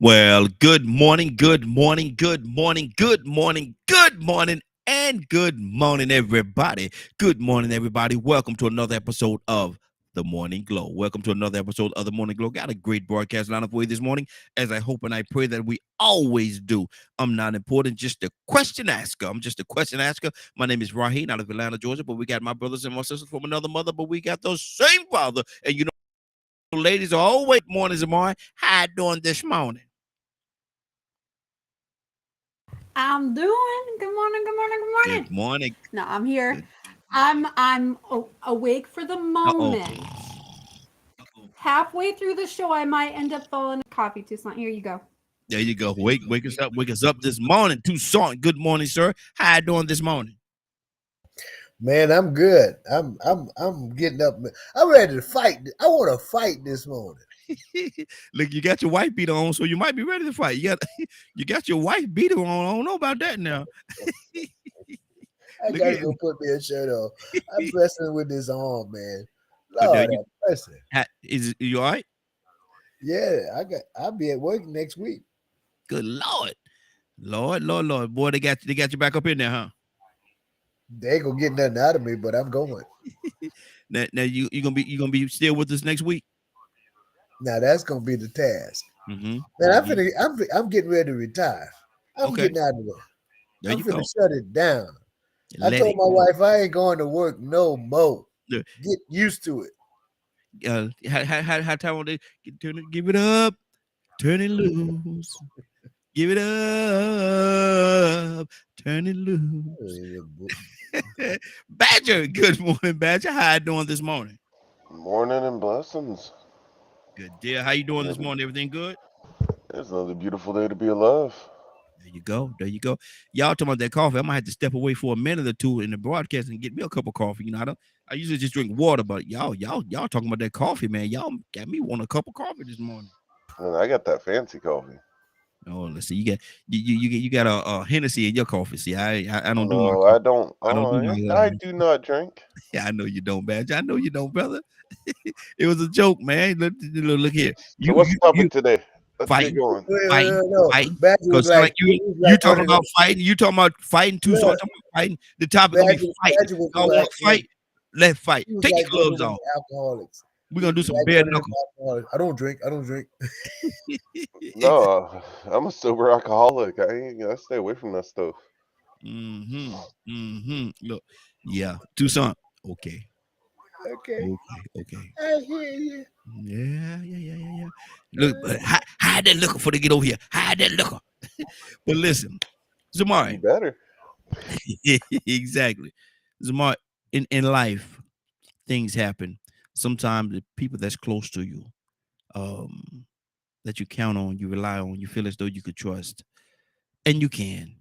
Well, good morning, good morning, good morning, good morning, good morning, and good morning, everybody. Good morning, everybody. Welcome to another episode of The Morning Glow. Welcome to another episode of The Morning Glow. Got a great broadcast lineup for you this morning, as I hope and I pray that we always do. I'm not important, just a question asker. I'm just a question asker. My name is Raheem out of Atlanta, Georgia, but we got my brothers and my sisters from another mother, but we got the same father. And ladies are always mornings of mine. How you doing this morning? I'm doing. Good morning. Good morning. Good Good morning. morning. No, I'm here. Good. I'm awake for the Uh-oh. moment. Halfway through the show, I might end up falling coffee, Tucson. Here you go. There you go. Wake us up. Wake us up this morning. Toussaint. Good morning, sir. How you doing this morning? Man, I'm good. I'm getting up. I'm ready to fight. I want to fight this morning. Look, you got your wife beater on, so you might be ready to fight. You got your wife beater on. I don't know about that now. I Look gotta at go put me a shirt on. I'm wrestling with this arm, man. there Lord you have mercy. is you all right? Yeah, I'll be at work next week. Good Lord. Lord. Boy, they got you back up in there, huh? They ain't gonna get nothing out of me, but I'm going. Now you gonna be still with us next week? Now that's gonna be the task. Mm-hmm. Man, Mm-hmm. I'm getting ready to retire. I'm Okay. getting out of there. There I'm you finna go. shut it down. I Let told it my go. wife I ain't going to work no more. Look, Get used to it. how time they give it up, turn it loose. Give it up. Turn it loose. Badger, good morning, Badger. How you doing this morning? Morning and blessings. Good dear. How you doing this Another, morning? Everything good? it's another beautiful day to be alive. There you go. There you go. Y'all talking about that coffee. I might have to step away for a minute or two in the broadcast and get me a cup of coffee. I usually just drink water, but y'all talking about that coffee, man. Y'all got me want a cup of coffee this morning. And I got that fancy coffee. Oh, let's see. You got a Hennessy in your coffee. See, I don't do my No, I coffee. don't. I don't Oh, do my I do not drink. Yeah, I know you don't, Badge. I know you don't, brother. It was a joke, man. Look here. So You what's you the you topic today? Let's get fighting, going. fighting, No. fighting. Badger was Because sound like like you he was you like talking running. about fighting. You talking about fighting too. So I'm Look, talking about fighting. The topic gonna be Badger, fighting. Badger was Y'all want like to fight? Let's fight. he was Take like your one of gloves them off. alcoholics. We're He gonna was do some like bare one of them knuckle. alcoholics. I don't drink. I don't drink. Exactly. No, I'm a sober alcoholic. I stay away from that stuff. Mm-hmm. Mm-hmm. Look, yeah, Tucson. Okay. Okay, Okay. I hear you. Yeah. Look, but hide that liquor before they get over here. Hide that liquor. But listen, You Zamari. better. Exactly. Zamari, in life, things happen. Sometimes the people that's close to you, um, that you count on, you rely on, you feel as though you could trust, and you can.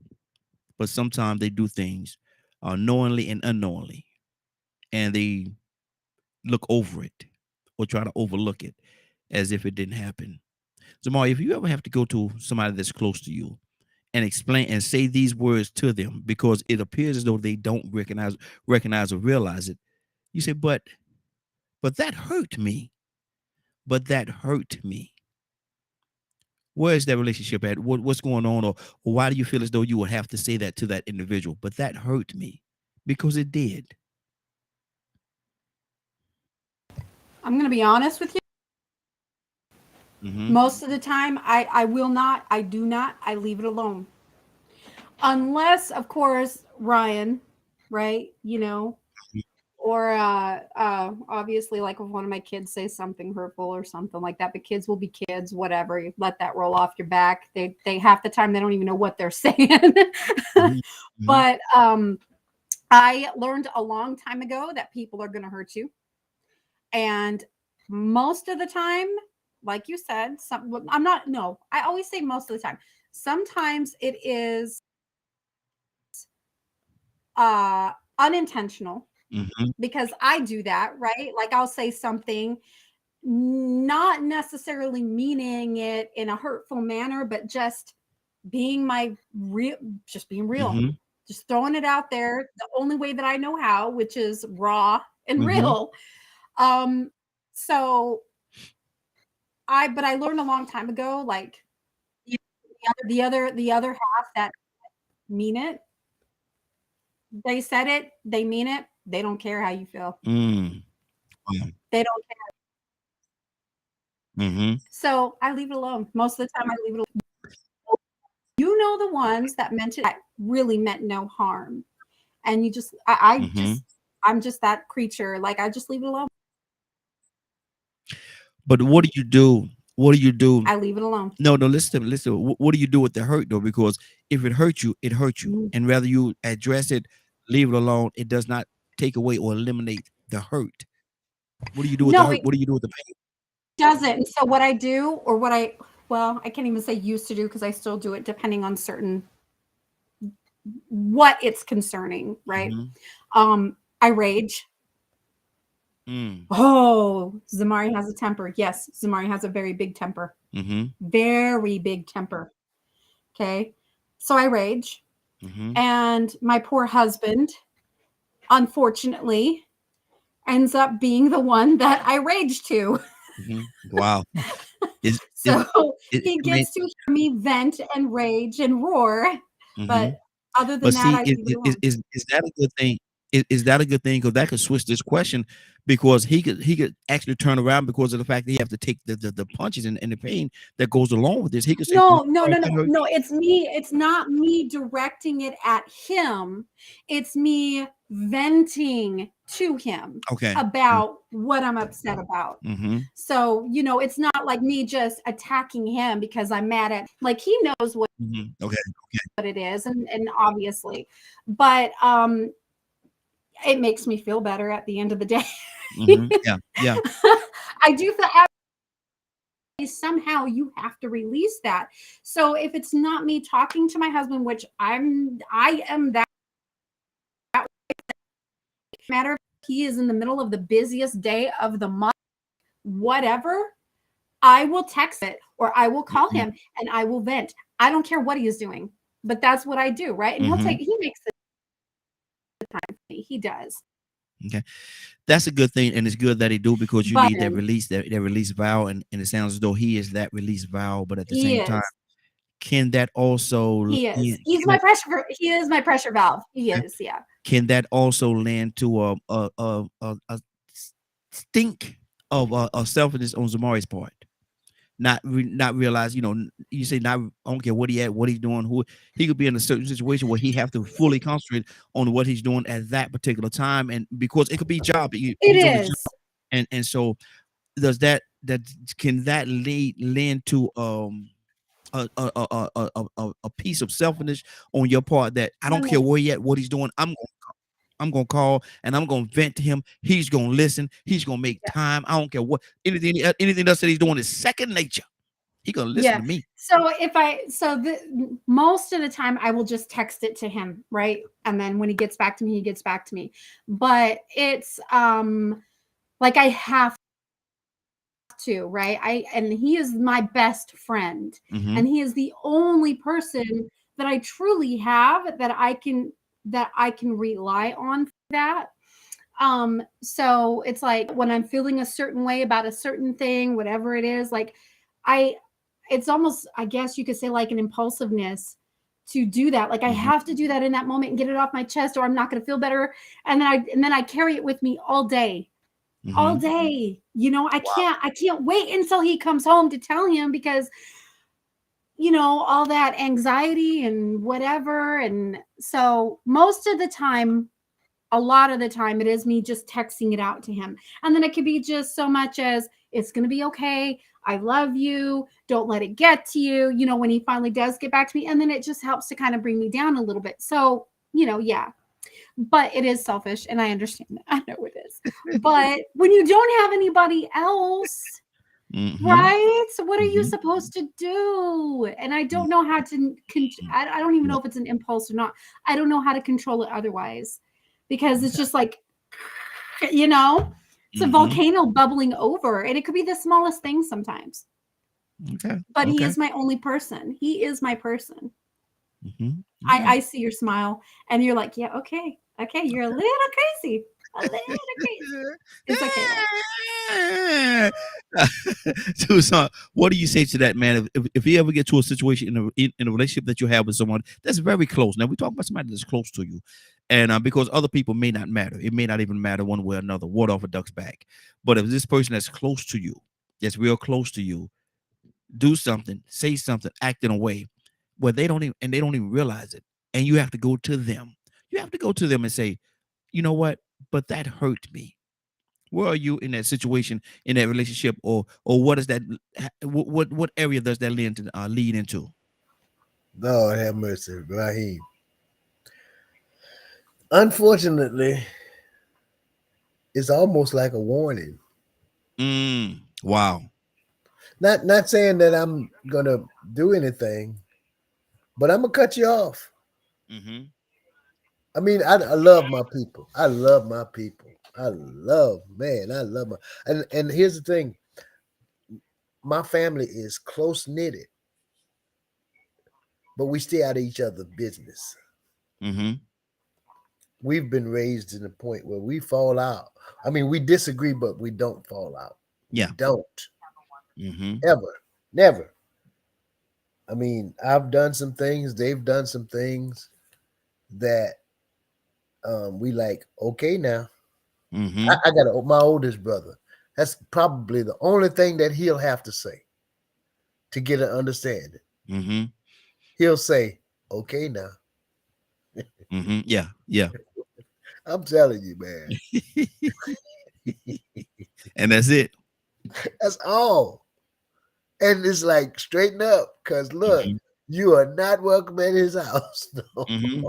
But sometimes they do things knowingly and unknowingly, and they look over it or try to overlook it as if it didn't happen. Zamari, if you ever have to go to somebody that's close to you and explain and say these words to them because it appears as though they don't recognize or realize it, you say, but that hurt me. But that hurt me. Where is that relationship at? What's going on? Or why do you feel as though you would have to say that to that individual? But that hurt me because it did. I'm going to be honest with you. Mm-hmm. Most of the time, I will not. I do not. I leave it alone. Unless, of course, Ryan, right? Or obviously, like if one of my kids says something hurtful or something like that. But kids will be kids, whatever. You let that roll off your back. They half the time they don't even know what they're saying. Mm-hmm. But I learned a long time ago that people are going to hurt you. And most of the time, like you said, I'm not, no, I always say most of the time. Sometimes it is unintentional Mm-hmm. because I do that, right? Like I'll say something, not necessarily meaning it in a hurtful manner, but just being my real, just being real, Mm-hmm. just throwing it out there the only way that I know how, which is raw and Mm-hmm. real. Um, so but I learned a long time ago, like the other half that mean it, they said it, they mean it, they don't care how you feel. Mm. They don't care. Mm-hmm. So I leave it alone. Most of the time I leave it alone. You know, the ones that really meant no harm. And you just I'm just that creature. Like, I just leave it alone. But what do you do? What do you do? I leave it alone. No, listen. What do you do with the hurt though? Because if it hurts you, it hurts you. Mhm. And whether you address it, leave it alone, it does not take away or eliminate the hurt. What do you do with the hurt? What do you do with the pain? Doesn't. And so what I do, or what I can't even say used to do, because I still do it depending on what it's concerning, right? Mm-hmm. I rage. Oh, Zamari has a temper. Yes, Zamari has a very big temper. Mm-hmm. Very big temper. Okay. So I rage. Mm-hmm. And my poor husband, unfortunately, ends up being the one that I rage to. Mm-hmm. Wow. He gets to hear me vent and rage and roar. Mm-hmm. But other than that, I leave it alone. Is that a good thing? Is that a good thing? Because that could switch this question, because he could actually turn around because of the fact that he have to take the punches and the pain that goes along with this. He could say, no. It's me. It's not me directing it at him. It's me venting to him about what I'm upset about. Mm-hmm. So, it's not like me just attacking him because I'm mad at, like, he knows what what it is, and obviously, but it makes me feel better at the end of the day. Mm-hmm. Yeah. I do feel somehow you have to release that. So if it's not me talking to my husband, which I am that matter if he is in the middle of the busiest day of the month, whatever, I will text it, or I will call him and I will vent. I don't care what he is doing, but that's what I do, right? And he makes the time for me. He does. Okay, that's a good thing, and it's good that he do, because you need that release, that release valve, and it sounds as though he is that release valve. But at the same time, can that also he is my pressure valve. He is, yeah. Can that also land to a stink of selfishness on Zamari's part? Not realize, you say, I don't care what he's doing, he could be in a certain situation where he have to fully concentrate on what he's doing at that particular time, and because it could be job, it is, and so does can that lend to a piece of selfishness on your part, that I don't care where he at, what he's doing, I'm gonna call and I'm gonna vent to him. He's gonna listen. He's gonna make time. I don't care what anything else that he's doing is second nature. He gonna listen to me. So most of the time I will just text it to him, right? And then when he gets back to me, he gets back to me. But it's like I have to, right? And he is my best friend, and he is the only person that I truly have that I can rely on for that. So it's like when I'm feeling a certain way about a certain thing, whatever it is, like it's almost, I guess you could say, like an impulsiveness to do that. Like I have to do that in that moment and get it off my chest, or I'm not going to feel better. And then I carry it with me all day. All day. I can't wait until he comes home to tell him, because all that anxiety and whatever. And so a lot of the time, it is me just texting it out to him. And then it could be just so much as, it's going to be okay. I love you. Don't let it get to you, when he finally does get back to me. And then it just helps to kind of bring me down a little bit. So, yeah. But it is selfish, and I understand that. I know it is. But when you don't have anybody else, right? So what are you supposed to do? And I don't know how to, I don't even know if it's an impulse or not. I don't know how to control it otherwise, because it's just like, it's a volcano bubbling over, and it could be the smallest thing sometimes. Okay. But he is my only person. He is my person. I see your smile, and you're like, yeah, okay, you're a little crazy. A little crazy. It's okay. Tucson, what do you say to that, man? If you ever get to a situation in a relationship that you have with someone that's very close, now we talk about somebody that's close to you, and because other people may not matter, it may not even matter one way or another, water off a duck's back. But if this person that's close to you, that's real close to you, do something, say something, act in a way where they don't even realize it, and you have to go to them. You have to go to them and say, you know what? But that hurt me. Where are you in that situation, in that relationship, or what is that? What area does that lead into? Lord have mercy, Raheem. Unfortunately, it's almost like a warning. Wow. Not saying that I'm gonna do anything, but I'm gonna cut you off. Mm-hmm. I mean, I love my people. I love my people. I love my and here's the thing. My family is close knitted, but we stay out of each other's business. Mm-hmm. We've been raised in a point where we fall out. I mean, we disagree, but we don't fall out. Yeah. We don't. Mm-hmm. Ever. Never. I mean, I've done some things, they've done some things that we like, okay now. Mm-hmm. I got my oldest brother. That's probably the only thing that he'll have to say to get an understanding. Mm-hmm. He'll say, okay now. Mm-hmm. Yeah. Yeah. I'm telling you, man. And that's it. That's all. And it's like straighten up, because look, Mm-hmm. you are not welcome at his house. No. Mm-hmm.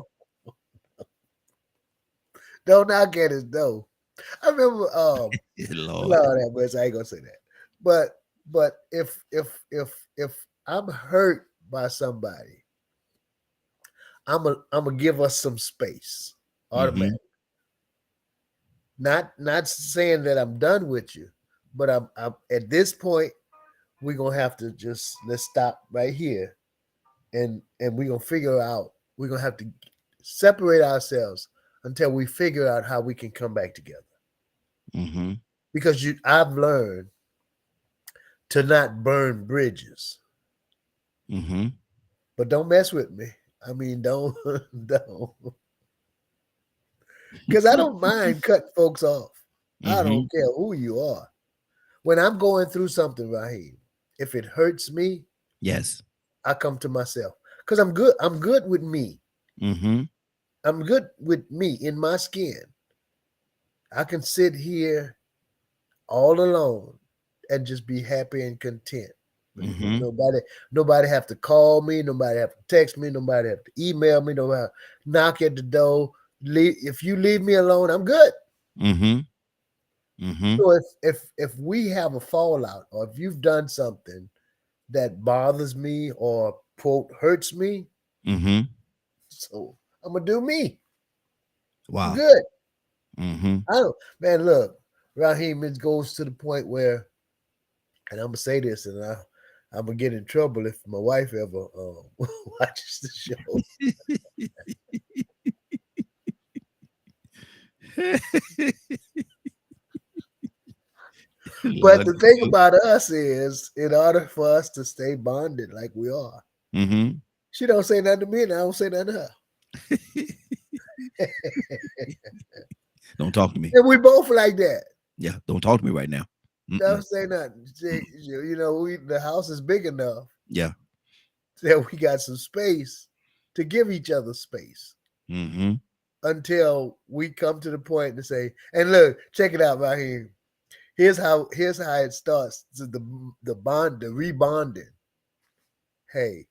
Don't knock at his door. I remember Lord. Lord have mercy, I ain't gonna say that. But if I'm hurt by somebody, I'm gonna give us some space automatically. Not saying that I'm done with you, but I'm at this point, we're gonna have to just let's stop right here, and we're gonna figure out, we're gonna have to separate ourselves until we figure out how we can come back together. Mm-hmm. Because I've learned to not burn bridges. Mm-hmm. But don't mess with me. I mean, don't. Because I don't mind cutting folks off. I don't care who you are. When I'm going through something, Raheem, if it hurts me, Yes. I come to myself. Because I'm good. I'm good with me. Mm-hmm. I'm good with me in my skin. I can sit here all alone and just be happy and content. Mm-hmm. Nobody have to call me, nobody have to text me, nobody have to email me, nobody have to knock at the door. If you leave me alone, I'm good. Mm-hmm. Mm-hmm. So if we have a fallout, or if you've done something that bothers me or quote hurts me, Mm-hmm. so I'm gonna do me. Wow. I'm good. Mm-hmm. I don't, man. Look, Raheem, it goes to the point where, and I'm gonna say this, and I'm gonna get in trouble if my wife ever watches the show. But the thing about us is, in order for us to stay bonded like we are, Mm-hmm. she don't say nothing to me, and I don't say nothing to her. Don't talk to me. And we both like that. Yeah, don't talk to me right now. Don't say nothing. You know, the house is big enough. Yeah. That we got some space to give each other space. Mm-hmm. Until we come to the point to say, and look, check it out right here. Here's how it starts. The rebonding. Hey.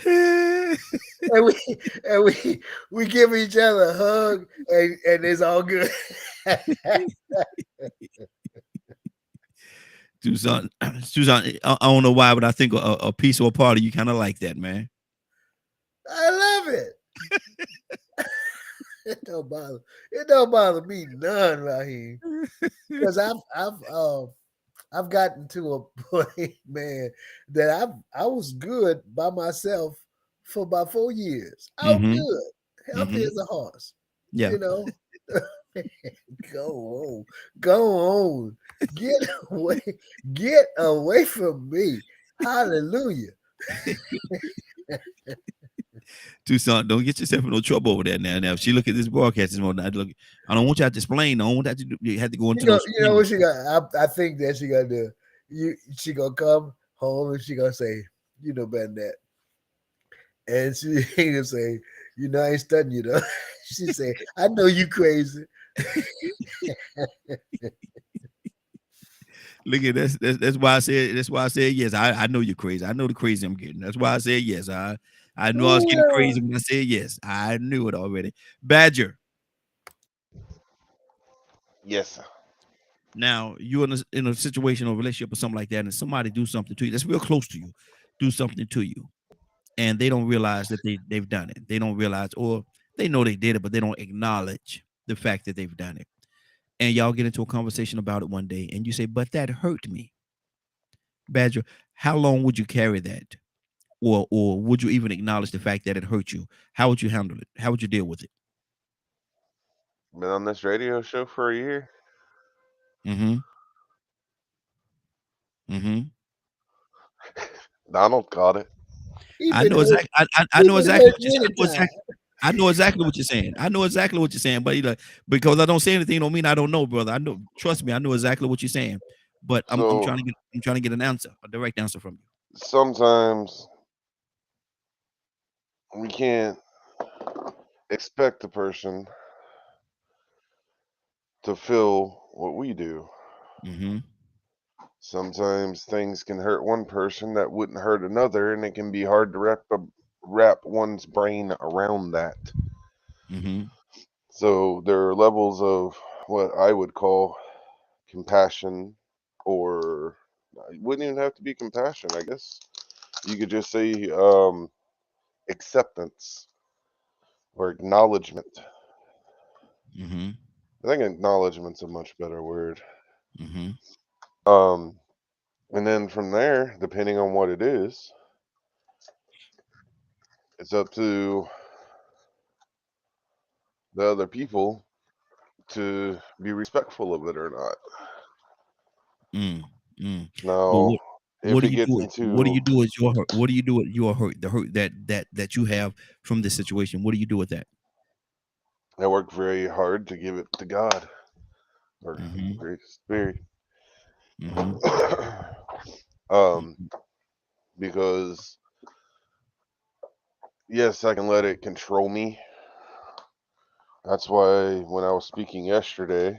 and we give each other a hug, and it's all good. Susan, I don't know why, but I think a piece or a part of you kind of like that, man. I love it. It don't bother me none, Raheem. Because I've gotten to a point, man, that I was good by myself for about 4 years. I was good, healthy as a horse. Yeah. You know, go on, go on, away, get away from me. Hallelujah. Tucson, don't get yourself in no trouble over there now. Now, if she look at this broadcast this morning, I don't want you to have to explain. I don't want that to do, you have to go into those. You know what she got? I think that she gonna do. She gonna come home and she gonna say, you know better than that. And she ain't gonna say, you know, I ain't studying you though. She say, I know you crazy. Look at that's why I said yes. I know you're crazy. I know the crazy I'm getting. That's why I said yes. I knew I was getting crazy when I said yes. I knew it already. Badger. Yes. Now you're in a situation or relationship or something like that, and somebody do something to you that's real close to you, do something to you, and they don't realize that they've done it. They don't realize, or they know they did it, but they don't acknowledge the fact that they've done it. And y'all get into a conversation about it one day, and you say, "But that hurt me." Badger, how long would you carry that? Or would you even acknowledge the fact that it hurt you? How would you handle it? How would you deal with it? Been on this radio show for a year. Mm-hmm. Mm-hmm. Donald got it. I know exactly. I know exactly what you're saying. I know exactly what you're saying. I know exactly what you're saying. But because I don't say anything, don't mean I don't know, brother. I know. Trust me, I know exactly what you're saying. But I'm So trying to get an answer, a direct answer from you. sometimes we can't expect the person to feel what we do. Mm-hmm. Sometimes things can hurt one person that wouldn't hurt another, and it can be hard to wrap one's brain around that. Mm-hmm. So there are levels of what I would call compassion, or it wouldn't even have to be compassion. I guess you could just say acceptance or acknowledgement. Mm-hmm. I think acknowledgement's a much better word. Mm-hmm. Um, and then from there, depending on what it is, it's up to the other people to be respectful of it or not. Mm. Mm. But Now, what if do it you gets do? What do into, you do as your hurt? What do you do with your hurt? The hurt that you have from this situation. What do you do with that? I work very hard to give it to God or Mm-hmm. Great Spirit. Mm-hmm. um, because yes, I can let it control me. That's why when I was speaking yesterday,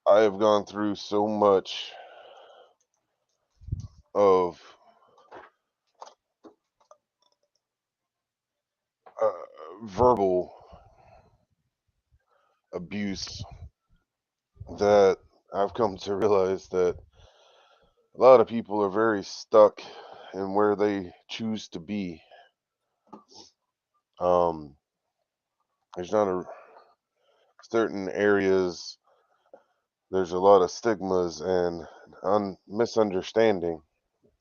I have gone through so much of verbal abuse that I've come to realize that a lot of people are very stuck in where they choose to be. Um, there's not a certain areas. There's a lot of stigmas and misunderstanding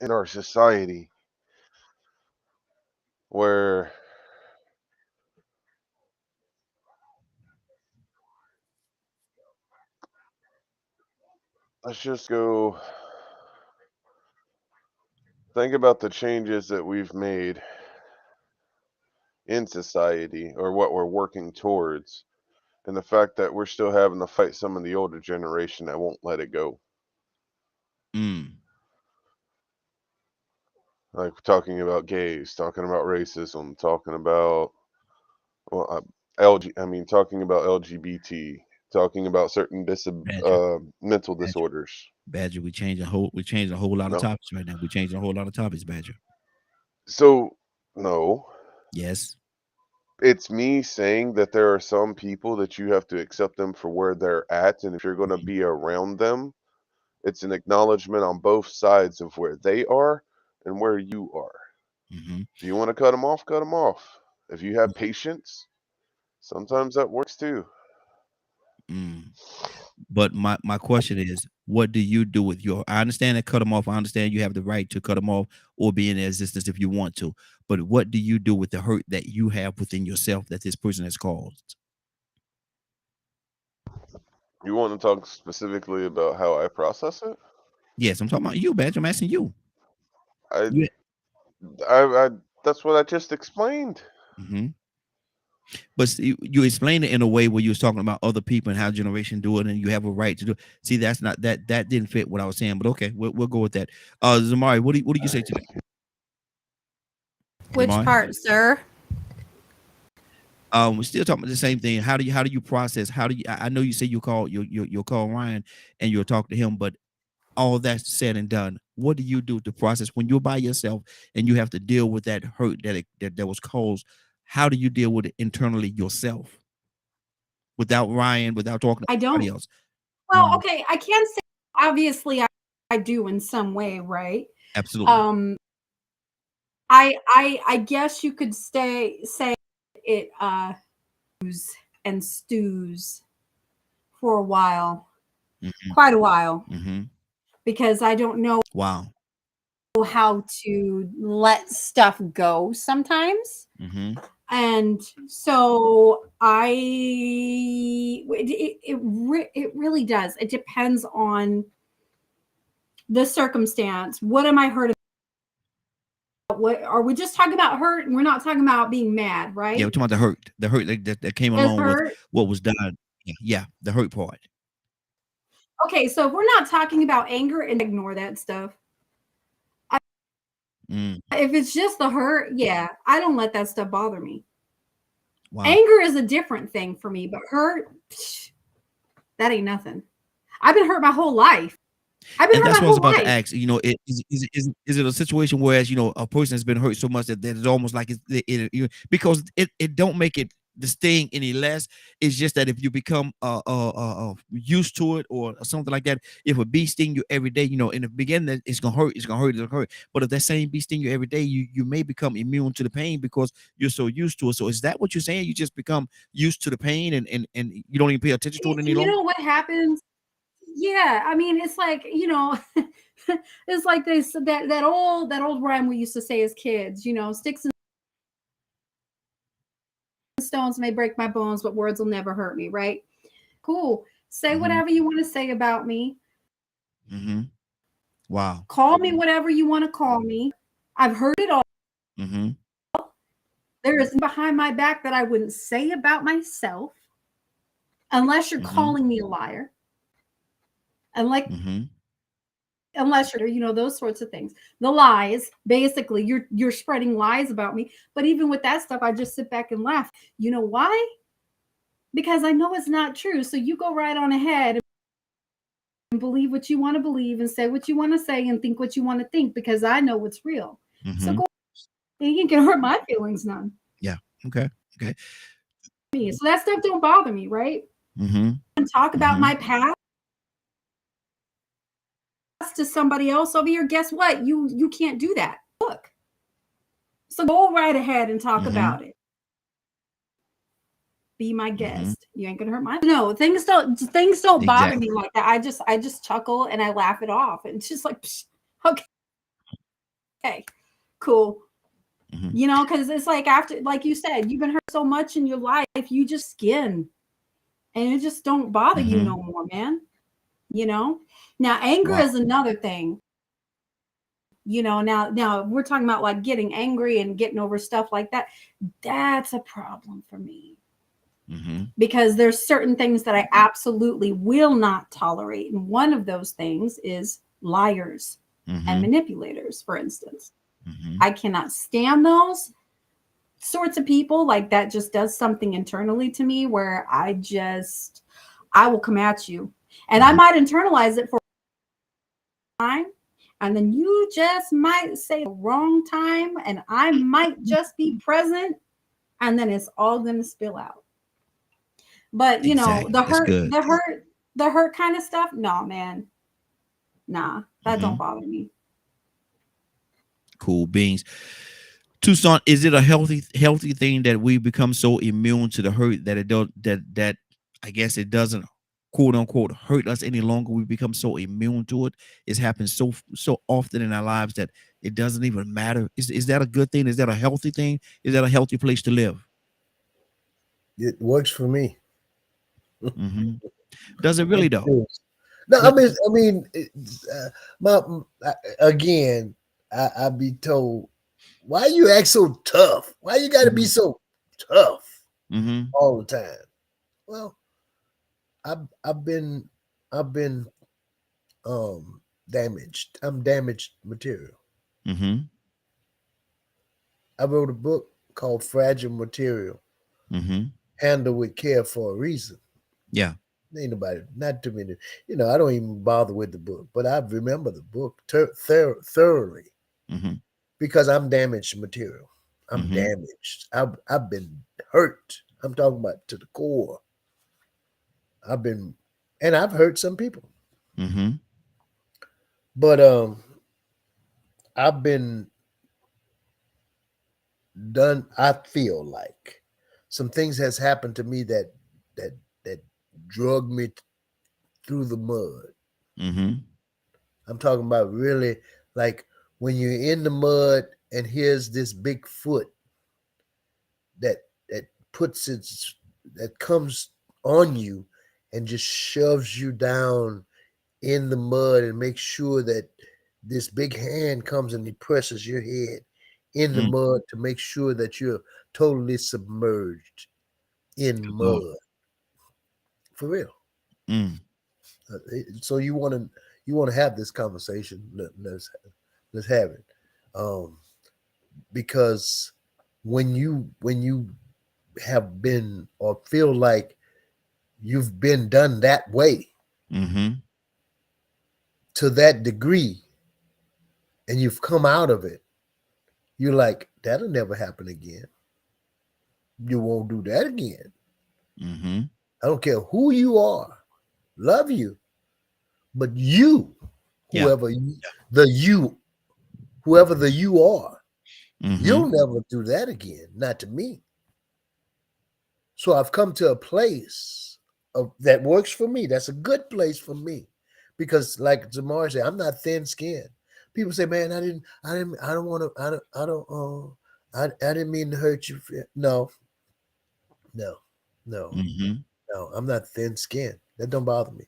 in our society where let's just go think about the changes that we've made in society or what we're working towards, and the fact that we're still having to fight some of the older generation that won't let it go. Mm. Like talking about gays, talking about racism, talking about well, talking about LGBT, talking about certain Badger. mental Badger. Disorders. Badger. We changing a whole lot of No, topics right now. We changing a whole lot of topics, Badger. so no, Yes. it's me saying that there are some people that you have to accept them for where they're at, and if you're going to be around them, it's an acknowledgement on both sides of where they are and where you are. Mm-hmm. If you want to cut them off, cut them off. If you have patience, sometimes that works too. Mm. But my question is, what do you do with your? I understand that cut them off. I understand you have the right to cut them off or be in their existence if you want to. But what do you do with the hurt that you have within yourself that this person has caused? You want to talk specifically about how I process it? Yes, I'm talking about you, Badge. I'm asking you. I, You I that's what I just explained. hmm But see, you explained it in a way where you was talking about other people and how generation do it, and you have a right to do it. See, that's not that didn't fit what I was saying. But okay, we'll go with that. Zamari, what do you say to that? Which Zamari? part, sir? We're still talking about the same thing. How do you process? How do you? I know you say you'll call Ryan and you'll talk to him, but all that's said and done, what do you do to process when you're by yourself and you have to deal with that hurt that was caused? How do you deal with it internally yourself without Ryan, without talking to I anybody don't. else? Well, okay, I can say obviously I do in some way, right? Absolutely. I guess you could say it and stews for a while, quite a while, because I don't know Wow. how to let stuff go sometimes. And so it really does. It depends on the circumstance. What am I hurt about? What are we just talking about hurt? And we're not talking about being mad, right? Yeah, we're talking about the hurt that came There's along hurt. with what was done. Yeah, the hurt part. Okay, so if we're not talking about anger, and ignore that stuff. If it's just the hurt, yeah, I don't let that stuff bother me. Wow. Anger is a different thing for me, but hurt, that ain't nothing. I've been hurt my whole life. And that's what I was about to ask. You know, is it a situation whereas, you know, a person has been hurt so much that it's almost like because it don't make it the sting any less. It's just that if you become used to it or something like that, if a bee sting you every day, you know, in the beginning it's gonna hurt. But if that same bee sting you every day, you may become immune to the pain because you're so used to it. So is that what you're saying? You just become used to the pain and you don't even pay attention to it any longer? You know what happens? Yeah, I mean, it's like, you know, it's like this that old rhyme we used to say as kids, you know, sticks and stones may break my bones, but words will never hurt me, right? Cool. Say whatever you want to say about me. Wow. Call me whatever you want to call me. I've heard it all. There is behind my back that I wouldn't say about myself unless you're calling me a liar. And like, unless you're, you know, those sorts of things, the lies, basically you're spreading lies about me. But even with that stuff, I just sit back and laugh. You know why? Because I know it's not true. So you go right on ahead and believe what you want to believe and say what you want to say and think what you want to think, because I know what's real. So go, you can hurt my feelings none. Yeah. Okay. So that stuff don't bother me, right? And talk about my past to somebody else over here. Guess what? You can't do that. Look. So go right ahead and talk about it. Be my guest. You ain't gonna hurt my. No, things don't bother me like that. I just chuckle and I laugh it off. And it's just like, okay, cool. You know, because it's like after, like you said, you've been hurt so much in your life, you just skin, and it just don't bother you no more, man. You know. Now anger is another thing. You know, now we're talking about like getting angry and getting over stuff like that. That's a problem for me. Because there's certain things that I absolutely will not tolerate. And one of those things is liars and manipulators, for instance. I cannot stand those sorts of people. Like that just does something internally to me where I will come at you. And I might internalize it for a time. And then you just might say the wrong time. And I might just be present. And then it's all going to spill out. But you know, the hurt kind of stuff. No, man. Nah, that don't bother me. Cool beans. Tucson, is it a healthy thing that we become so immune to the hurt that it don't that I guess it doesn't quote unquote hurt us any longer. We become so immune to it. It's happened so often in our lives that it doesn't even matter. Is that a good thing? Is that a healthy thing? Is that a healthy place to live? It works for me. Hmm. Does it really though? No, But- I mean, again, I be told, why you act so tough? Why you got to be so tough Mhm. all the time? Well, I've been damaged. I'm damaged material. Mhm. I wrote a book called Fragile Material, Mhm. Handle with Care for a Reason. Yeah. Ain't nobody, not too many. I don't even bother with the book, but I remember the book thoroughly Mhm. because I'm damaged material. I'm Mhm. damaged. I've been hurt. I'm talking about to the core. And I've hurt some people, Mhm. but I've been done. I feel like some things has happened to me that drug me through the mud. Mhm. I'm talking about really like when you're in the mud and here's this big foot that puts its that comes on you and just shoves you down in the mud and makes sure that this big hand comes and he presses your head in the Mm. mud to make sure that you're totally submerged in Good Lord. mud. For real. Mm. So you want to have this conversation? Let's have it. Because when you have been or feel like you've been done that way Mhm. to that degree and you've come out of it, you're like, that'll never happen again. You won't do that again. Mhm. I don't care who you are, love you, but you, Yeah. whoever whoever the you are, you'll Mhm. never do that again. Not to me. So I've come to a place that works for me. That's a good place for me, because, like Jamar said, I'm not thin-skinned. People say, "Man, I don't want to. I didn't mean to hurt you." No, no, no, Mhm. no. I'm not thin-skinned. That don't bother me.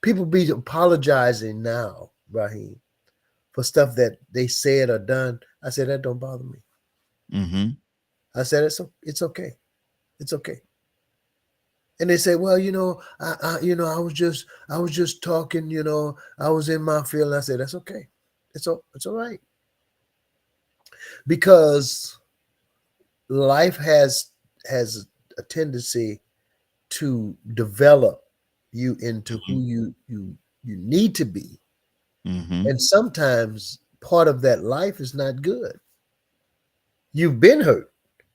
People be apologizing now, Raheem, for stuff that they said or done. I said that don't bother me. Mhm. I said it's okay. It's okay. And they say, well, I was just talking, I was in my field. I said, that's okay. It's all right. Because life has a tendency to develop you into who you need to be. Mhm. And sometimes part of that life is not good. You've been hurt.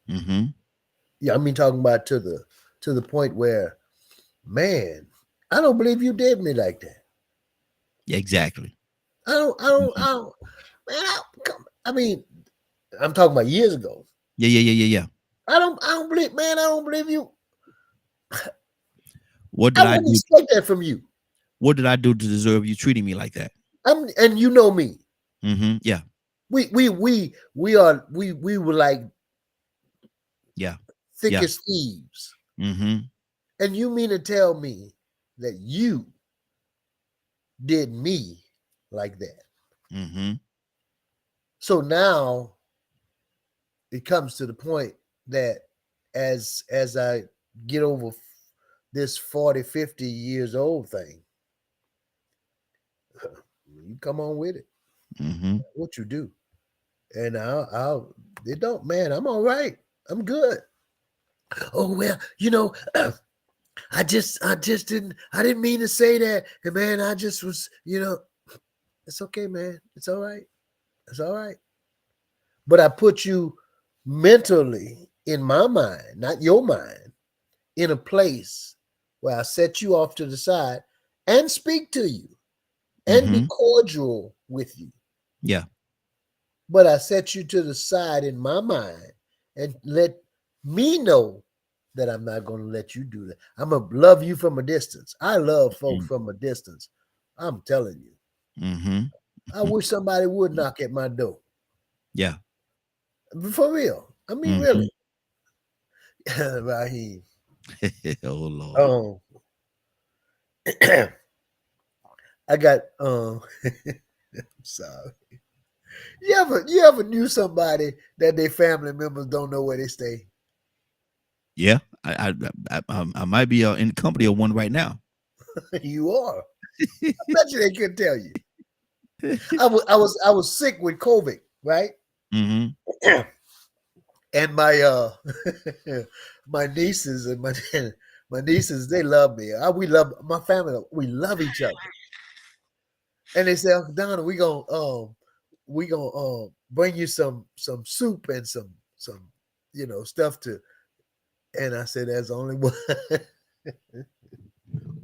Mhm. Yeah, I mean, talking about to the point where, man, I don't believe you did me like that. Exactly. I don't, man, I mean, I'm talking about years ago. Yeah. Yeah. Yeah. Yeah. Yeah. I don't believe, man, I don't believe you. What did I I wouldn't do? expect that from you. What did I do to deserve you treating me like that? And you know me. Mhm. Yeah. We were like Yeah. thick Yeah. as thieves. Mhm. And you mean to tell me that you did me like that? Mhm. So now it comes to the point that as I get over this 40, 50 years old thing, you come on with it. Mhm. What you do. And I'll it don't, man, I'm all right. I'm good. Oh well, I didn't mean to say that. And man, I just was, it's okay, man. It's all right. It's all right. But I put you mentally in my mind, not your mind, in a place where I set you off to the side and speak to you and be Mhm. cordial with you. Yeah. But I set you to the side in my mind and let me know that I'm not going to let you do that. I'm going to love you from a distance. I love folks from a distance. I'm telling you. Mm-hmm. I wish somebody would knock at my door. Yeah. For real. I mean, Mm-hmm. really. Raheem. Oh Lord. I got I'm sorry. You ever knew somebody that their family members don't know where they stay? Yeah. I might be in the company of one right now. You are. I bet you they couldn't tell you. I was sick with COVID, right? Mm-hmm. And my my nieces and my nieces, they love me. We love my family. We love each other. And they say, Uncle Donald, we gonna bring you some soup and some stuff to. And I said, there's only one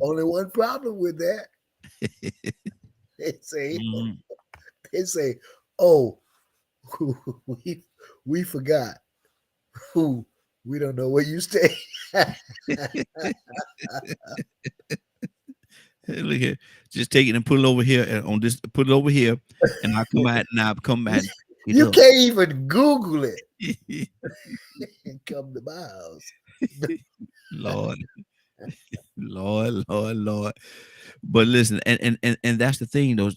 only one problem with that. They say, Mm-hmm. they say, oh, we we forgot who. We don't know where you stay. Look here, just take it and put it over here and on this. Put it over here, and I'll come out and I'll come back and pick You it can't even Google it up. and come to my house. Lord, Lord. But listen, and that's the thing, though.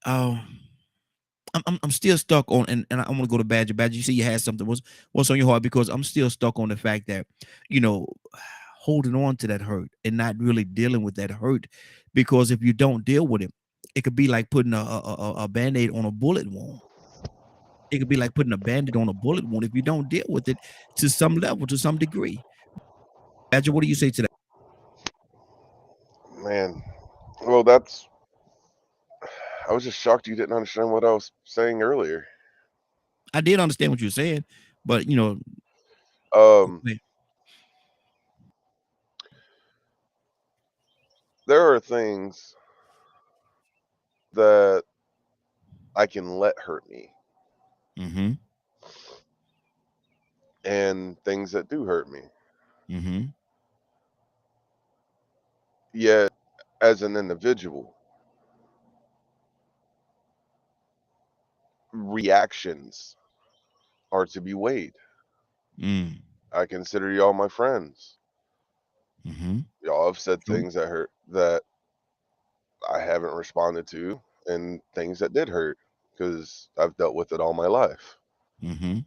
Um, I'm still stuck on, and I want to go to Badger. Badger, you see, you had something. What's on your heart? Because I'm still stuck on the fact that, you know, holding on to that hurt and not really dealing with that hurt. Because if you don't deal with it, it could be like putting a band-aid on a bullet wound. It could be like putting a band-aid on a bullet wound if you don't deal with it to some level, to some degree. Badger, what do you say to that? Man, well, I was just shocked you didn't understand what I was saying earlier. I did understand what you were saying, but Um, wait, there are things that I can let hurt me, mm-hmm, and things that do hurt me. mm-hmm, Yet, as an individual, reactions are to be weighed. mm, I consider y'all my friends. mm-hmm. Y'all have said True. things that hurt that I haven't responded to, and things that did hurt because I've dealt with it all my life. Mm-hmm.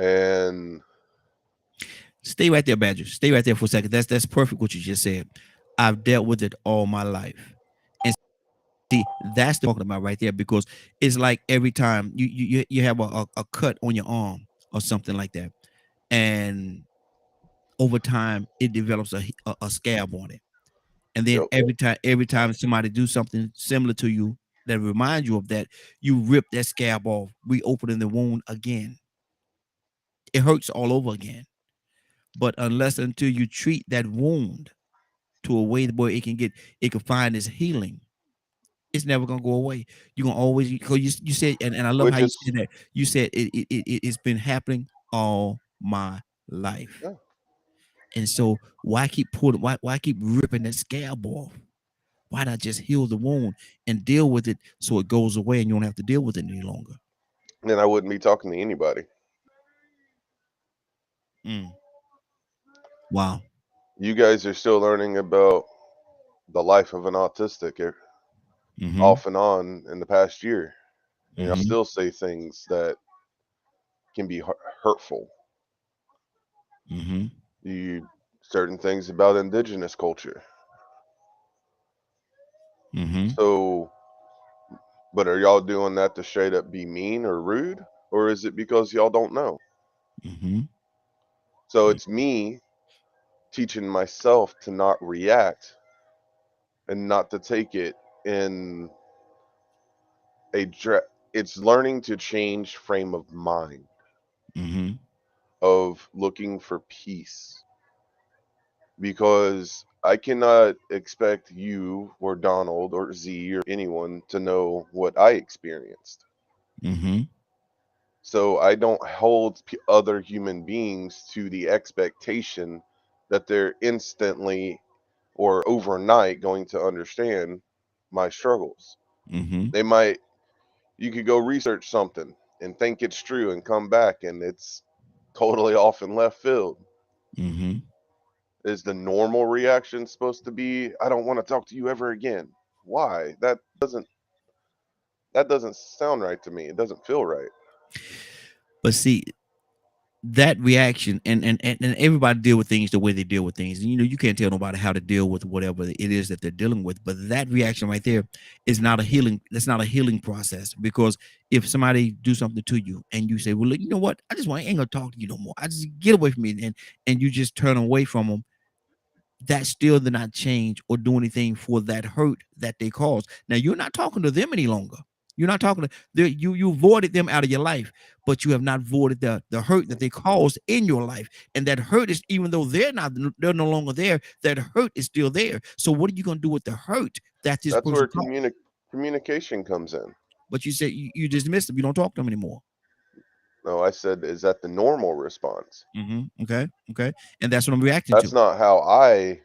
And Stay right there, Badger. Stay right there for a second. That's perfect what you just said. I've dealt with it all my life. And see, that's the talking about right there, because it's like every time you have a cut on your arm or something like that. And over time it develops a scab on it. And then yep, every time somebody do something similar to you that reminds you of that, you rip that scab off, reopening the wound again. It hurts all over again. But unless until you treat that wound to a way where it can find its healing, it's never gonna go away. You're gonna always, because you said, and I love how which you is said that. You said it's been happening all my life. yeah. And so why keep pulling, why keep ripping that scab off? Why not just heal the wound and deal with it so it goes away and you don't have to deal with it any longer? Then I wouldn't be talking to anybody. Mm. Wow. You guys are still learning about the life of an autistic Mm-hmm. off and on in the past year, and y'all Mm-hmm. still say things that can be hurtful. Mm-hmm. You certain things about indigenous culture. Mm-hmm. So, but are y'all doing that to straight up be mean or rude, or is it because y'all don't know? Mm-hmm. So it's me teaching myself to not react and not to take it in a it's learning to change frame of mind Mm-hmm. of looking for peace, because I cannot expect you or Donald or Z or anyone to know what I experienced. Mm-hmm. So I don't hold other human beings to the expectation that they're instantly or overnight going to understand my struggles. Mm-hmm. They might, you could go research something and think it's true and come back and it's totally off in left field. Mm-hmm. Is the normal reaction supposed to be, I don't want to talk to you ever again? Why? That doesn't sound right to me. It doesn't feel right. But see, that reaction, and everybody deal with things the way they deal with things. And, you know, you can't tell nobody how to deal with whatever it is that they're dealing with. But that reaction right there is not a healing. That's not a healing process, because if somebody do something to you and you say, well, look, you know what? I ain't gonna talk to you no more. I just get away from me, and you just turn away from them. That still did not change or do anything for that hurt that they caused. Now you're not talking to them any longer. You're not talking to you avoided them out of your life, but you have not avoided the hurt that they caused in your life. And that hurt is, even though they're no longer there, that hurt is still there. So what are you gonna do with the hurt that this That's where person caused? communication comes in. But you said you dismiss them, you don't talk to them anymore. No, I said, is that the normal response? Okay. And that's what I'm reacting That's to. not how I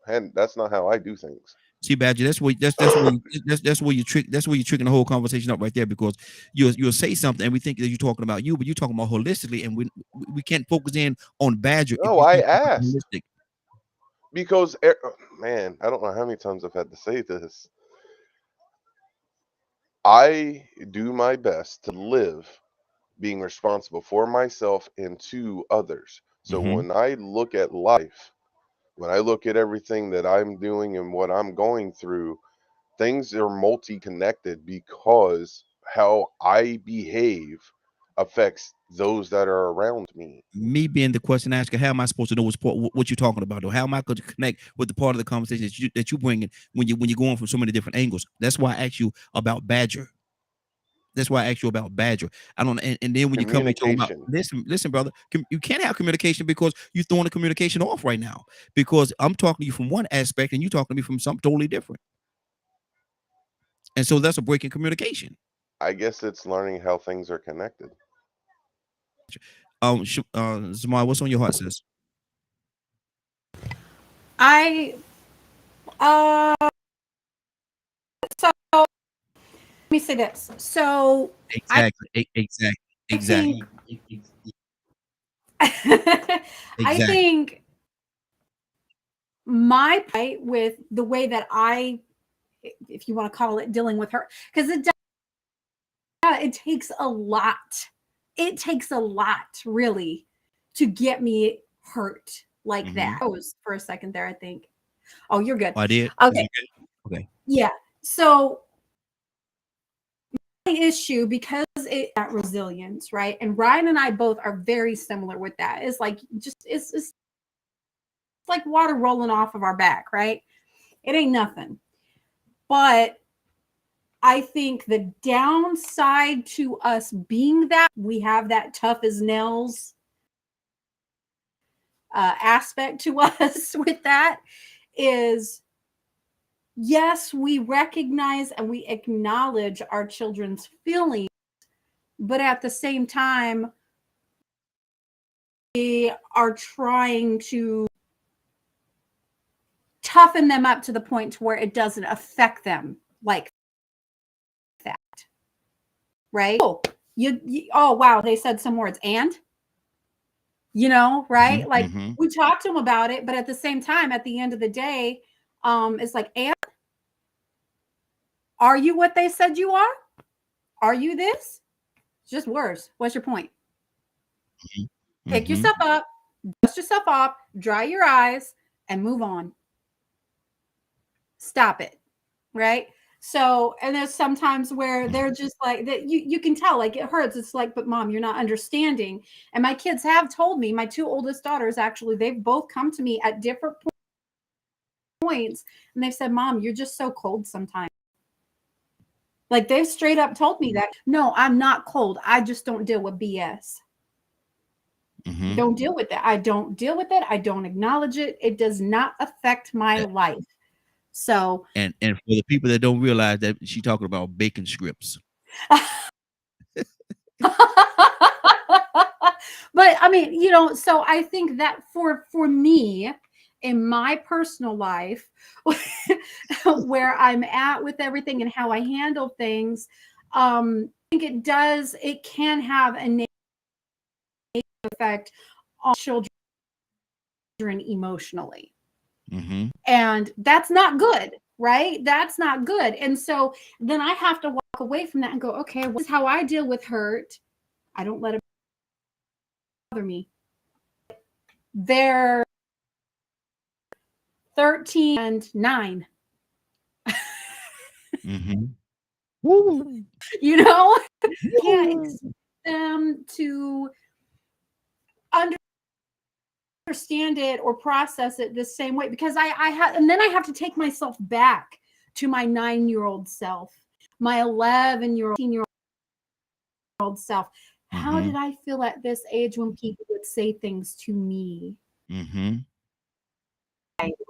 and that's not how I do things. See, Badger, that's where you trick. That's where you're tricking the whole conversation up right there, because you'll say something and we think that you're talking about you, but you're talking about holistically, and we can't focus in on Badger if No, you I think it's asked holistic. because man, I don't know how many times I've had to say this. I do my best to live being responsible for myself and to others. So Mm-hmm. when I look at life, when I look at everything that I'm doing and what I'm going through, things are multi-connected because how I behave affects those that are around me. Me being the question asker, how am I supposed to know what you're talking about, or how am I going to connect with the part of the conversation that you bring in when you're going from so many different angles? That's why I asked you about Badger. That's why I asked you about Badger. I don't, and then when you come, you talk about, Communication. listen, brother, you can't have communication because you're throwing the communication off right now. Because I'm talking to you from one aspect and you talking to me from something totally different. And so that's a break in communication. I guess it's learning how things are connected. Zamar, what's on your heart, sis? I so let me say this. So Exactly. I Exactly. think I Exactly. think my plight with the way that if you want to call it dealing with her, because it takes a lot. It takes a lot, really, to get me hurt like that. I was for a second there, I think. Oh, you're good. Oh, I did. Okay. Okay. Yeah. So my issue, because that resilience, right? And Ryan and I both are very similar with that. It's like it's like water rolling off of our back, right? It ain't nothing. But I think the downside to us being that we have that tough as nails aspect to us with that is, yes, we recognize and we acknowledge our children's feelings, but at the same time, we are trying to toughen them up to the point to where it doesn't affect them like that. Right? Oh, oh wow, they said some words, and right? Like we talked to them about it, but at the same time, at the end of the day, it's like, and are you what they said you are? Are you this? It's just worse. What's your point? Pick yourself up, dust yourself off, dry your eyes, and move on. Stop it. Right? So, and there's sometimes where they're just like that, you can tell, like, it hurts. It's like, but mom, you're not understanding. And my kids have told me, my two oldest daughters, actually, they've both come to me at different points and they've said, Mom, you're just so cold sometimes. Like, they've straight up told me that. No, I'm not cold. I just don't deal with BS. Don't deal with that. I don't deal with it. I don't acknowledge it. It does not affect my life. So, and for the people that don't realize that she's talking about bacon scripts. But I mean, you know, so I think that for me in my personal life, where I'm at with everything and how I handle things, I think it can have a negative effect on children emotionally. Mm-hmm. And that's not good, right? That's not good. And so then I have to walk away from that and go, okay, well, this is how I deal with hurt. I don't let it bother me. They're 13 and 9. Mm-hmm. Woo. You know, can't Woo. expect them to understand it or process it the same way, because I have, and then I have to take myself back to my 9-year-old self, my 11-year-old, 18-year-old self. How Mm-hmm. did I feel at this age when people would say things to me? Mm-hmm.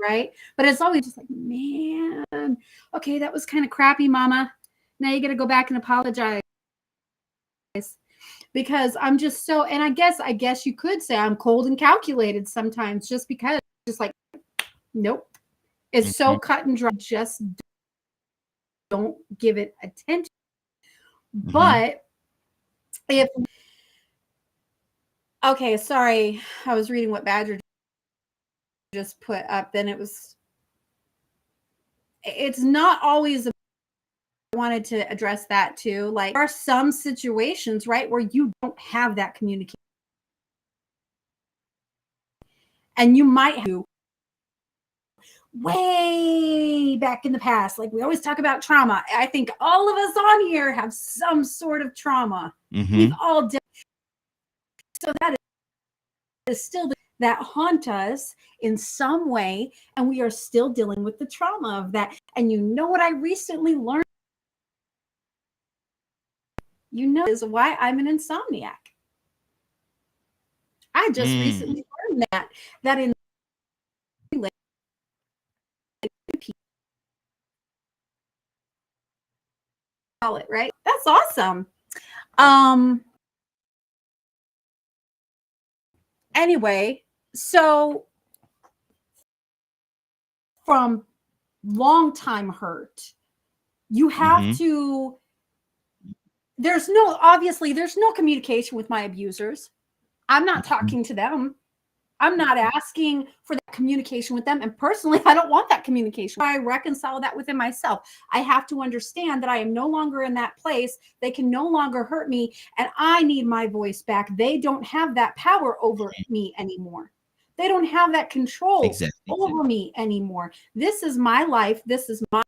Right? But it's always just like, man, okay, that was kind of crappy, mama. Now you got to go back and apologize. Because I'm just so, and I guess you could say I'm cold and calculated sometimes, just because, just like, nope, it's so cut and dry. Just don't give it attention. Mm-hmm. But if, okay, sorry, I was reading what Badger just put up. Then it's not always. I wanted to address that too. Like, there are some situations, right, where you don't have that communication, and you might have way back in the past. Like, we always talk about trauma. I think all of us on here have some sort of trauma. Mm-hmm. We've all done. So that is still that haunt us in some way, and we are still dealing with the trauma of that. And you know what I recently learned? You know, is why I'm an insomniac. I just recently learned that in call it, right? That's awesome. Anyway, so from long time hurt, you have to, obviously there's no communication with my abusers. I'm not talking to them. I'm not asking for that communication with them. And personally, I don't want that communication. I reconcile that within myself. I have to understand that I am no longer in that place. They can no longer hurt me, and I need my voice back. They don't have that power over me anymore. They don't have that control over me anymore. This is my life. This is my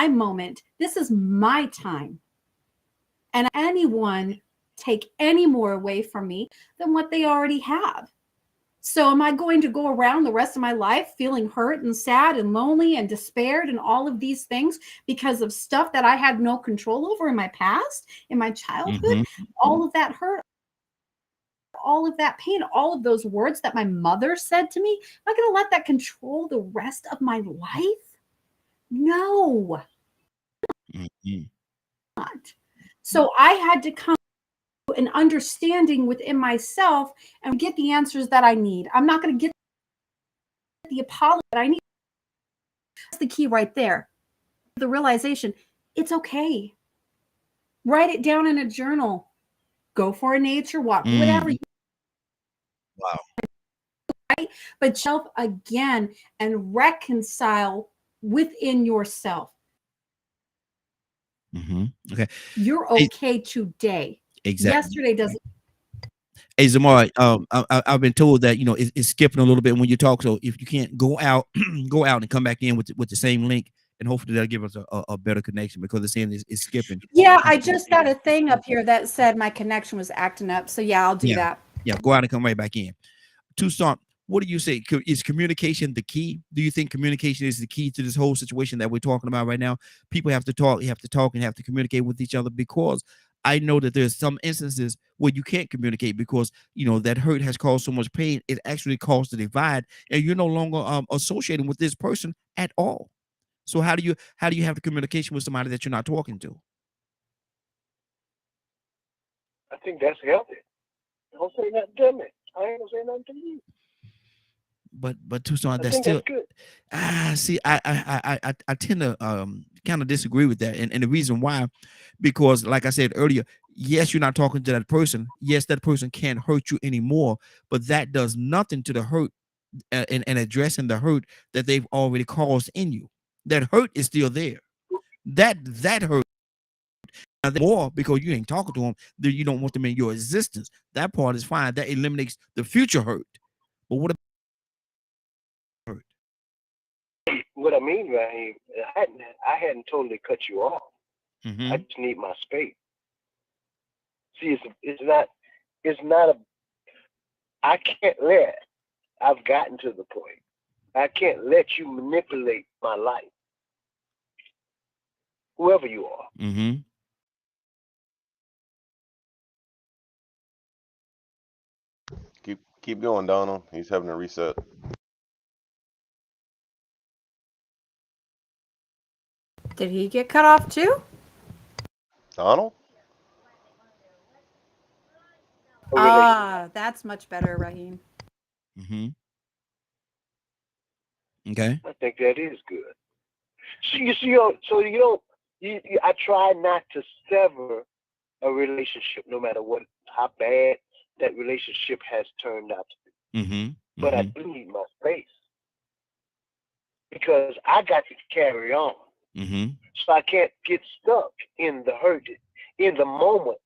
moment. This is my time. And anyone take any more away from me than what they already have. So am I going to go around the rest of my life feeling hurt and sad and lonely and despaired and all of these things because of stuff that I had no control over in my past, in my childhood? All of that hurt, all of that pain, all of those words that my mother said to me, am I going to let that control the rest of my life? No. Not. So I had to come an understanding within myself and get the answers that I need. I'm not going to get the apology that I need. That's the key right there. The realization, it's okay. Write it down in a journal. Go for a nature walk, whatever. Wow. Right? But self again and reconcile within yourself. Okay. You're okay today. Exactly. Yesterday doesn't. Hey, Zamar, I've been told that, you know, it's skipping a little bit when you talk. So if you can't go out, go out and come back in with the same link, and hopefully that'll give us a better connection, because it's saying it's skipping. Yeah, I just got a thing up here that said my connection was acting up. So yeah, I'll do that. Yeah, go out and come right back in. Toussaint, what do you say? Is communication the key? Do you think communication is the key to this whole situation that we're talking about right now? People have to talk, and have to communicate with each other, because I know that there's some instances where you can't communicate because, you know, that hurt has caused so much pain. It actually caused a divide, and you're no longer associating with this person at all. So how do you have the communication with somebody that you're not talking to? I think that's healthy. Don't say nothing to me. I ain't gonna say nothing to you. But Tucson, I that's think still that's good. see, I tend to kind of disagree with that, and the reason why, because like I said earlier, yes, you're not talking to that person. Yes, that person can't hurt you anymore, but that does nothing to the hurt and addressing the hurt that they've already caused in you. That hurt is still there. That hurt more because you ain't talking to them. That you don't want them in your existence. That part is fine. That eliminates the future hurt. But what about hurt? What I mean, Raheem, I hadn't totally cut you off. Mm-hmm. I just need my space. See, it's not a. I can't let. I've gotten to the point. I can't let you manipulate my life. Whoever you are. Mm-hmm. Keep going, Donald. He's having a reset. Did he get cut off too? Donald? Ah, that's much better, Raheem. Mm-hmm. Okay. I think that is good. So I try not to sever a relationship, no matter how bad that relationship has turned out to be. Mm-hmm. But I do need my space because I got to carry on. Mm-hmm. So I can't get stuck in the hurt, in the moment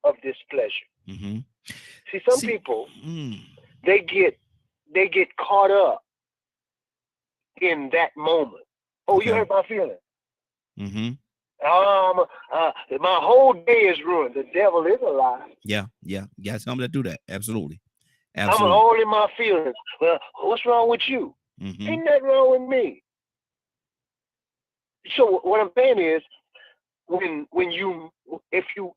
of displeasure. Mm-hmm. See, some people Mm. they get caught up in that moment. Oh, Okay. you hurt my feelings. Mm-hmm. My whole day is ruined. The devil is a lie. Yeah. Got some that do that. Absolutely. I'm all in my feelings. Well, what's wrong with you? Mm-hmm. Ain't nothing wrong with me. So what I'm saying is, if you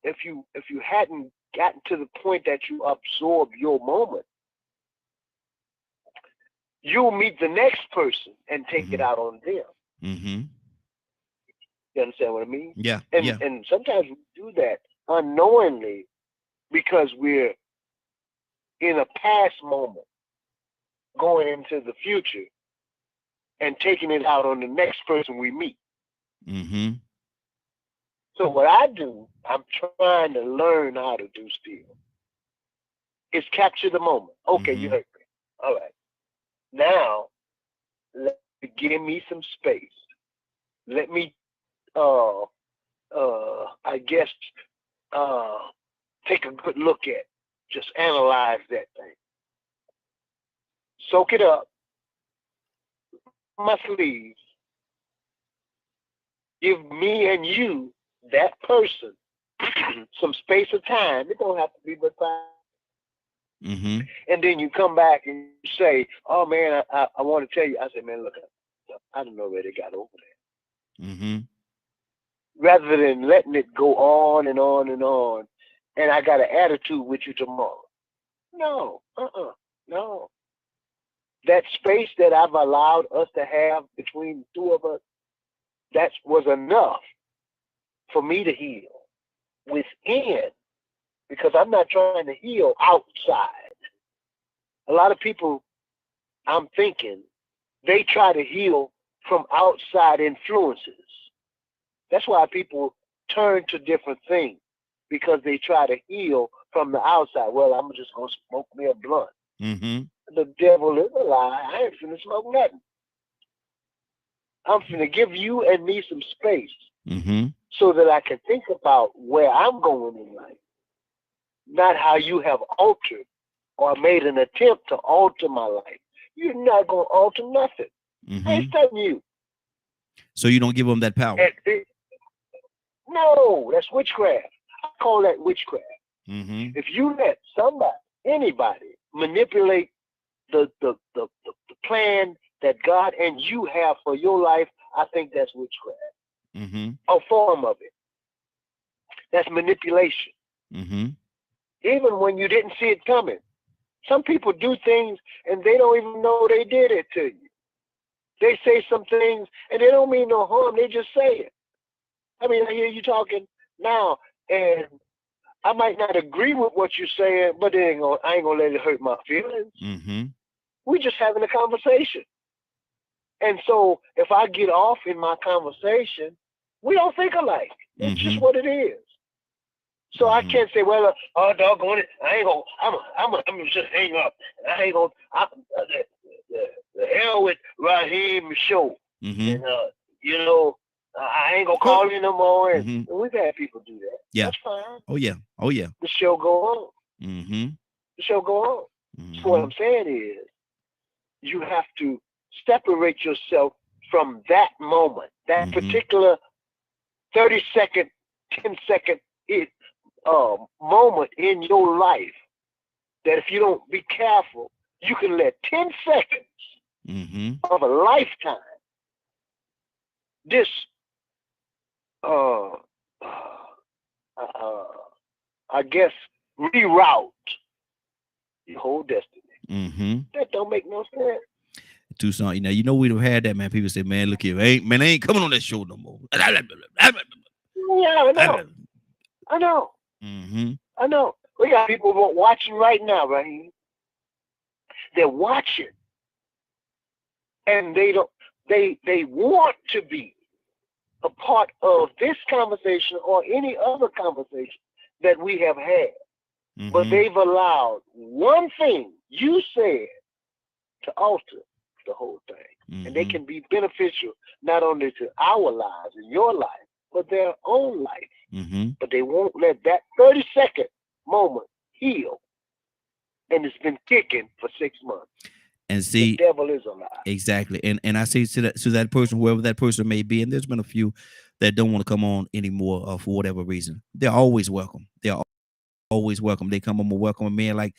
hadn't gotten to the point that you absorb your moment, you'll meet the next person and take it out on them. Mm-hmm. You understand what I mean? Yeah. And sometimes we do that unknowingly because we're in a past moment going into the future and taking it out on the next person we meet. Mm-hmm. So what I do, I'm trying to learn how to do still, is capture the moment. Okay, you hurt me. All right. Now, give me some space. Let me, I guess, take a good look at, just analyze that thing. Soak it up, my sleeves, give me and you, that person, some space of time. It don't have to be but 5. Mm-hmm. And then you come back and you say, oh man, I want to tell you. I said, man, look, I don't know where they got over there. Mm-hmm. Rather than letting it go on and on and on, and I got an attitude with you tomorrow. No, no. That space that I've allowed us to have between the two of us, that was enough for me to heal within, because I'm not trying to heal outside. A lot of people, I'm thinking, they try to heal from outside influences. That's why people turn to different things, because they try to heal from the outside. Well, I'm just going to smoke me a blunt. Mm-hmm. The devil is a lie. I ain't finna smoke nothing. I'm finna give you and me some space so that I can think about where I'm going in life, not how you have altered or made an attempt to alter my life. You're not going to alter nothing. I ain't studying you. So you don't give them that power. No, that's witchcraft. I call that witchcraft. Mm-hmm. If you let somebody, anybody, manipulate the plan that God and you have for your life, I think that's witchcraft. Mm-hmm. A form of it. That's manipulation. Mm-hmm. Even when you didn't see it coming. Some people do things and they don't even know they did it to you. They say some things and they don't mean no harm. They just say it. I mean, I hear you talking now, and I might not agree with what you're saying, but I ain't gonna let it hurt my feelings. Mm-hmm. We just having a conversation. And so if I get off in my conversation, we don't think alike. It's just what it is. So I can't say, well, oh, doggone it, I ain't gonna, I'm just hang up. I ain't gonna, the hell with Raheem Show. And, you know, I ain't gonna call you no more. And we've had people do that. Yeah. That's fine. Oh, yeah. Oh, yeah. The show go on. The show go on. So what I'm saying is, you have to separate yourself from that moment, that particular 30-second, 10-second moment in your life, that if you don't be careful, you can let 10 seconds of a lifetime this I guess reroute your whole destiny. That don't make no sense. Tucson, you know we'd have had that, man. People say, man, look here, I ain't coming on that show no more. Yeah, I know. I know. I know. We got people watching right now, right? They're watching, and they want to be a part of this conversation or any other conversation that we have had, but they've allowed one thing you said to alter the whole thing, and they can be beneficial not only to our lives and your life, but their own life. But they won't let that 30-second moment heal, and it's been kicking for 6 months. And see, the devil is alive. Exactly. And I say to that person, whoever that person may be, and there's been a few that don't want to come on anymore for whatever reason. They're always welcome. They're always welcome. They come, I'm gonna welcome a man like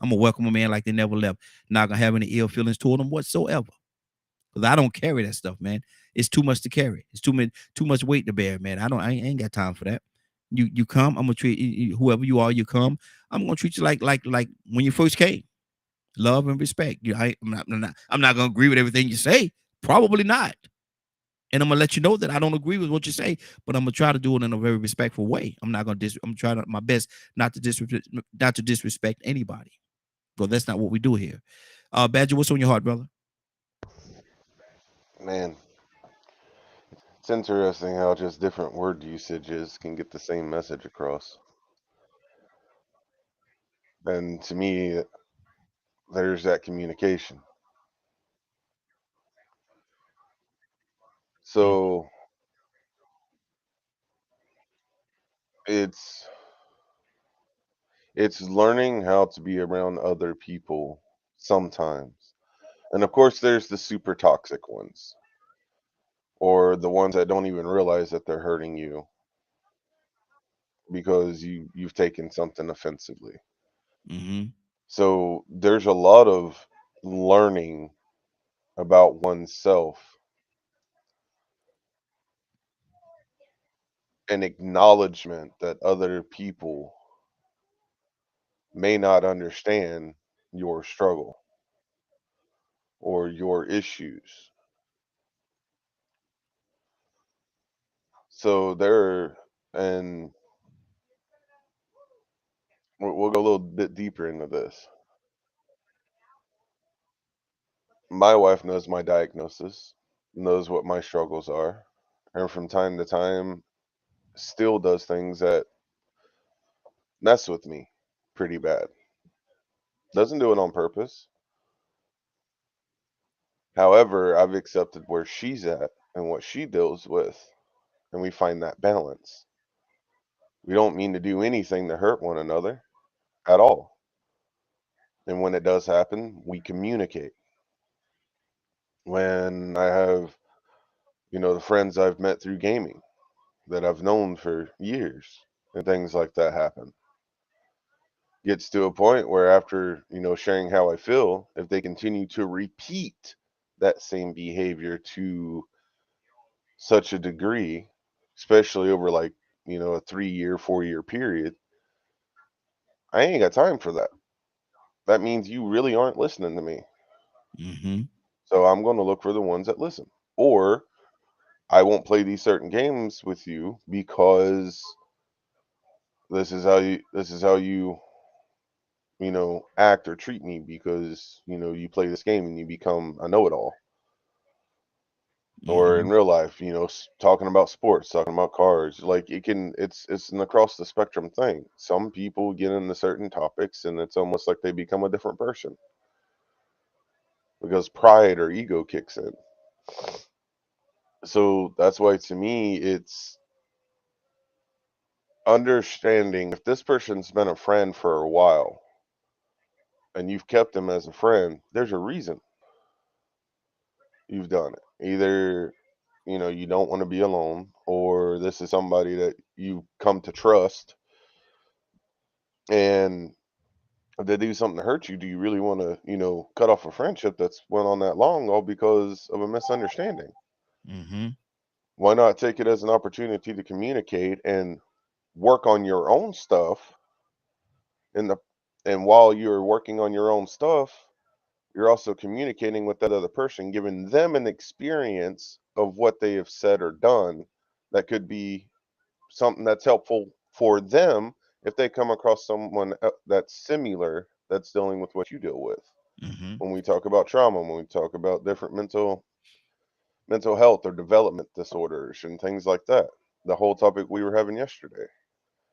I'm gonna welcome a man like they never left. Not gonna have any ill feelings toward them whatsoever. Because I don't carry that stuff, man. It's too much to carry. It's too much weight to bear, man. I ain't got time for that. You come, I'm gonna treat you, whoever you are, you come. I'm gonna treat you like when you first came. Love and respect. I'm not gonna agree with everything you say. Probably not. And I'm gonna let you know that I don't agree with what you say, but I'm gonna try to do it in a very respectful way. I'm not gonna I'm trying my best not to disrespect anybody. But that's not what we do here. Badger, what's on your heart, brother? Man, it's interesting how just different word usages can get the same message across. And to me, there's that communication. So it's learning how to be around other people sometimes. And of course there's the super toxic ones, or the ones that don't even realize that they're hurting you because you've taken something offensively. So there's a lot of learning about oneself and acknowledgement that other people may not understand your struggle or your issues. So and we'll go a little bit deeper into this. My wife knows my diagnosis, knows what my struggles are, and from time to time still does things that mess with me pretty bad. Doesn't do it on purpose. However, I've accepted where she's at and what she deals with, and we find that balance. We don't mean to do anything to hurt one another at all. And when it does happen, we communicate. When I have, the friends I've met through gaming that I've known for years and things like that happen, gets to a point where after, sharing how I feel, if they continue to repeat that same behavior to such a degree, especially over like, a 3-year, 4-year period, I ain't got time for that. That means you really aren't listening to me. So I'm going to look for the ones that listen. Or I won't play these certain games with you because this is how you act or treat me because you play this game and you become a know-it-all. Or in Mhm. real life, talking about sports, talking about cars, like it's an across the spectrum thing. Some people get into certain topics and it's almost like they become a different person because pride or ego kicks in. So that's why to me it's understanding if this person's been a friend for a while and you've kept them as a friend, there's a reason you've done it. Either you don't want to be alone, or this is somebody that you come to trust, and if they do something to hurt you, do you really want to, cut off a friendship that's went on that long all because of a misunderstanding? Mhm. Why not take it as an opportunity to communicate and work on your own stuff in the and while you're working on your own stuff, you're also communicating with that other person, giving them an experience of what they have said or done that could be something that's helpful for them if they come across someone that's similar that's dealing with what you deal with. Mhm. When we talk about trauma, when we talk about different mental health or development disorders and things like that, the whole topic we were having yesterday.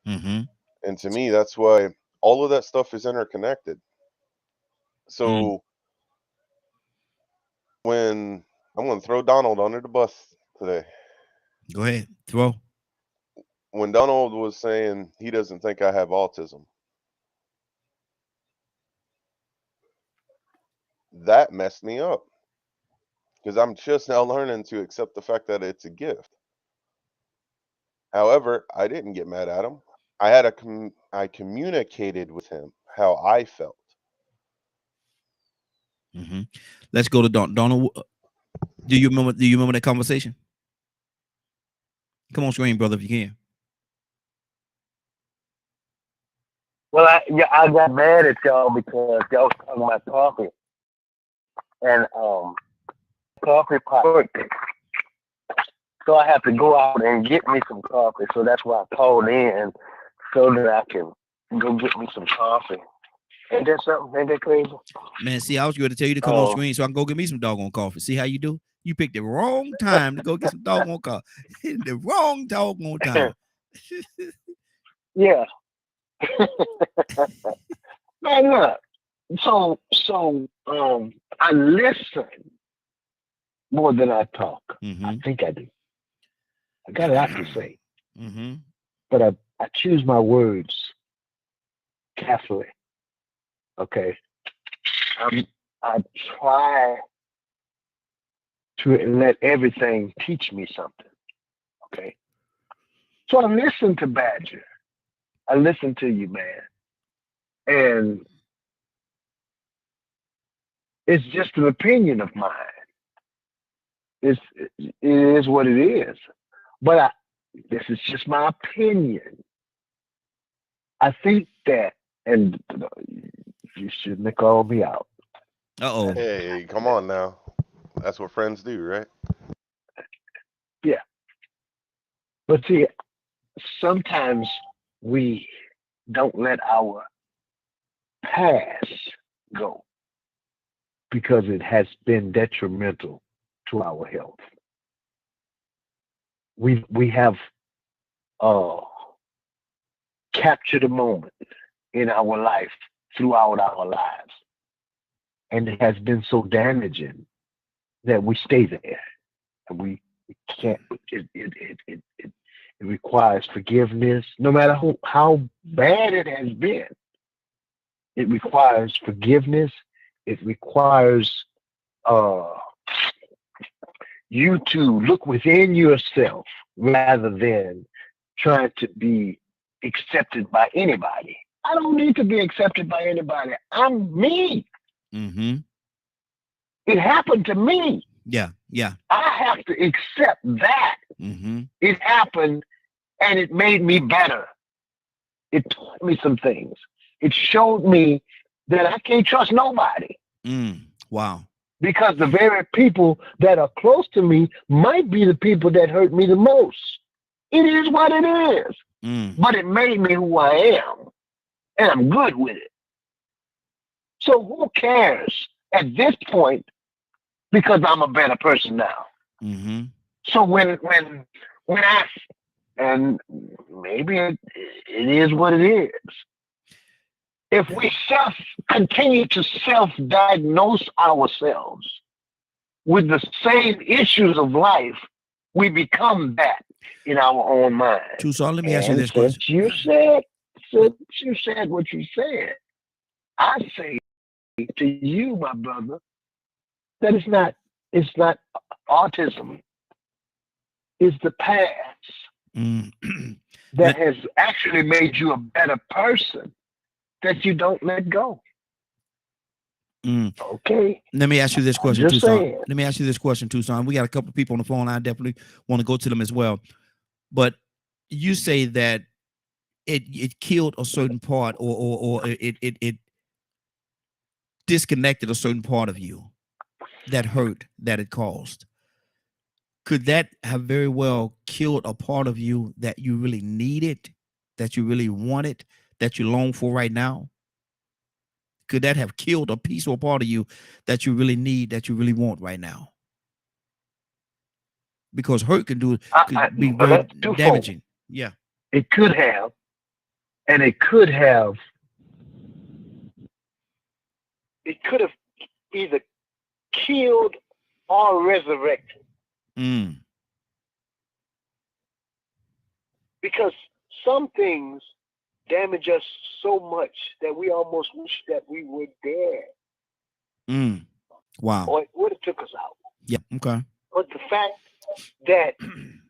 Mhm. And to me, that's why all of that stuff is interconnected. Mm. So when I'm going to throw Donald under the bus today, Go ahead. Throw. when Donald was saying he doesn't think I have autism, that messed me up because I'm just now learning to accept the fact that it's a gift. However, I didn't get mad at him. I communicated with him how I felt. Mhm. Let's go to Donald. Do you remember? Do you remember that conversation? Come on, screen, brother, if you can. Well, I got mad at y'all because y'all was talking about coffee and coffee pot. So I have to go out and get me some coffee. So that's why I called in so that I can go get me some coffee. Ain't that something? Ain't that crazy? Man, see, I was going to tell you to come on Oh, screen so I can go get me some doggone coffee. See how you do? You picked the wrong time to go get some doggone coffee. The wrong doggone time. yeah. Man, look. So I listen more than I talk. I Mm-hmm. think I do. I got a lot to say, Mm-hmm. but I choose my words carefully. Okay. I try to let everything teach me something. Okay. So I listen to Badger. I listen to you, man. And it's just an opinion of mine. It is what it is. But this is just my opinion. I think that, and you shouldn't have called me out. Uh-oh. Hey, come on now. That's what friends do, right? Yeah. But see, sometimes we don't let our past go because it has been detrimental to our health. We have captured a moment in our life throughout our lives, and it has been so damaging that we stay there, and we can't. It requires forgiveness, no matter how bad it has been. It requires forgiveness. It requires you to look within yourself rather than trying to be accepted by anybody. I don't need to be accepted by anybody. I'm me. Mm-hmm. It happened to me. Yeah. Yeah. I have to accept that. Mm-hmm. It happened and it made me better. It taught me some things. It showed me that I can't trust nobody. Wow. Because the very people that are close to me might be the people that hurt me the most. It is what it is. but it made me who I am, and I'm good with it. So who cares at this point? Because I'm a better person now. Mm-hmm. So when I, and maybe it is what it is. If we continue to self-diagnose ourselves with the same issues of life, we become that in our own mind. Tucson, let me ask you And this question. since you said what you said, I say to you, my brother, that it's not autism. It's the past that has actually made you a better person that you don't let go. Okay. Let me ask you this question, just Tucson. saying. Let me ask you this question, Tucson. We got a couple of people on the phone. I definitely want to go to them as well. But you say that it killed a certain part, or it disconnected a certain part of you, that hurt that it caused. Could that have very well killed a part of you that you really needed, that you really wanted, that you long for right now? Could that have killed a piece or part of you that you really need, that you really want right now? Because hurt could be very damaging. Yeah. It could have, and it could have either killed or resurrected. Because some things damage us so much that we almost wish that we were dead. Wow. Or it would have took us out. Yeah. Okay. But the fact that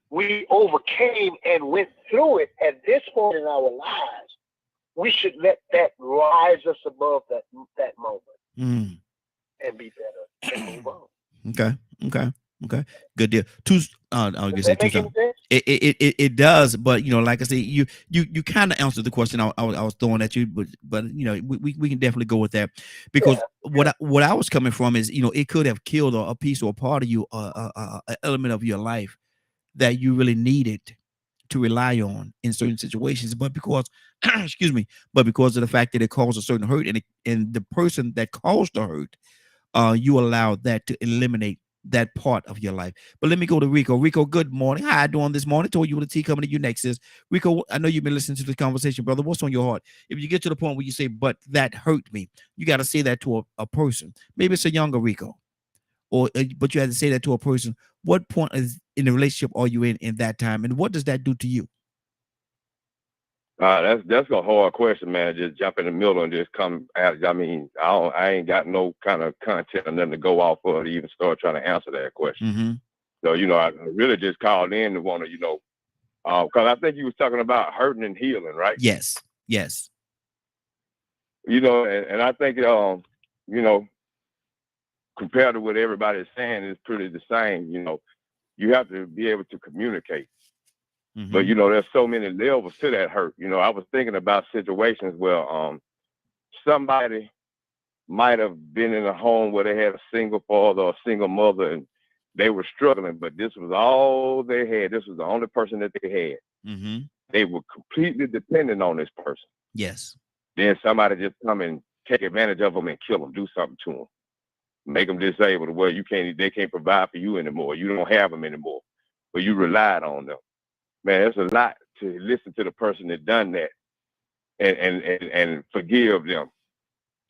we overcame and went through it at this point in our lives, we should let that rise us above that moment and be better and move on. Okay. Good deal. I was gonna say Tucson. It does, but like I said, you kind of answered the question I was throwing at you, but we can definitely go with that, because what I was coming from is it could have killed a piece or a part of you, an element of your life that you really needed to rely on in certain situations, but because because of the fact that it caused a certain hurt, and the person that caused the hurt, you allowed that to eliminate that part of your life. But let me go to Rico. Rico, good morning. How you doing this morning? Told you with the T coming to you next is Rico. I know you've been listening to the conversation, brother. What's on your heart? If you get to the point where you say, but that hurt me, you got to say that to a person. Maybe it's a younger Rico, but you had to say that to a person. What point is in the relationship are you in that time, and what does that do to you? That's a hard question, man. Just jump in the middle and just come at. I mean, I ain't got no kind of content or nothing to go off of to even start trying to answer that question. So I really just called in to want to, because I think you was talking about hurting and healing, right? Yes. And I think compared to what everybody's saying, is pretty the same. You have to be able to communicate. But there's so many levels to that hurt. I was thinking about situations where somebody might have been in a home where they had a single father or a single mother, and they were struggling, but this was all they had. This was the only person that they had. They were completely dependent on this person. Yes. Then somebody just come and take advantage of them and kill them, do something to them, make them disabled. Well, they can't provide for you anymore. You don't have them anymore, but you relied on them. Man, it's a lot to listen to the person that done that and forgive them,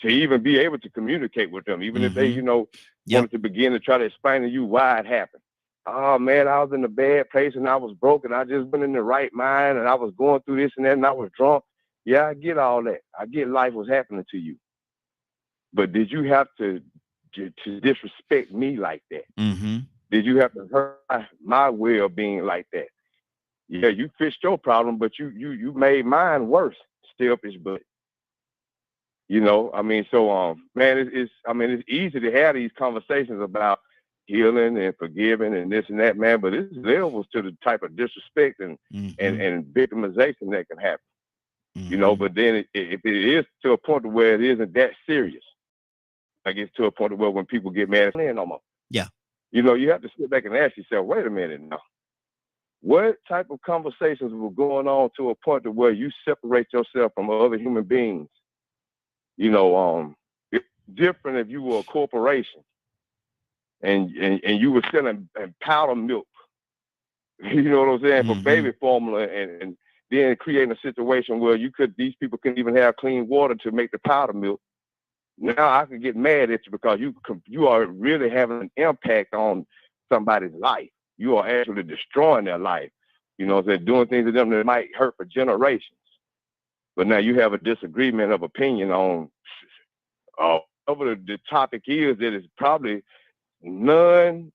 to even be able to communicate with them, even if they, wanted to begin to try to explain to you why it happened. Oh man, I was in a bad place and I was broke and I just went in the right mind and I was going through this and that and I was drunk. Yeah, I get all that. I get life was happening to you. But did you have to disrespect me like that? Did you have to hurt my well-being like that? Yeah, you fixed your problem, but you made mine worse. Selfish, but man, it's easy to have these conversations about healing and forgiving and this and that, man. But it's levels to the type of disrespect and victimization that can happen. But then if it is to a point where it isn't that serious, like it's to a point where when people get mad at me no more. Yeah. You have to sit back and ask yourself, wait a minute now. what type of conversations were going on to a point to where you separate yourself from other human beings? You know, it's different if you were a corporation and you were selling powder milk, you know what I'm saying, for baby formula, and then creating a situation where these people couldn't even have clean water to make the powder milk. Now I can get mad at you because you are really having an impact on somebody's life. You are actually destroying their life. You know what I'm saying? Doing things to them that might hurt for generations. But now you have a disagreement of opinion on whatever the topic is that is probably no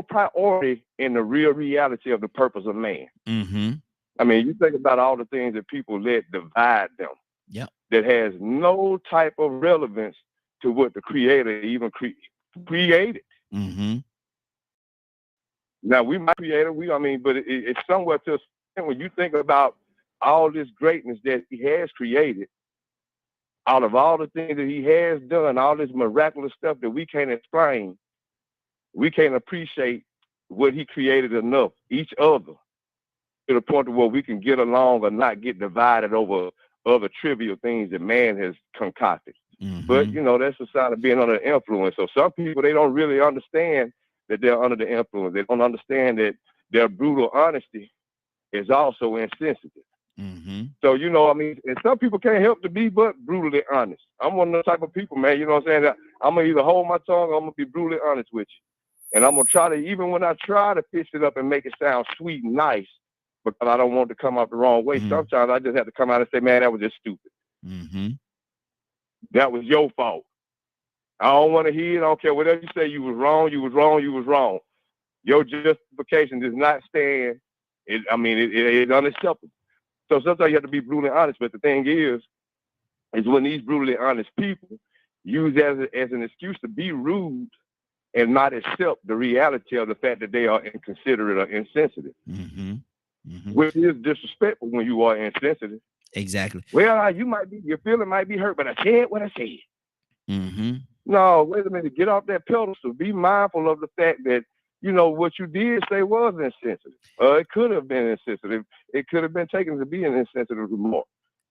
priority in the real reality of the purpose of man. I mean, you think about all the things that people let divide them. Yep. That has no type of relevance to what the creator even created. Now we might create it, but it's somewhere to when you think about all this greatness that he has created, out of all the things that he has done, all this miraculous stuff that we can't explain, we can't appreciate what he created enough, each other, to the point where we can get along or not get divided over other trivial things that man has concocted. But, you know, that's a sign of being under influence. So some people, they don't really understand that they're under the influence. They don't understand that their brutal honesty is also insensitive. So, you know, and some people can't help to be but brutally honest. I'm one of those type of people, man, you know what I'm saying? That I'm going to either hold my tongue or I'm going to be brutally honest with you. And I'm going to try to, even when I try to pitch it up and make it sound sweet and nice, because I don't want to come out the wrong way, sometimes I just have to come out and say, man, that was just stupid. That was your fault. I don't want to hear it. I don't care. Whatever you say, you was wrong, you was wrong, you was wrong. Your justification does not stand. It's unacceptable. So sometimes you have to be brutally honest. But the thing is when these brutally honest people use as an excuse to be rude and not accept the reality of the fact that they are inconsiderate or insensitive, which is disrespectful when you are insensitive. Exactly. Well, your feeling might be hurt, but I said what I said. No, wait a minute. Get off that pedestal. Be mindful of the fact that, you know, what you did say was insensitive. It could have been insensitive. It could have been taken to be an insensitive remark.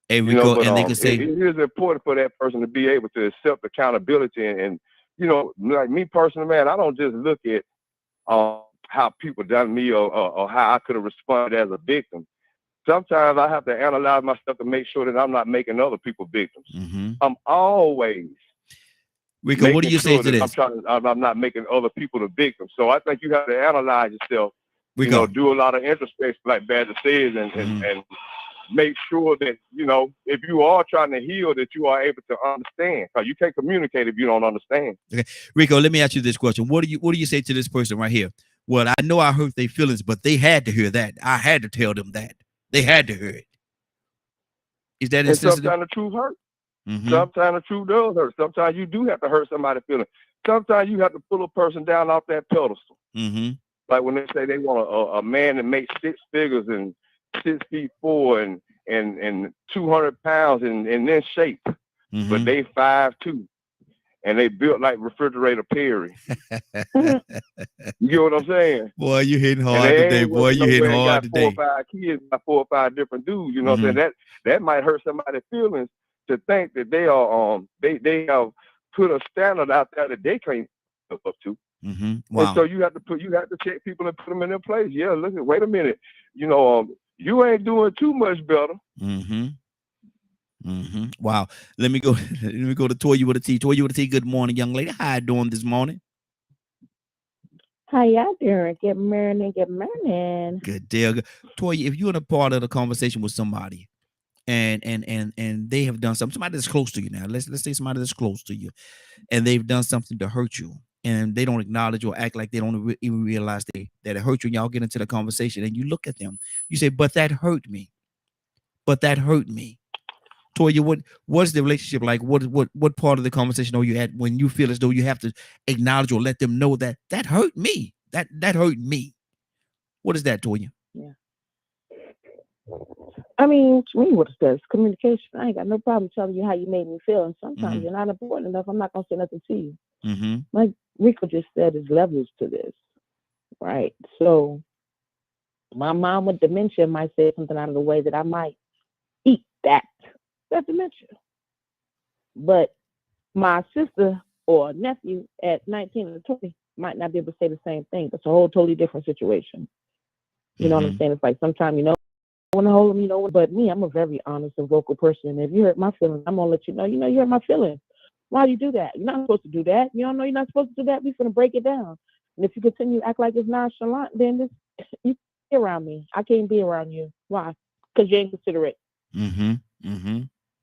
Hey, Rico, but, and they can say it is important for that person to be able to accept accountability. And you know, like me personally, man, I don't just look at how people done me or how I could have responded as a victim. Sometimes I have to analyze myself to make sure that I'm not making other people victims. I'm always Rico, what do you say to this? I'm not making other people the victim. So I think you have to analyze yourself. Rico. You know, do a lot of introspection, like Badger says, and make sure that, you know, if you are trying to heal, that you are able to understand. Because you can't communicate if you don't understand. Okay, Rico, let me ask you this question. What do you say to this person right here? Well, I know I hurt their feelings, but they had to hear that. I had to tell them that. They had to hear it. Is that insensitive? Sometimes the truth hurts. Sometimes the truth does hurt. Sometimes you do have to hurt somebody's feelings. Sometimes you have to pull a person down off that pedestal. Like when they say they want a man that makes 6 figures and 6'4" and 200 pounds and in shape, but they 5'2" and they built like Refrigerator Perry. You get what I'm saying? Boy, you hitting hard today. Boy, you hitting hard today. 4 or 5 kids by 4 or 5 different dudes. You know what I'm saying? That might hurt somebody's feelings to think that they are they have put a standard out there that they can't live up to. Wow. And so you have to check people and put them in their place. Yeah, look at, wait a minute. You know, you ain't doing too much better. Wow. Let me go to Toya with a T. Toya with a T. Good morning, young lady. How you doing this morning? How y'all doing? Good morning. Good morning. Good deal. Toya, if you're in a part of the conversation with somebody and they have done something, somebody that's close to you now. Let's say somebody that's close to you, and they've done something to hurt you, and they don't acknowledge or act like they don't even realize that it hurt you, and y'all get into the conversation, and you look at them, you say, but that hurt me. But that hurt me. Toya, what's the relationship like? What part of the conversation are you at when you feel as though you have to acknowledge or let them know that hurt me? That hurt me. What is that, Toya? Yeah. I mean, to me, what it says, communication. I ain't got no problem telling you how you made me feel. And sometimes you're not important enough. I'm not going to say nothing to you. Like Rico just said, there's levels to this. Right. So My mom with dementia might say something out of the way that I might eat that dementia. But my sister or nephew at 19 or 20 might not be able to say the same thing. That's a whole totally different situation. You know what I'm saying? It's like sometimes, you know, I want to hold them, you know, but me, I'm a very honest and vocal person. And if you hurt my feelings, I'm going to let you know, you hurt my feelings. Why do you do that? You're not supposed to do that. You don't know you're not supposed to do that. We're going to break it down. And if you continue to act like it's nonchalant, then you can't be around me. I can't be around you. Why? Because you ain't considerate.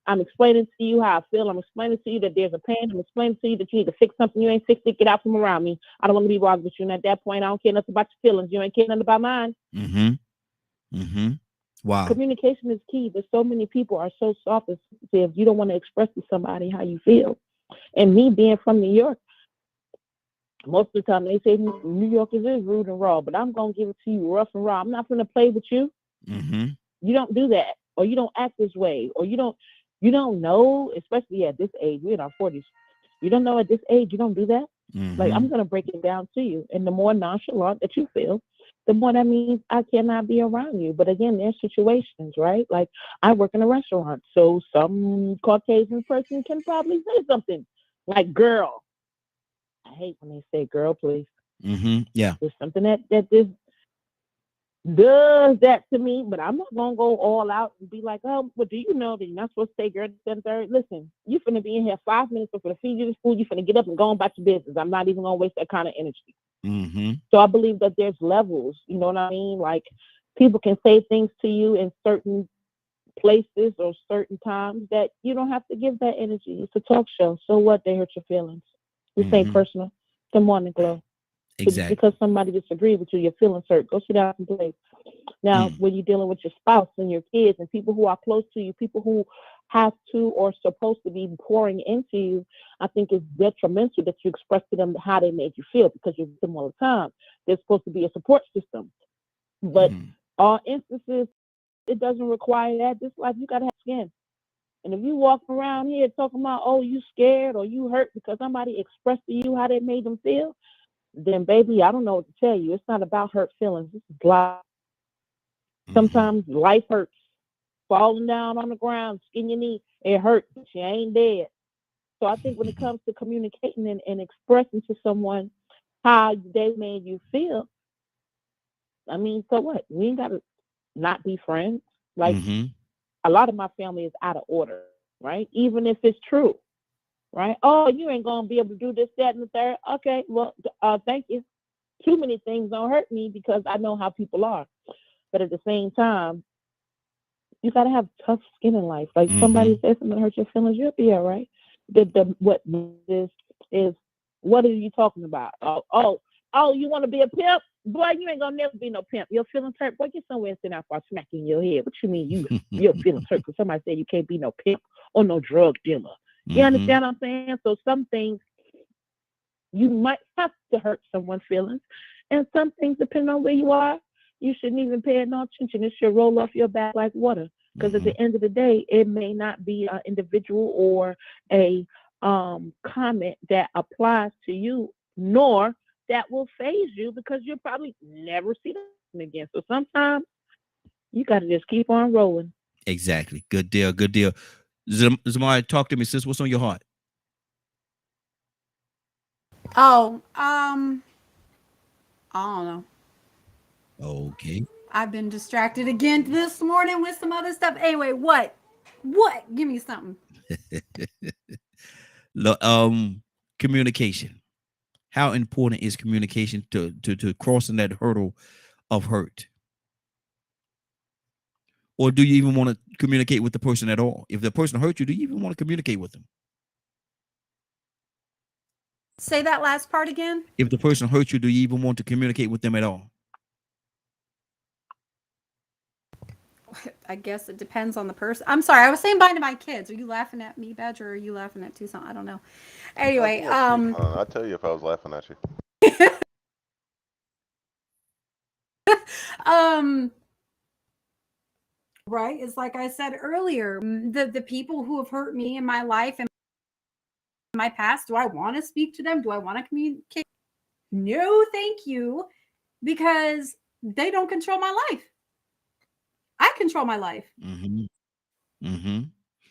I'm explaining to you how I feel. I'm explaining to you that there's a pain. I'm explaining to you that you need to fix something. You ain't fixed it. Get out from around me. I don't want to be bothered with you. And at that point, I don't care nothing about your feelings. You ain't care nothing about mine. Wow. Communication is key. But so many people are so soft and sensitive. You don't want to express to somebody how you feel. And me being from New York, most of the time they say New Yorkers is rude and raw, but I'm going to give it to you rough and raw. I'm not going to play with you. You don't do that, or you don't act this way, or you don't know, especially at this age, we're in our 40s. You don't know at this age, you don't do that. Like, I'm going to break it down to you. And the more nonchalant that you feel, the more that means I cannot be around you. But again, there's situations, right? Like, I work in a restaurant, so some Caucasian person can probably say something like, girl. I hate when they say girl, please. Yeah. There's something that this does that to me, but I'm not going to go all out and be like, oh, well, do you know that you're not supposed to say girl, then third? Listen, you finna be in here 5 minutes before the feed you this food. You finna get up and go about your business. I'm not even going to waste that kind of energy. So I believe that there's levels, you know what I mean? Like, people can say things to you in certain places or certain times that you don't have to give that energy. It's a talk show. So what? They hurt your feelings. This ain't personal. Good morning, Glow. Exactly. Because somebody disagrees with you, your feelings hurt. Go sit down and play. Now, when you're dealing with your spouse and your kids and people who are close to you, people who have to or supposed to be pouring into you, I think it's detrimental that you express to them how they made you feel, because you're with them all the time. There's supposed to be a support system. But all instances, it doesn't require that. This life, you got to have skin. And if you walk around here talking about, oh, you scared or you hurt because somebody expressed to you how they made them feel, then baby, I don't know what to tell you. It's not about hurt feelings. This is life. Sometimes life hurts. Falling down on the ground, skin your knee, it hurts, but you ain't dead. So I think when it comes to communicating and expressing to someone how they made you feel, I mean, so what? We ain't got to not be friends. Like, a lot of my family is out of order, right? Even if it's true. Right? Oh, you ain't going to be able to do this, that, and the third. Okay, well, thank you. Too many things don't hurt me because I know how people are. But at the same time, you got to have tough skin in life. Like, somebody says something that hurts your feelings, you'll be all right. What this is, what are you talking about? Oh, you want to be a pimp? Boy, you ain't going to never be no pimp. Your feelings hurt. Boy, get somewhere and sit down before I smack you in your head. What you mean your feelings hurt because somebody said you can't be no pimp or no drug dealer? You understand what I'm saying? So some things you might have to hurt someone's feelings. And some things, depending on where you are, you shouldn't even pay no attention. It should roll off your back like water. Because at the end of the day, it may not be an individual or a comment that applies to you, nor that will phase you, because you'll probably never see them again. So sometimes you got to just keep on rolling. Exactly. Good deal. Good deal. Zamari, talk to me, sis. What's on your heart? Oh, I don't know. Okay. I've been distracted again this morning with some other stuff. Anyway, what? Give me something. Communication. How important is communication to crossing that hurdle of hurt? Or do you even want to communicate with the person at all? If the person hurt you, do you even want to communicate with them? Say that last part again. If the person hurt you, do you even want to communicate with them at all? I guess it depends on the person. I'm sorry. I was saying bye to my kids. Are you laughing at me, Badger, or are you laughing at Tucson? I don't know. Anyway, I'll tell you if I was laughing at you. Right. It's like I said earlier, the people who have hurt me in my life and my past, do I want to speak to them? Do I want to communicate? No, thank you. Because They don't control my life. I control my life. Mm-hmm. Mm-hmm.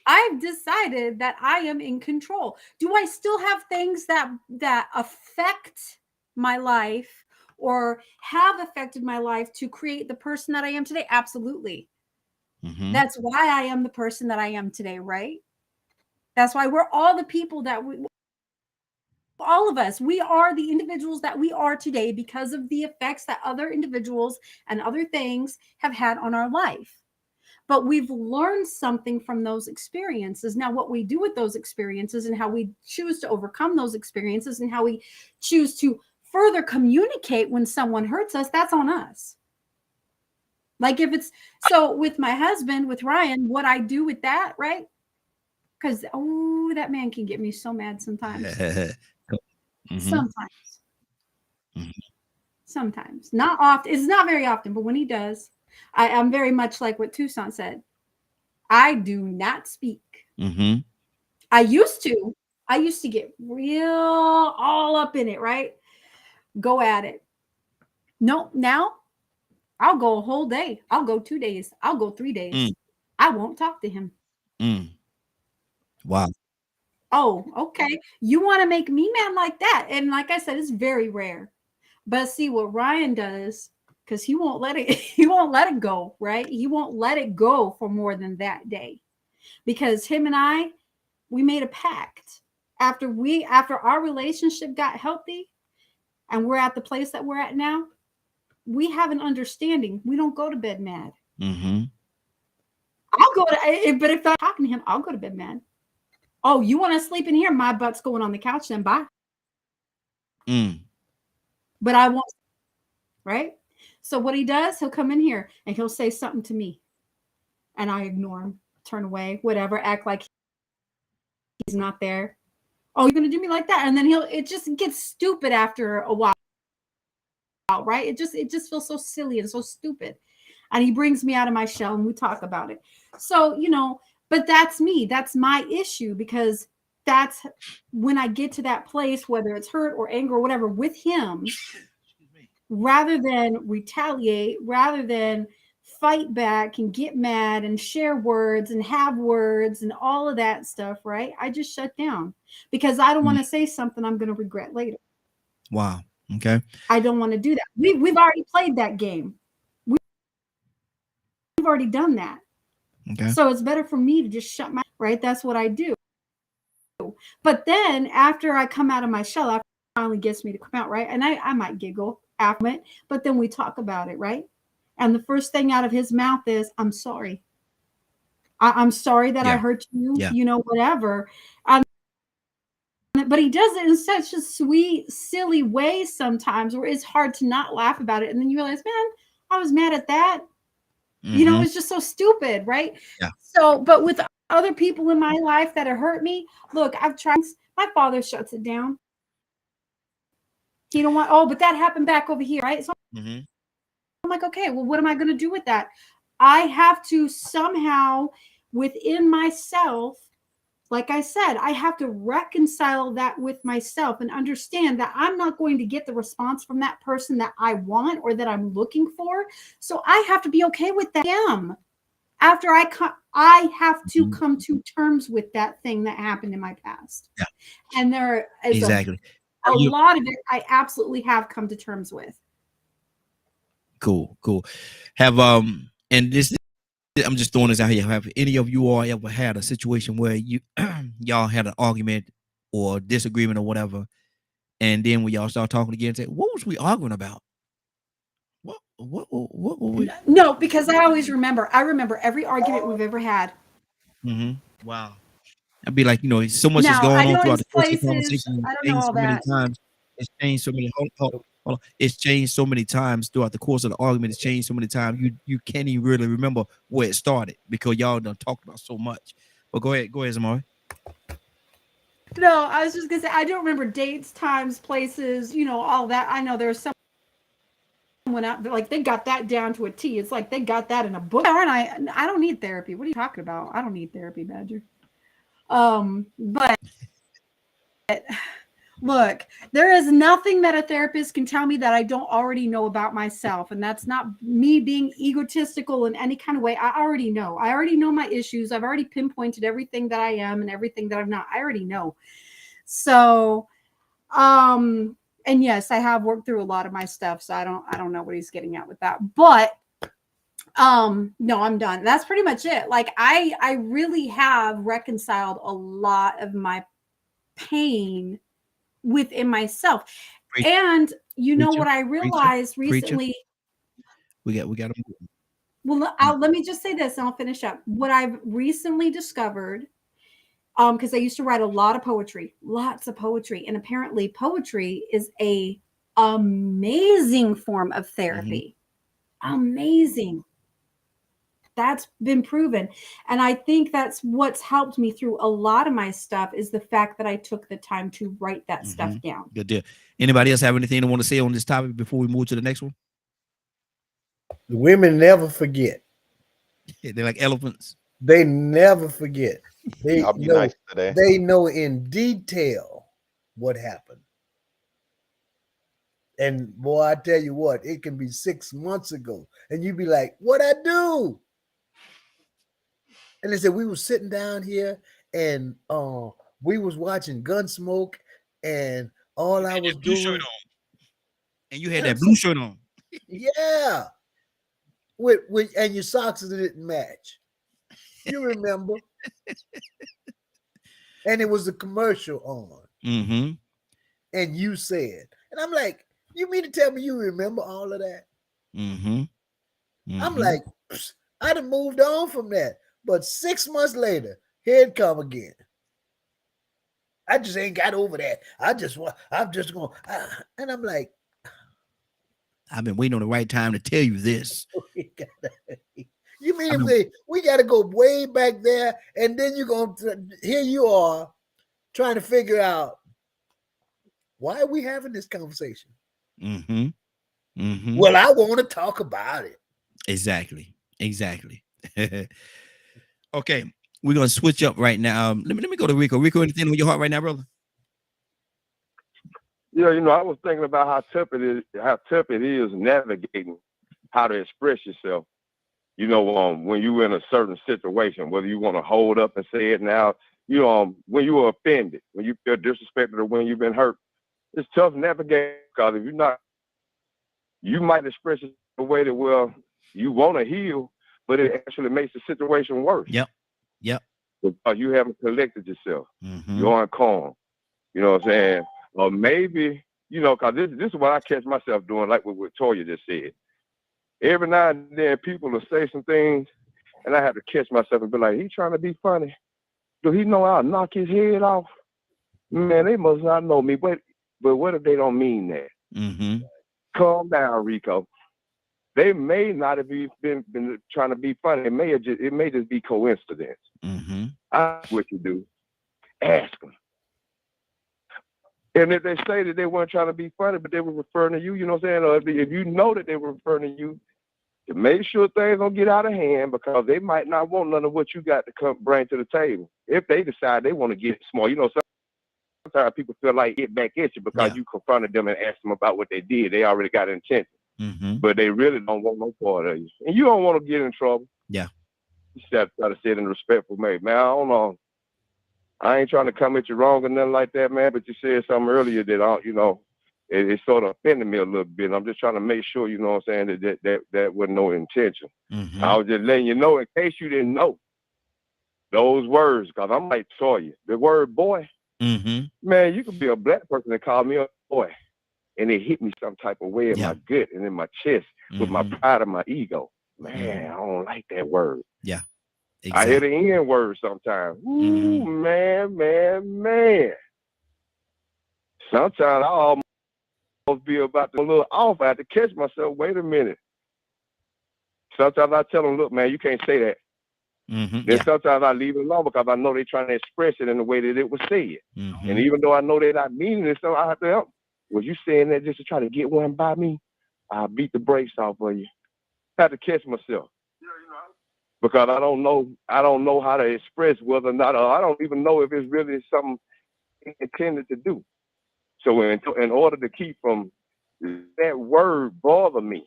I've decided that I am in control. Do I still have things that affect my life or have affected my life to create the person that I am today? Absolutely. Mm-hmm. That's why I am the person that I am today, right? That's why we're all the people that all of us, we are the individuals that we are today because of the effects that other individuals and other things have had on our life. But we've learned something from those experiences. Now, what we do with those experiences and how we choose to overcome those experiences and how we choose to further communicate when someone hurts us, that's on us. Like if it's so with my husband, with Ryan, what I do with that, right? Because, oh, that man can get me so mad sometimes. Mm-hmm. Sometimes. Mhm. Sometimes. Not often. It's not very often, but when he does, I'm very much like what Toussaint said. I do not speak. Mm-hmm. I used to get real all up in it, right? Go at it. No, now I'll go a whole day. I'll go 2 days. I'll go 3 days. Mm. I won't talk to him. Mm. Wow. Oh, okay. You want to make me mad like that? And like I said, it's very rare. But see what Ryan does, because he won't let it, he won't let it go, right? He won't let it go for more than that day. Because him and I, we made a pact. After our relationship got healthy and we're at the place that we're at now, we have an understanding. We don't go to bed mad. Mm-hmm. I'll go to, but if I'm talking to him, I'll go to bed mad. Oh, you want to sleep in here? My butt's going on the couch, then bye. Mm. But I won't, right? So what he does, he'll come in here and he'll say something to me. And I ignore him, turn away, whatever, act like he's not there. Oh, you're going to do me like that? And then it just gets stupid after a while, right? It just feels so silly and so stupid. And he brings me out of my shell and we talk about it. So, but that's me. That's my issue because that's when I get to that place, whether it's hurt or anger or whatever with him, rather than retaliate, rather than fight back and get mad and share words and have words and all of that stuff, right? I just shut down because I don't want to say something I'm going to regret later. Wow. Okay. I don't want to do that. We've already played that game. We've already done that. Okay. So it's better for me to just shut my, right? That's what I do. But then after I come out of my shell, after it finally gets me to come out, right? And I might giggle after it, but then we talk about it, right? And the first thing out of his mouth is, I'm sorry. I'm sorry that I hurt you, whatever. But he does it in such a sweet, silly way sometimes where it's hard to not laugh about it. And then you realize, man, I was mad at that. Mm-hmm. It's just so stupid, right? Yeah. So, but with other people in my life that have hurt me, look, I've tried. My father shuts it down. He don't want, but that happened back over here, right? So Mm-hmm. I'm like, okay, well, what am I going to do with that? I have to somehow within myself, like I said, I have to reconcile that with myself and understand that I'm not going to get the response from that person that I want or that I'm looking for. So I have to be okay with that. After I have to come to terms with that thing that happened in my past. Yeah. And there is exactly a lot of it I absolutely have come to terms with. Cool. Have and this, I'm just throwing this out here. Have any of you all ever had a situation where y'all had an argument or disagreement or whatever, and then when y'all start talking again, say, what was we arguing about? What were we? No, because I always remember. I remember every argument we've ever had. Mm-hmm. Wow. I'd be like, so much has gone on throughout the course of the conversation. I don't know all that. Times. It's changed so many. Hold on. It's changed so many times throughout the course of the argument. It's changed so many times. You can't even really remember where it started because y'all done talked about so much. But go ahead, Zamari. No, I was just gonna say I don't remember dates, times, places, all that. I know there's someone out there, like they got that down to a T. It's like they got that in a book. Aren't I don't need therapy. What are you talking about? I don't need therapy, Badger. But Look, there is nothing that a therapist can tell me that I don't already know about myself. And that's not me being egotistical in any kind of way. I already know. I already know my issues. I've already pinpointed everything that I am and everything that I'm not. I already know. So, and yes, I have worked through a lot of my stuff. So I don't know what he's getting at with that. But no, I'm done. That's pretty much it. Like I really have reconciled a lot of my pain within myself. Preacher, And you know preacher, what I realized preacher. recently? We got to. Well, let me just say this and I'll finish up. What I've recently discovered, because I used to write a lot of poetry, lots of poetry, and apparently poetry is a amazing form of therapy. Amazing. That's been proven. And I think that's what's helped me through a lot of my stuff is the fact that I took the time to write that stuff down. Good deal. Anybody else have anything they want to say on this topic before we move to the next one? The women never forget. They're like elephants. They never forget. They I'll be know, nice today. they know in detail what happened. And boy, I tell you what, it can be 6 months ago. And you be like, what I do? And they said, we were sitting down here and we was watching Gunsmoke and all I was doing. And you had that blue shirt on. Yeah. With and your socks didn't match. You remember? And it was a commercial on. Mm-hmm. And you said, and I'm like, you mean to tell me you remember all of that? Mm-hmm. I'm like, I'd have moved on from that. But 6 months later, here it come again. I just ain't got over that. I'm just going, and I'm like, I've been waiting on the right time to tell you this. You mean we got to go way back there, and then you're going to, here you are trying to figure out why are we having this conversation? Mm-hmm. Mm-hmm. Well, I want to talk about it. Exactly. Okay, we're gonna switch up right now. Let me go to Rico. Rico, anything on your heart right now, brother? Yeah, I was thinking about how tough it is navigating how to express yourself. When you're in a certain situation, whether you want to hold up and say it now, when you are offended, when you feel disrespected, or when you've been hurt, it's tough navigating because if you're not, you might express it in a way that, well, you want to heal, but it actually makes the situation worse. Yep. Because you haven't collected yourself. Mm-hmm. You aren't calm. You know what I'm saying? Or maybe, because this is what I catch myself doing, like what Toya just said. Every now and then people will say some things, and I have to catch myself and be like, he trying to be funny. Do he know I'll knock his head off? Man, they must not know me. But what if they don't mean that? Mm-hmm. Calm down, Rico. They may not have been trying to be funny. It may just be coincidence. Mm-hmm. What you do, ask them. And if they say that they weren't trying to be funny, but they were referring to you, you know what I'm saying? Or if you know that they were referring to you, to make sure things don't get out of hand, because they might not want none of what you got to come bring to the table. If they decide they want to get small, sometimes people feel like get back at you because you confronted them and asked them about what they did. They already got intention. Mm-hmm. But they really don't want no part of you. And you don't want to get in trouble. Yeah. You just have to try to say it in a respectful way. Man, I don't know. I ain't trying to come at you wrong or nothing like that, man, but you said something earlier that, it sort of offended me a little bit. I'm just trying to make sure, you know what I'm saying, that wasn't no intention. Mm-hmm. I was just letting you know in case you didn't know those words, because I'm like Toya. The word boy, man, you could be a black person that called me a boy. And it hit me some type of way in my gut and in my chest with my pride and my ego. Man, I don't like that word. Yeah. Exactly. I hear the N word sometimes. Ooh, man. Sometimes I almost be about to a little off. I have to catch myself. Wait a minute. Sometimes I tell them, look, man, you can't say that. Then sometimes I leave it alone because I know they're trying to express it in the way that it was said. And even though I know they're not meaning it, so I have to help. Was you saying that just to try to get one by me? I'll beat the brakes off of you. I have to catch myself. Because I don't know how to express whether or not, I don't even know if it's really something intended to do. So in order to keep from that word bother me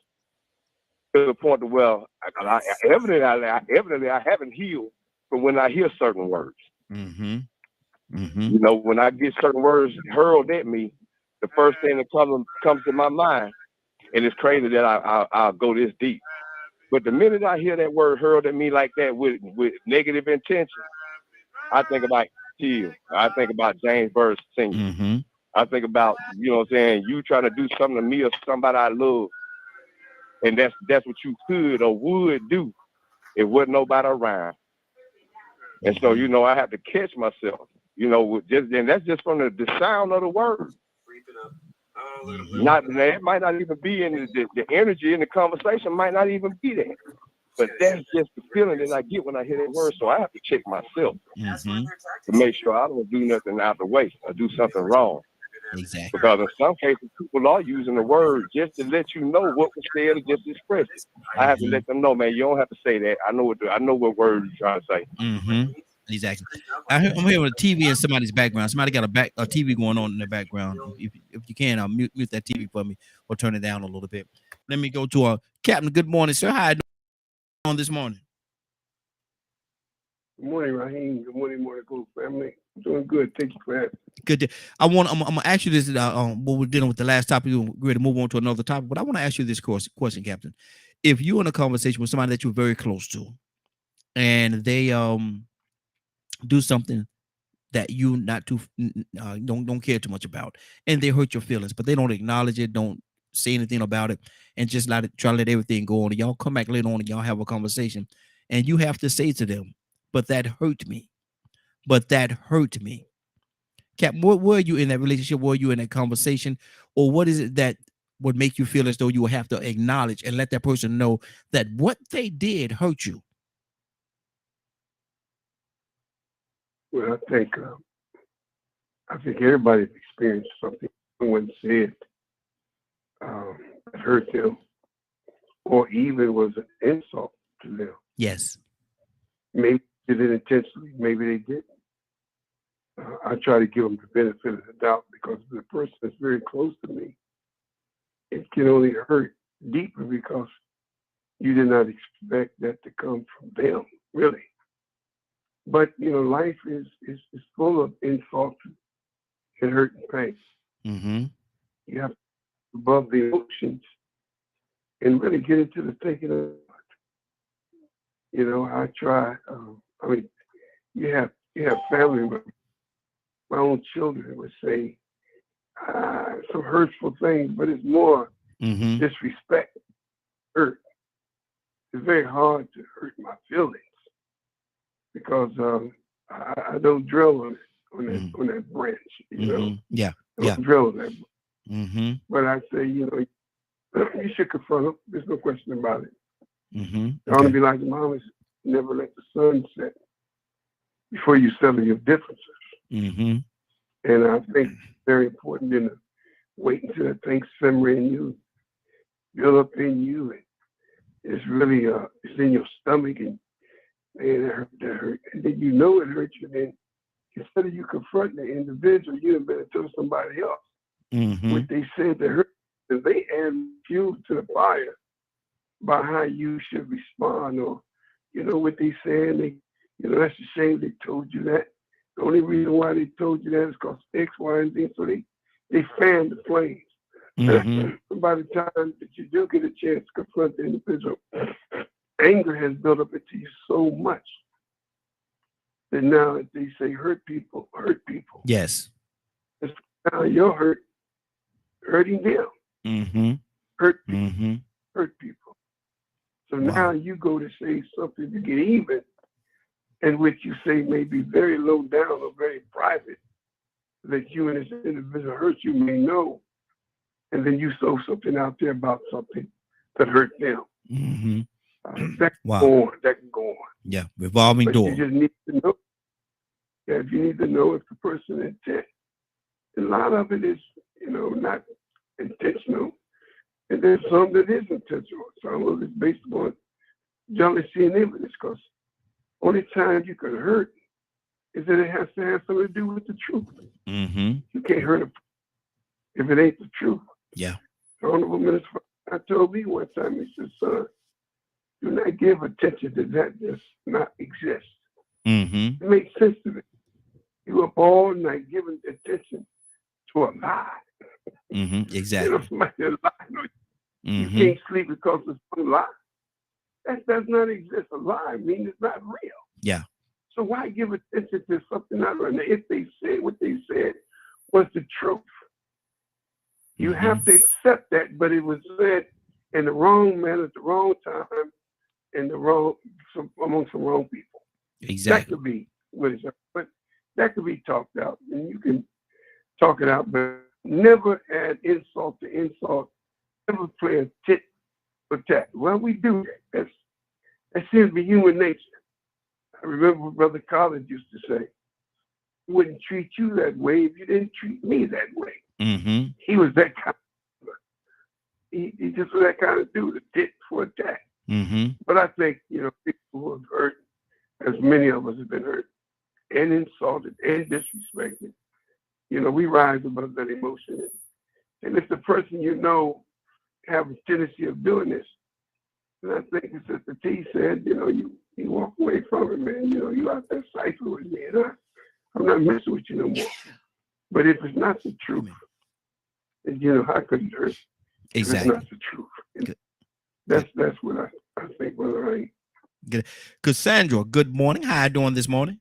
to the point of evidently I haven't healed from when I hear certain words. Mm-hmm. Mm-hmm. You know, when I get certain words hurled at me, the first thing that comes to my mind, and it's crazy that I'll go this deep. But the minute I hear that word hurled at me like that with negative intention, I think about Till. I think about James Byrd singing. Mm-hmm. I think about, you know what I'm saying, you trying to do something to me or somebody I love. And that's what you could or would do if wasn't nobody around. And so, you know, I have to catch myself, you know, and that's just from the sound of the word. Not, it might not even be in the energy in the conversation might not even be there. But that's just the feeling that I get when I hear that word. So I have to check myself to make sure I don't do nothing out the way or do something wrong. Exactly. Because in some cases, people are using the word just to let you know what was said or just express it. I have to let them know, man, you don't have to say that. I know what word you're trying to say. Mm-hmm. Exactly. I'm hearing a TV in somebody's background. Somebody got a TV going on in the background. If you can, I'll mute that TV for me or turn it down a little bit. Let me go to Captain. Good morning, sir. How you doing on this morning? Good morning, Raheem. Good morning, Monaco family. I'm doing good. Thank you for having me. Good. I'm gonna ask you this. What we're dealing with the last topic. We're ready to move on to another topic. But I want to ask you this question, Captain. If you're in a conversation with somebody that you're very close to, and they do something that you not too don't care too much about, and they hurt your feelings, but they don't acknowledge it, don't say anything about it, and just try to let everything go on. And y'all come back later on and y'all have a conversation, and you have to say to them, "But that hurt me. But that hurt me." Cap, were you in that relationship? Were you in that conversation, or what is it that would make you feel as though you would have to acknowledge and let that person know that what they did hurt you? Well, I think everybody's experienced something someone said that hurt them, or even was an insult to them. Yes. Maybe they did it intentionally. Maybe they didn't. I try to give them the benefit of the doubt because the person that's very close to me, it can only hurt deeper because you did not expect that to come from them, really. But, you know, life is full of insults and hurt and pain. Mm-hmm. You have to be above the emotions and really get into the thinking of it. You know, I try, you have family members. My own children would say some hurtful things, but it's more disrespect, hurt. It's very hard to hurt my feelings because I don't drill on that branch, you know. Yeah. I don't drill on that. Mm-hmm. But I say, you know, you should confront them. There's no question about it. Mm-hmm. I want to be like the mom is never let the sun set before you settle your differences. Mm-hmm. And I think it's very important in wait until that thing simmer in you, build up in you. And it's really it's in your stomach and man, that hurt. And then you know it hurts you. And then instead of you confronting the individual, you better tell somebody else what they said that hurt. And they add fuel to the fire by how you should respond, or you know what they said. They, you know, that's a shame they told you that. The only reason why they told you that is because X, Y, and Z. So they fan the flames. By the time that you do get a chance to confront the individual, anger has built up into you so much that now they say hurt people. Yes. It's now you're hurting them. Hurt people. So now you go to say something to get even, in which you say may be very low down or very private, that you and this individual hurt you may know, and then you throw something out there about something that hurt them. That can go on. Yeah, revolving door. You just need to know. Yeah, if you need to know if the person intent. A lot of it is, you know, not intentional, and there's some that is intentional. Some of it's based on jealousy and envy, because only time you can hurt is that it has to have something to do with the truth. You can't hurt if it ain't the truth. Yeah. The Honorable Minister I told me one time, he said, son, do not give attention to that does not exist. Mm-hmm. It makes sense to me. You up all night giving attention to a lie. Mm-hmm. You Exactly. know, somebody that lie, you Mm-hmm. can't sleep because it's a lie. That does not exist. A lie means it's not real. Yeah. So why give attention to something not real? If they said what they said was the truth, you have to accept that, but it was said in the wrong manner, at the wrong time, and among some wrong people. Exactly. That could be what is, but that could be talked out, and you can talk it out, but never add insult to insult. Never play a tit for tat. Well, we do that. That seems to be human nature. I remember what Brother Collins used to say, "I wouldn't treat you that way if you didn't treat me that way." Mm-hmm. He was that kind. He just was that kind of dude, a tit for a tat. Mm-hmm. But I think, people who have hurt, as many of us have been hurt, and insulted and disrespected, we rise above that emotion. And if the person have a tendency of doing this, and I think as Sister T said, you walk away from it, man. You out there cycling with me, and I'm not messing with you no more. But if it's not the truth, then how could it hurt? Exactly. If it's not the truth. That's what I think, Brother Ray. Good. Cassandra, good morning. How you doing this morning?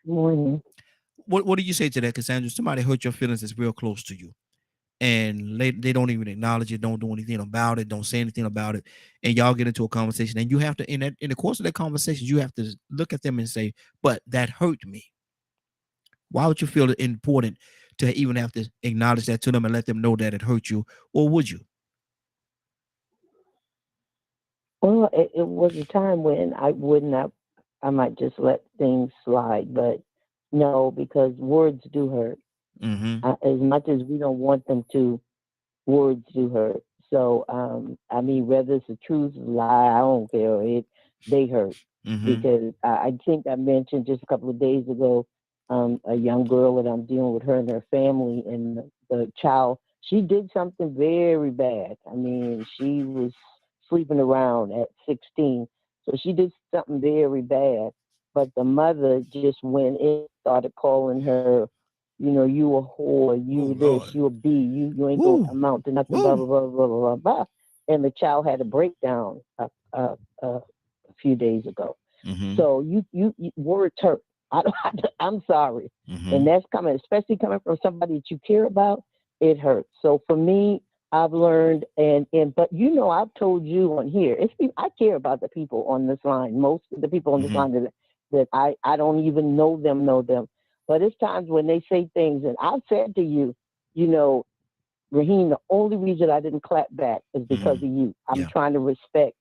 Morning. What do you say to that, Cassandra? Somebody hurt your feelings that's real close to you, and they don't even acknowledge it, don't do anything about it, don't say anything about it, and y'all get into a conversation, and you have to, in the course of that conversation, you have to look at them and say, but that hurt me. Why would you feel it important to even have to acknowledge that to them and let them know that it hurt you, or would you? Well, it was a time when I might just let things slide, but no, because words do hurt. Mm-hmm. As much as we don't want them to, words do hurt. So, whether it's the truth, lie, I don't care. They hurt. Mm-hmm. Because I think I mentioned just a couple of days ago, a young girl that I'm dealing with, her and her family, and the child, she did something very bad. She was sleeping around at 16. So she did something very bad. But the mother just went in, started calling her, you a whore, you this, Lord. you a B, you ain't Woo. going to amount to nothing, Woo. blah, blah, blah, blah, blah, blah, blah. And the child had a breakdown a few days ago. Mm-hmm. So you words hurt. I'm sorry. Mm-hmm. And that's especially coming from somebody that you care about, it hurts. So for me, I've learned, but I've told you on here, I care about the people on this line. Most of the people on this Mm-hmm. line that I don't even know them. But it's times when they say things, and I've said to you, Raheem, the only reason I didn't clap back is because of you. I'm Yeah. trying to respect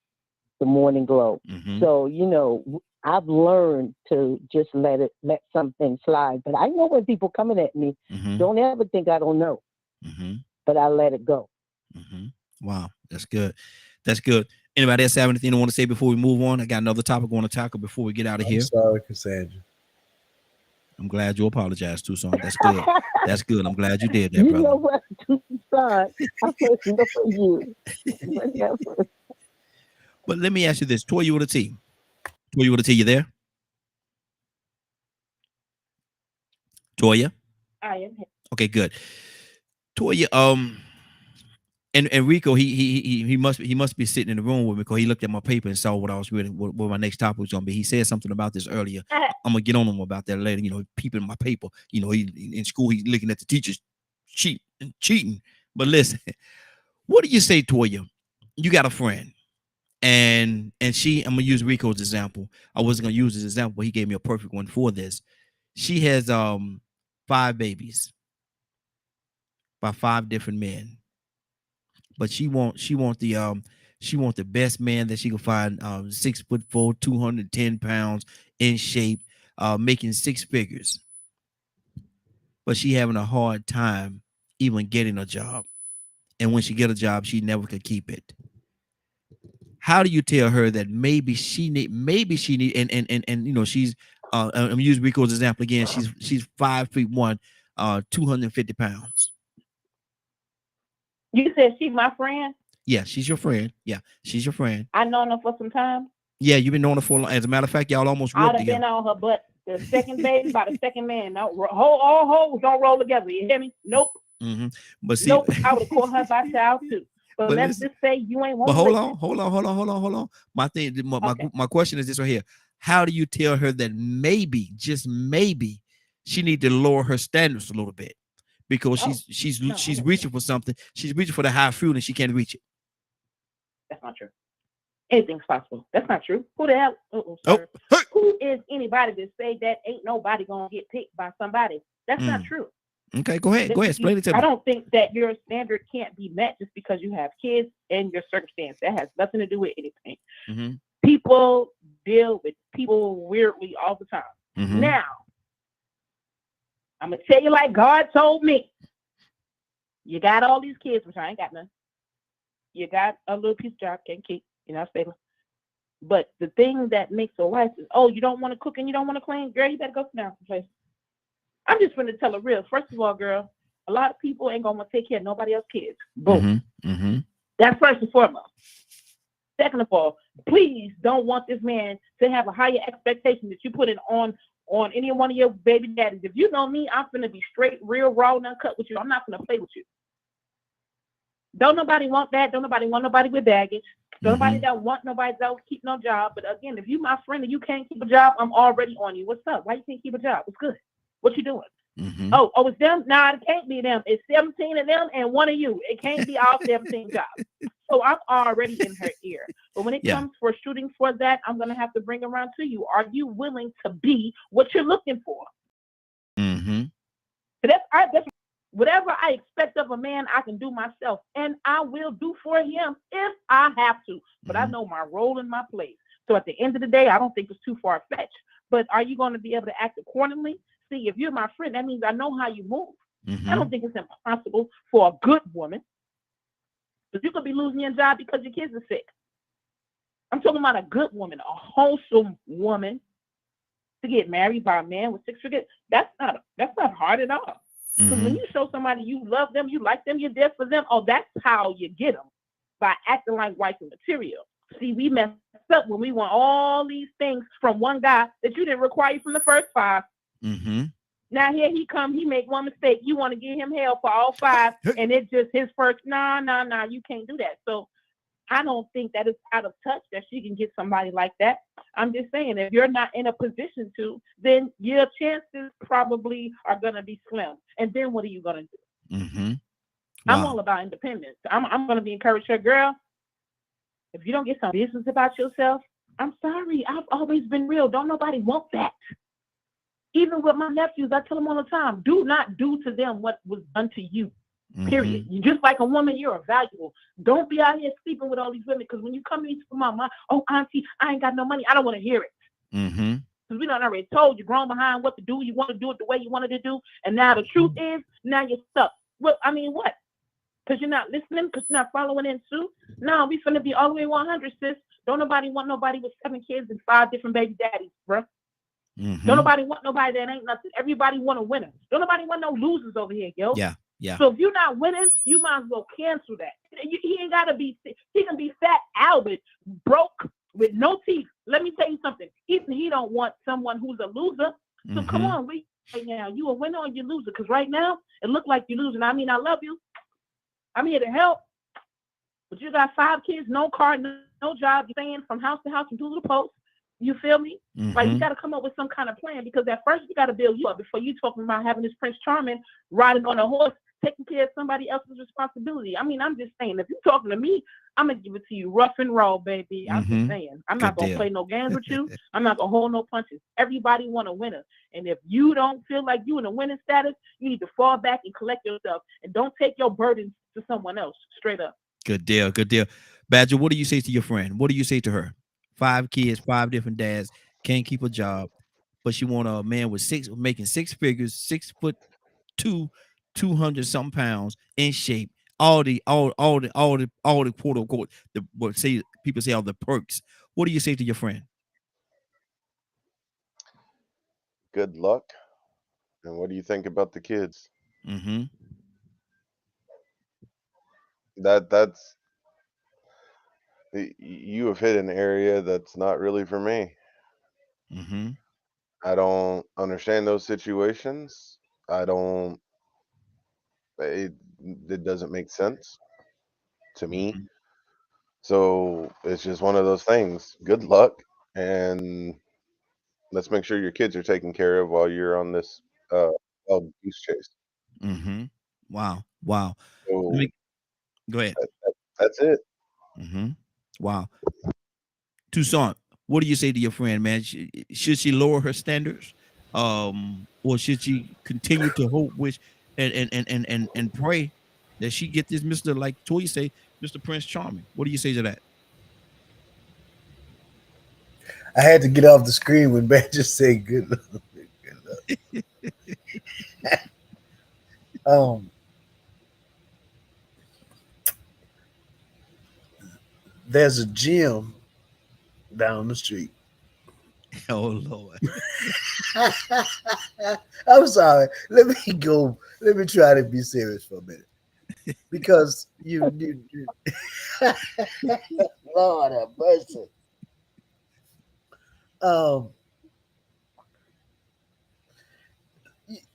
the Morning Glow. Mm-hmm. So, I've learned to just let something slide. But I know when people coming at me, Mm-hmm. don't ever think I don't know. Mm-hmm. But I let it go. Mm-hmm. Wow, that's good. That's good. Anybody else have anything they want to say before we move on? I got another topic I want to tackle before we get out of here. Sorry, Cassandra. I'm glad you apologized, Tucson. That's good. That's good. I'm glad you did that, You brother. know what, Tucson? I'm listening for you. Whatever. But let me ask you this. Toya with a T. Toya with a T, you there? Toya? I am. Okay, good. Toya, and Rico, he must be sitting in the room with me because he looked at my paper and saw what I was reading, what my next topic was gonna be. He said something about this earlier. I'm gonna get on him about that later. Peeping my paper. He in school, he's looking at the teachers cheating. But listen, what do you say, Toya? You got a friend, and I'm gonna use Rico's example. I wasn't gonna use his example, but he gave me a perfect one for this. She has 5 babies by 5 different men. But she want the best man that she can find, 6'4", 210 pounds, in shape, making 6 figures. But she having a hard time even getting a job. And when she get a job, she never could keep it. How do you tell her that maybe she need and she's I'm using Rico's example again. She's 5'1", 250 pounds. You said she's my friend. Yeah, she's your friend. Yeah, she's your friend. I known her for some time. Yeah, you've been knowing her for a long. As a matter of fact, y'all almost grew I'd up have been together. on her butt. The second baby by the second man. No, all hoes don't roll together. You hear me? Nope. But see, Nope. I would have caught her by child too. But let's listen, just say you ain't one. but hold on. My thing, my question is this right here. How do you tell her that maybe, just maybe, she need to lower her standards a little bit because she's reaching for something. She's reaching for the high fruit and she can't reach it. That's not true. Anything's possible. That's not true. Who the hell? Who is anybody to say that ain't nobody gonna get picked by somebody? That's not true. Okay, go ahead. Explain it to me. I don't think that your standard can't be met just because you have kids and your circumstance. That has nothing to do with anything. People deal with people weirdly all the time. Now, I'm gonna tell you like God told me. You got all these kids, which I ain't got none. You got a little piece of job, can't keep. You're not stable. But the thing that makes a wife is, oh, you don't want to cook and you don't want to clean? Girl, you better go sit down someplace. I'm just going to tell her real. First of all, girl, a lot of people ain't going to take care of nobody else's kids. Boom. That's first and foremost. Second of all, please don't want this man to have a higher expectation that you put in on any one of your baby daddies. If you know me, I'm going to be straight, real, raw, and uncut with you. I'm not going to play with you. Don't nobody want that. Don't nobody want nobody with baggage. Nobody don't want nobody that don't keep no job. But again, if you my friend and you can't keep a job, I'm already on you. What's up? Why you can't keep a job? What's good? What you doing? Oh, it's them? Nah, it can't be them. It's 17 of them and one of you. It can't be all 17 jobs. So I'm already in her ear. But when it comes for shooting for that, I'm going to have to bring around to you. Are you willing to be what you're looking for? So that's whatever I expect of a man, I can do myself. And I will do for him if I have to. But I know my role and my place. So at the end of the day, I don't think it's too far-fetched. But are you going to be able to act accordingly? See, if you're my friend, that means I know how you move. I don't think it's impossible for a good woman. But you could be losing your job because your kids are sick. I'm talking about a good woman, a wholesome woman, to get married by a man with 6 figures. That's not hard at all. Because when you show somebody you love them, you like them, you're there for them, oh, that's how you get them, by acting like wife material. See, we messed up when we want all these things from one guy that you didn't require from the first 5. Now here he come, he make one mistake. You want to give him hell for all 5, and it's just his first. Nah, you can't do that. So I don't think that it's out of touch that she can get somebody like that. I'm just saying, if you're not in a position to, then your chances probably are going to be slim. And then what are you going to do? I'm all about independence. I'm going to be encouraged her, girl, if you don't get some business about yourself, I'm sorry. I've always been real. Don't nobody want that. Even with my nephews, I tell them all the time, do not do to them what was done to you. Period. You just like a woman, you're valuable. Don't be out here sleeping with all these women, because when you come to me for my mom, oh auntie, I ain't got no money. I don't want to hear it. Because we done already told you, grown behind what to do. You want to do it the way you wanted to do, and now the truth is, now you're stuck. Well, I mean, what? Because you're not listening, because you're not following in suit. No, we finna be all the way 100, sis. Don't nobody want nobody with 7 kids and 5 different baby daddies, bro. Don't nobody want nobody that ain't nothing. Everybody want a winner. Don't nobody want no losers over here, yo. Yeah. So if you're not winning, you might as well cancel that. He ain't gotta be. He can be fat Albert, broke with no teeth. Let me tell you something. He don't want someone who's a loser. So come on, right now, you a winner or you loser? Because right now it look like you're losing. I mean, I love you. I'm here to help, but you got 5 kids, no car, no job. You're staying from house to house and to the post. You feel me? Like, you got to come up with some kind of plan, because at first you got to build you up before you talking about having this Prince Charming riding on a horse, taking care of somebody else's responsibility. I mean, I'm just saying, if you're talking to me, I'm going to give it to you rough and raw, baby. I'm just saying. I'm not going to play no games with you. I'm not going to hold no punches. Everybody want a winner. And if you don't feel like you in a winning status, you need to fall back and collect yourself. And don't take your burdens to someone else. Straight up. Good deal. Badger, what do you say to your friend? What do you say to her? 5 kids, 5 different dads, can't keep a job, but she want a man with making 6 figures, 6'2", 200 something pounds, in shape, all the quote unquote, people say all the perks. What do you say to your friend? Good luck. And what do you think about the kids? Mm-hmm. That's you have hit an area that's not really for me. Mm-hmm. I don't understand those situations. I don't. It, it doesn't make sense to me. Mm-hmm. So it's just one of those things. Good luck, and let's make sure your kids are taken care of while you're on this wild goose chase. Mm-hmm. Wow. Wow. Let So me go ahead. that's it. Mm-hmm. Wow. Toussaint, what do you say to your friend, man? Should she lower her standards? Or should she continue to hope, wish, and pray that she get this Mr. like Toya say, Mr. Prince Charming? What do you say to that? I had to get off the screen when Ben just said good luck. Good luck. There's a gym down the street. Oh Lord. I'm sorry. Let me go. Let me try to be serious for a minute. Because you Lord have mercy. Um,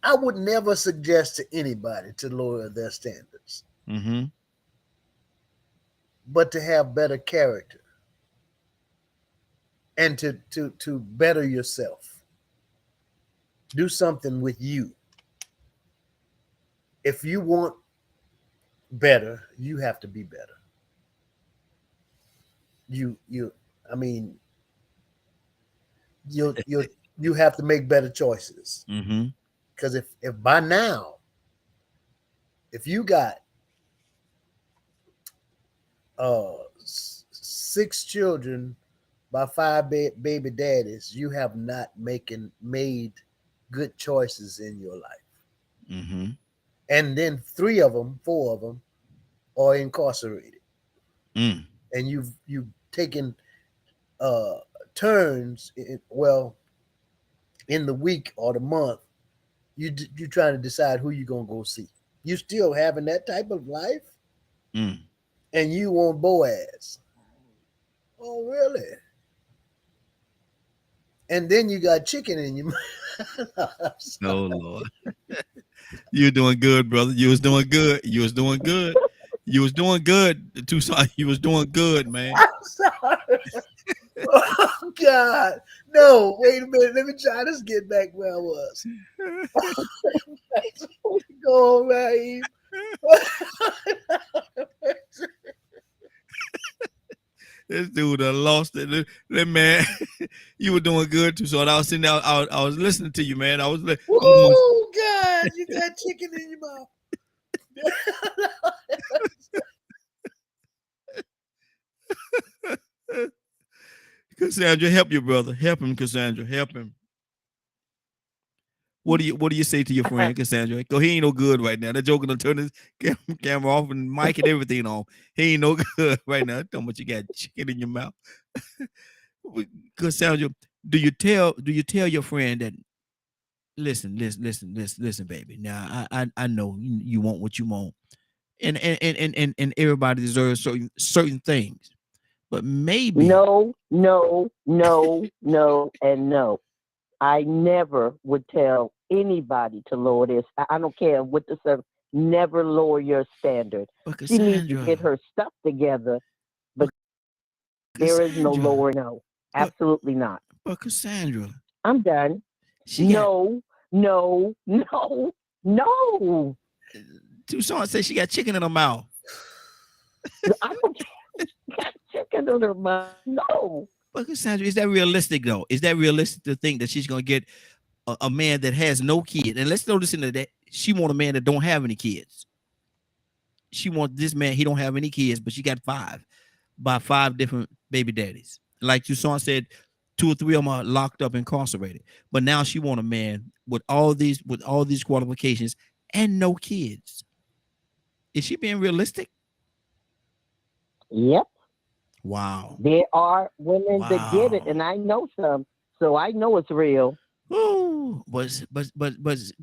I would never suggest to anybody to lower their standards, Mm-hmm. but to have better character and to better yourself. Do something with you. If you want better, you have to be better. You I mean, you have to make better choices. Mm-hmm. Because if by now, if you got 6 children by 5 baby daddies, you have not made good choices in your life. Mm-hmm. And then 3 of them, 4 of them are incarcerated. Mm. And you've taken turns in the week or the month, you trying to decide who you're gonna go see. You still having that type of life, Mm. and you want Boaz. Oh, really? And then you got chicken in your mouth. Oh Lord. You're doing good, brother. You was doing good. You was doing good. You was doing good, Tucson. You was doing good, man. I'm sorry. Oh God. No, wait a minute. Let me try to get back where I was. Go on, Raheem. This dude lost it. That man, you were doing good too. So I was sitting there, I was listening to you, man. I was going, Oh God, you got chicken in your mouth. Cassandra, help your brother. Help him, Cassandra. Help him. What do you say to your friend, Cassandra? Cause he ain't no good right now. That joker done turn his camera off and mic and everything on. He ain't no good right now. Tell me what you got chicken in your mouth. Cassandra, do you tell your friend that listen, baby. Now I know you want what you want. And everybody deserves certain things. But maybe No, no, no, no, and no. I never would tell anybody to lower this. I don't care what the service. Never lower your standard. but She needs to Cassandra, get her stuff together, but there is no Cassandra, lower. No, absolutely not. but Cassandra, I'm done. she got No, no, no, no. Tucson said she got chicken in her mouth. I don't care. She got chicken in her mouth. No. But Cassandra, is that realistic though? Is that realistic to think that she's gonna get a man that has no kid? And let's throw this into that. She want a man that don't have any kids. She want this man, he don't have any kids, but she got 5 by 5 different baby daddies. Like Tucson said, 2 or 3 of them are locked up, incarcerated. But now she want a man with all these qualifications and no kids. Is she being realistic? Yep. Wow. There are women that get it, Wow. and I know some, so I know it's real. Oh, but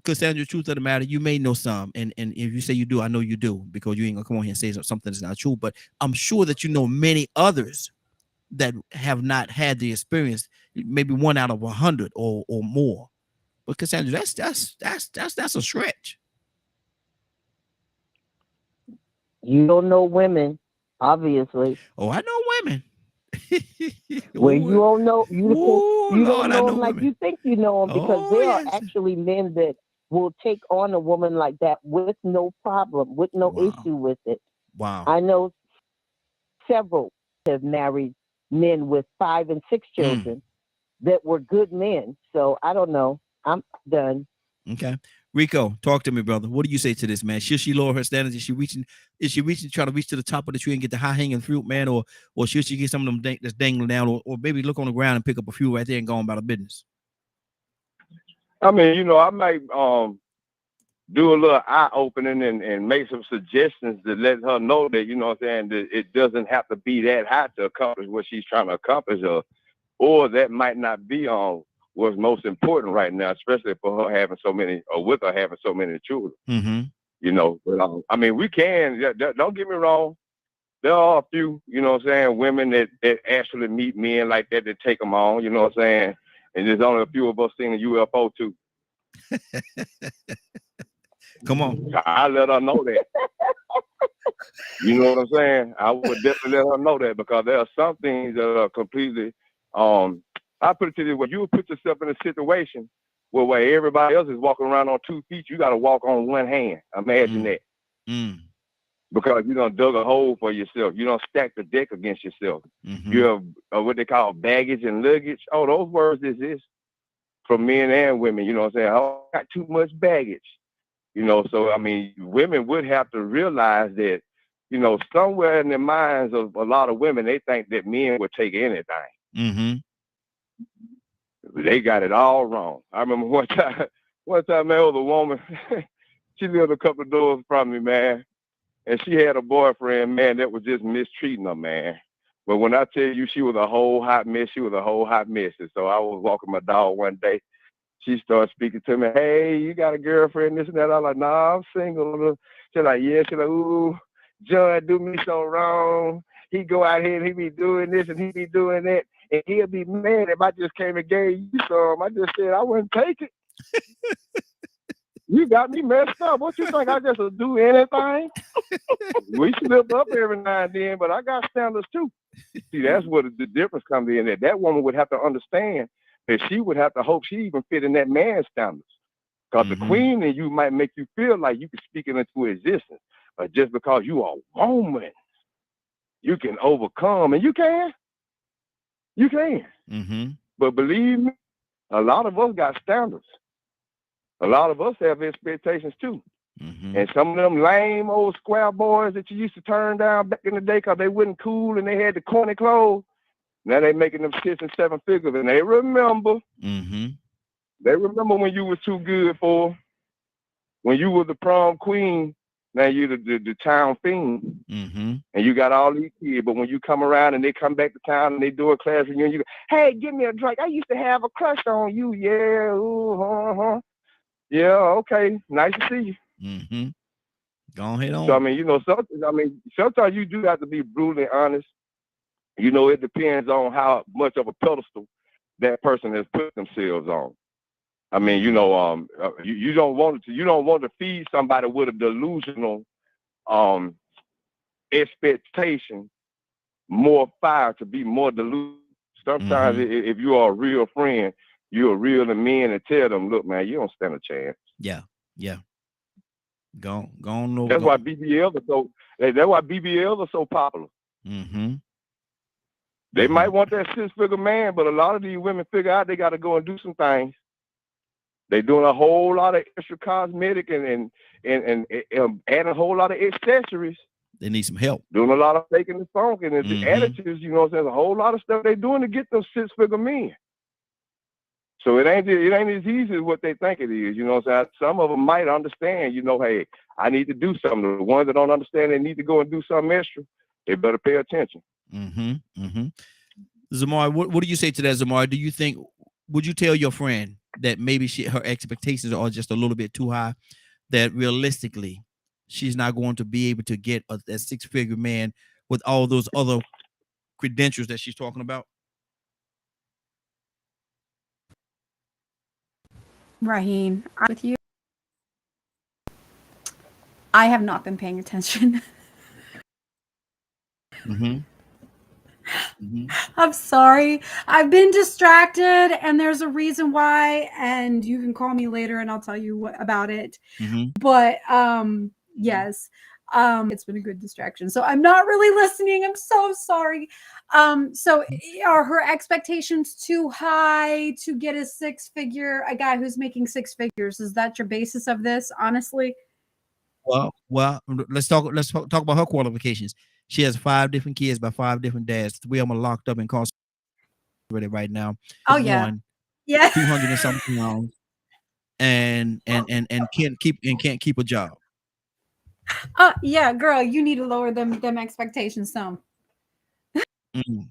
Cassandra, truth of the matter, you may know some, and if you say you do, I know you do, because you ain't gonna come on here and say something that's not true. But I'm sure that you know many others that have not had the experience, maybe 1 out of 100 or more. But Cassandra, that's a stretch. You don't know women, obviously. Oh, I know women. Well, you don't know you Lord, don't know I know them like women. you think you know them, because Oh, there are yes. actually men that will take on a woman like that with no problem, with no Wow. issue with it. Wow. I know several have married men with 5 and 6 children that were good men. So I don't know. I'm done. Okay. Rico, talk to me, brother. What do you say to this, man? Should she lower her standards? Is she trying to reach to the top of the tree and get the high hanging fruit, man? Or should she get some of them that's dangling down, or maybe look on the ground and pick up a few right there and go on about her business? I mean, you know, I might do a little eye opening and make some suggestions to let her know that, you know what I'm saying, that it doesn't have to be that high to accomplish what she's trying to accomplish, or that might not be what's most important right now, especially for her having so many, or with her having so many children. Mm-hmm. You know, but I mean, we can, don't get me wrong, there are a few, you know what I'm saying, women that actually meet men like that take them on, you know what I'm saying, and there's only a few of us seeing a UFO too. Come on. I let her know that. You know what I'm saying? I would definitely let her know that, because there are some things that are completely, I put it to you, when you put yourself in a situation where everybody else is walking around on 2 feet, you got to walk on one hand. Imagine that. Because you done dug a hole for yourself. You don't stack the deck against yourself. You have what they call baggage and luggage. Oh, those words exist for men and women. You know what I'm saying? Oh, I got too much baggage. You know, so I mean, women would have to realize that, you know, somewhere in the minds of a lot of women, they think that men would take anything. They got it all wrong. I remember one time, man, there was a woman, she lived a couple of doors from me, man, and she had a boyfriend, man, that was just mistreating her, man. But when I tell you, she was a whole hot mess, And so I was walking my dog one day. She started speaking to me, hey, you got a girlfriend, this and that. I was like, nah, I'm single. She's like, yeah. She's like, ooh, John do me so wrong. He go out here and he be doing this and he be doing that. And he'll be mad if I just came and gave you some. I just said I wouldn't take it. You got me messed up. What you think? I just would do anything? We slip up every now and then, but I got standards too. See, that's what the difference comes in. That woman would have to understand that she would have to hope she even fit in that man's standards. Because the queen in you might make you feel like you can speak it into existence. But just because you are a woman, you can overcome, and you can. You can. But believe me, a lot of us got standards. A lot of us have expectations too. And some of them lame old square boys that you used to turn down back in the day because they wasn't cool and they had the corny clothes, now they making them 6 and 7 figures, and they remember. They remember when you was too good for, when you were the prom queen. Now you the town fiend, and you got all these kids. But when you come around and they come back to town and they do a class reunion, you go, hey, give me a drink. I used to have a crush on you. Yeah, ooh, yeah, okay, nice to see you. Go ahead on. So I mean, you know, sometimes you do have to be brutally honest. You know, it depends on how much of a pedestal that person has put themselves on. I mean, you know, you don't want to feed somebody with a delusional expectation more fire to be more delusional. Sometimes if you are a real friend, you're real to men and tell them, look, man, you don't stand a chance. Yeah. Go on over. That's why BBLs are so popular. They might want that 6-figure man, but a lot of these women figure out they got to go and do some things. They're doing a whole lot of extra cosmetic and adding a whole lot of accessories. They need some help. Doing a lot of faking the funk and the attitudes, you know what I'm saying? There's a whole lot of stuff they're doing to get those 6-figure men. So it ain't as easy as what they think it is, you know what I'm saying? Some of them might understand, you know, hey, I need to do something. The ones that don't understand they need to go and do something extra, they better pay attention. Zamar, what do you say to that, Zamar? Do you think, would you tell your friend that maybe her expectations are just a little bit too high, that realistically she's not going to be able to get a 6-figure man with all those other credentials that she's talking about? Raheem, I'm with you. I have not been paying attention. Mm-hmm. Mm-hmm. I'm sorry. I've been distracted, and there's a reason why. And you can call me later, and I'll tell you about it. Mm-hmm. But yes, it's been a good distraction. So I'm not really listening. I'm so sorry. So are her expectations too high to get a guy who's making 6 figures? Is that your basis of this? Honestly. Well, let's talk about her qualifications. She has 5 different kids by 5 different dads. 3 of them are locked up and incarcerated right now. Oh yeah. One, Yeah. 200 and something pounds, and can't keep a job. Yeah, girl, you need to lower them expectations some. Mm.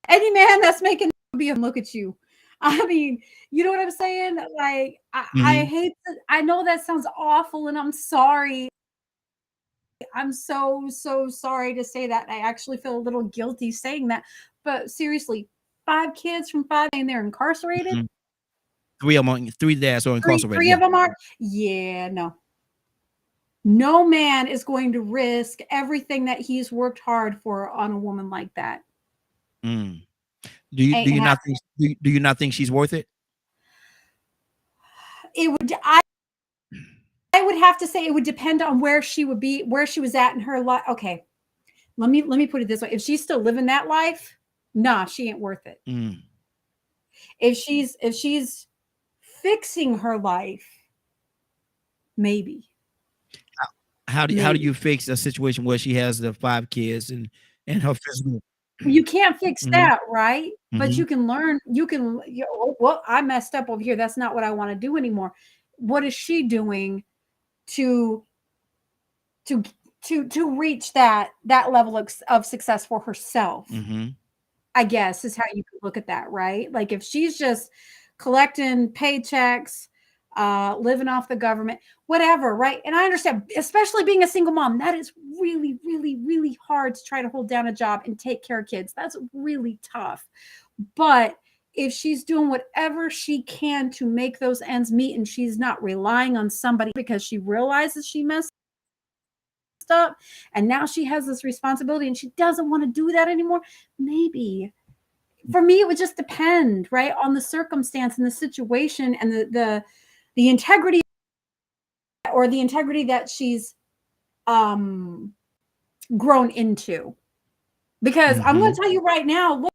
Any man that's making be look at you. I mean, you know what I'm saying? Like, I hate that. I know that sounds awful, and I'm sorry. I'm so sorry to say that. I actually feel a little guilty saying that. But seriously, 5 kids from 5 and they're incarcerated. Mm-hmm. 3 of them, 3 dads are incarcerated. 3 of them are. Yeah, no. No man is going to risk everything that he's worked hard for on a woman like that. Mm. Do you not think she's worth it? It would. I would have to say it would depend on where she was at in her life. Okay, let me put it this way: if she's still living that life, nah, she ain't worth it. Mm. If she's fixing her life, maybe. How do you fix a situation where she has the 5 kids and her physical? You can't fix that, right? But Mm-hmm. you can learn. Well, I messed up over here. That's not what I want to do anymore. What is she doing to reach that level of success for herself? Mm-hmm. I guess is how you could look at that, right? Like if she's just collecting paychecks, living off the government, whatever, right? And I understand, especially being a single mom, that is really, really, really hard to try to hold down a job and take care of kids. That's really tough. But if she's doing whatever she can to make those ends meet and she's not relying on somebody because she realizes she messed up and now she has this responsibility and she doesn't want to do that anymore, maybe. For me, it would just depend, right, on the circumstance and the situation and the integrity or the integrity that she's grown into. Because I'm going to tell you right now,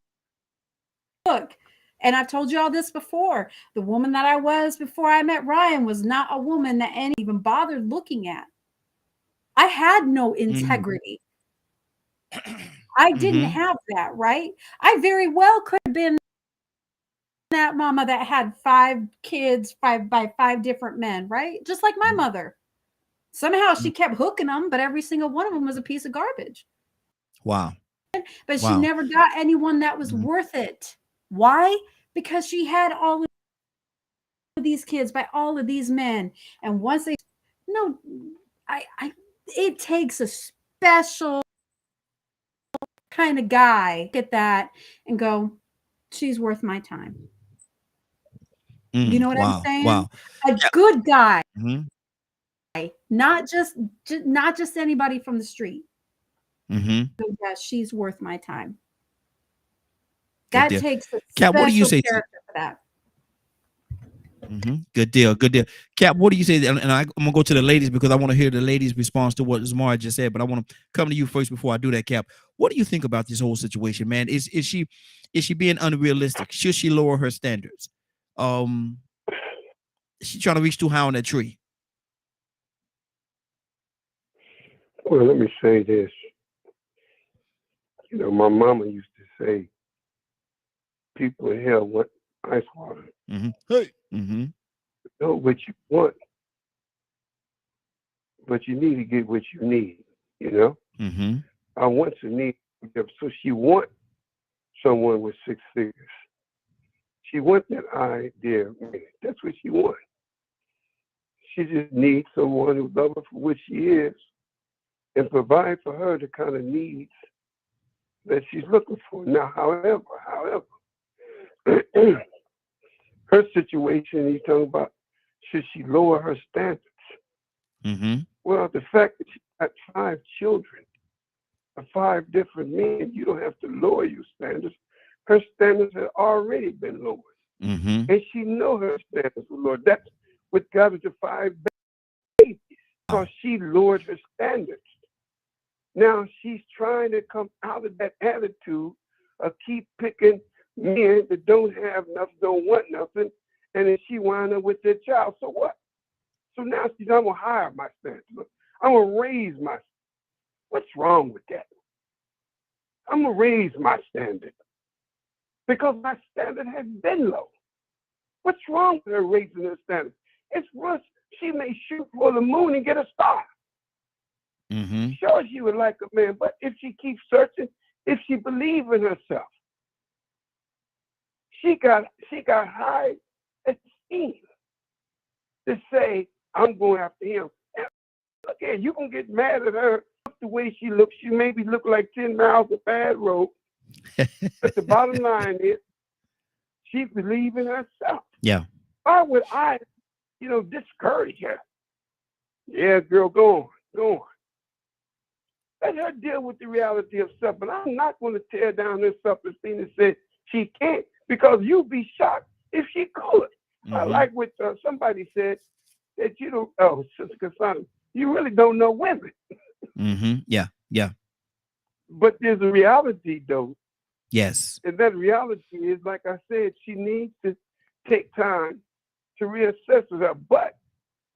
look, and I've told you all this before, the woman that I was before I met Ryan was not a woman that any even bothered looking at. I had no integrity. I didn't have that, right? I very well could have been that mama that had 5 kids, 5 by 5 different men, right? Just like my mother. Somehow she kept hooking them, but every single one of them was a piece of garbage. Wow. But she never got anyone that was worth it. Why? Because she had all of these kids by all of these men. And once they it takes a special kind of guy get that and go, she's worth my time. You know what I'm saying? Wow. A good guy. Not just anybody from the street. So yeah, she's worth my time. That takes a Cap, what do you say character for that. Good deal. Cap, what do you say? And I'm gonna go to the ladies because I want to hear the ladies' response to what Zamara just said. But I want to come to you first before I do that, Cap. What do you think about this whole situation, man? Is she being unrealistic? Should she lower her standards? Is she trying to reach too high on that tree? Well, let me say this. You know, my mama used to say, people in hell want ice water. Hey. Know what you want, but you need to get what you need, you know? I want to need, so she want someone with 6 figures. She wants that idea. Man, that's what she wants. She just needs someone who loves her for what she is and provide for her the kind of needs that she's looking for. Now, however, her situation, you're talking about, should she lower her standards? Mm-hmm. Well, the fact that she got 5 children, 5 different men, you don't have to lower your standards. Her standards have already been lowered. Mm-hmm. And she know her standards were lowered. That's what got her to 5 babies, because she lowered her standards. Now she's trying to come out of that attitude of keep picking men that don't have nothing, don't want nothing, and then she wind up with their child. So what? So now she's, I'm gonna hire my standards. I'm gonna raise my. What's wrong with that? I'm gonna raise my standard because my standard has been low. What's wrong with her raising her standard? It's worse. She may shoot for the moon and get a star. Mm-hmm. Sure, she would like a man, but if she keeps searching, if she believes in herself, she got high esteem to say, I'm going after him. And look at you gonna get mad at her the way she looks. She maybe look like 10 miles of bad road, but the bottom line is she believes in herself. Yeah. Why would I, discourage her? Yeah, girl, go on. Let her deal with the reality of self. But I'm not going to tear down her self-esteem and say she can't, because you'd be shocked if she could. Mm-hmm. I like what somebody said, that Sister Cassandra, you really don't know women. Mm-hmm. Yeah. But there's a reality, though. Yes. And that reality is, like I said, she needs to take time to reassess herself. But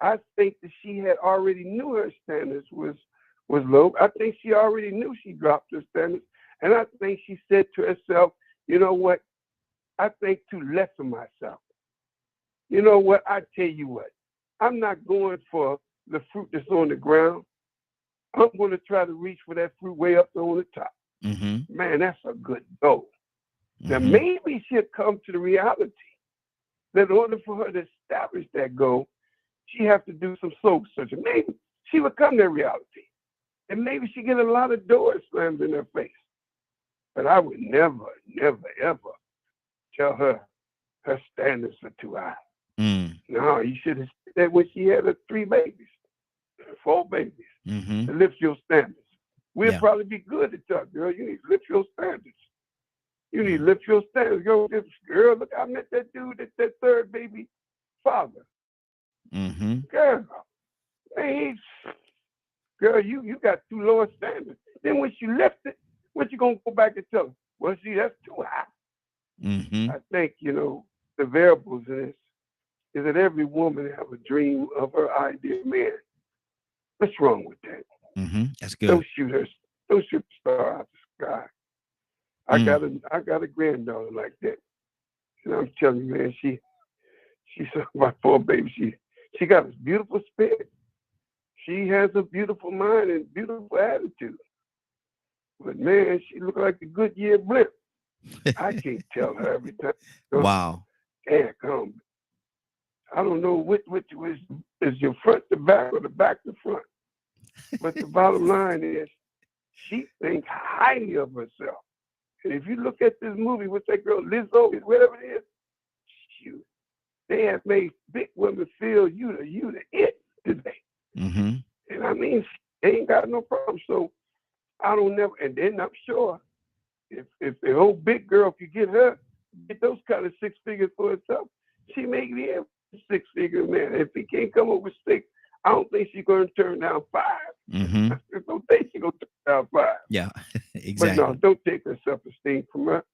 I think that she had already knew her standards was low. I think she already knew she dropped her standards. And I think she said to herself, you know what? I think too less of myself. You know what? I tell you what. I'm not going for the fruit that's on the ground. I'm going to try to reach for that fruit way up on the top. Mm-hmm. Man, that's a good goal. Now, Mm-hmm. maybe she'll come to the reality that in order for her to establish that goal, she has to do some soul searching. Maybe she would come to reality. And maybe she get a lot of doors slammed in her face. But I would never, ever tell her standards are too high. Mm. No, you should have said that when she had her 3 babies, 4 babies, Mm-hmm. to lift your standards. We'll Yeah. probably be good at that, girl. You need to lift your standards. You need to lift your standards. Girl, look, I met that dude, that 3rd baby father. Mm-hmm. Girl, man, girl, you got too low a standard. Then when she lift it, what you gonna go back and tell her? Well, see, that's too high. Mm-hmm. I think, the variables in this is that every woman have a dream of her ideal man. What's wrong with that? Mm-hmm. That's good. Don't shoot the star out the sky. I got a granddaughter like that. And I'm telling you, man, she's my 4 baby. She got a beautiful spirit. She has a beautiful mind and beautiful attitude. But man, she look like a Goodyear blimp. I can't tell her every time. Wow. Can't come. I don't know which is your front to back or the back to front. But the bottom line is, she thinks highly of herself. And if you look at this movie with that girl Lizzo, whatever it is, shoot, they have made big women feel you the it today. Mm-hmm. And I mean, they ain't got no problem. So I don't never. And then I'm sure if the whole big girl could get those kind of 6 figures for herself, she may be a 6-figure man. If he can't come up with 6, I don't think she's going to turn down 5. Mm-hmm. I don't think she's going to turn down 5. Yeah. Exactly. But no, don't take her self-esteem from her,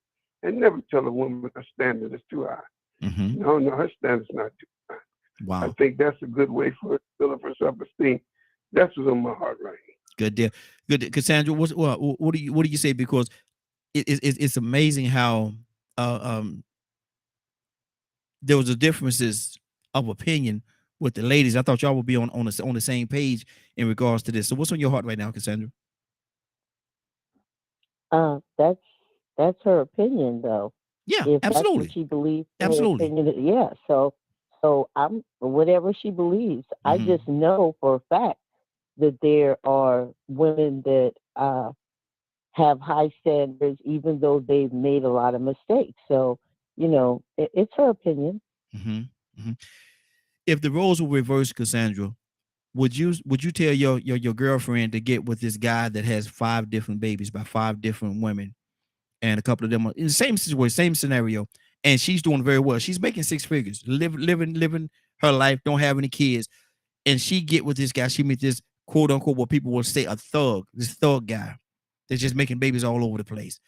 and never tell a woman her standard is too high. Mm-hmm. No, her standard's not too high. Wow. I think that's a good way for her to build up her self-esteem. That's what's on my heart right here. Good deal. Good. Cassandra, what do you say? Because it's amazing how there was a differences of opinion with the ladies. I thought y'all would be on the same page in regards to this. So what's on your heart right now, Cassandra? That's her opinion, though. Yeah, If that's what absolutely. she believes, her Absolutely. opinion, yeah. So I'm whatever she believes. I Hmm. just know for a fact that there are women that have high standards, even though they've made a lot of mistakes. So, it's her opinion. Hmm. Hmm. If the roles were reversed, Cassandra, would you tell your girlfriend to get with this guy that has 5 different babies by 5 different women, and a couple of them are in the same situation, same scenario, and she's doing very well. She's making 6 figures, living her life, don't have any kids, and she get with this guy. She meet this quote unquote what people will say a thug, this thug guy that's just making babies all over the place,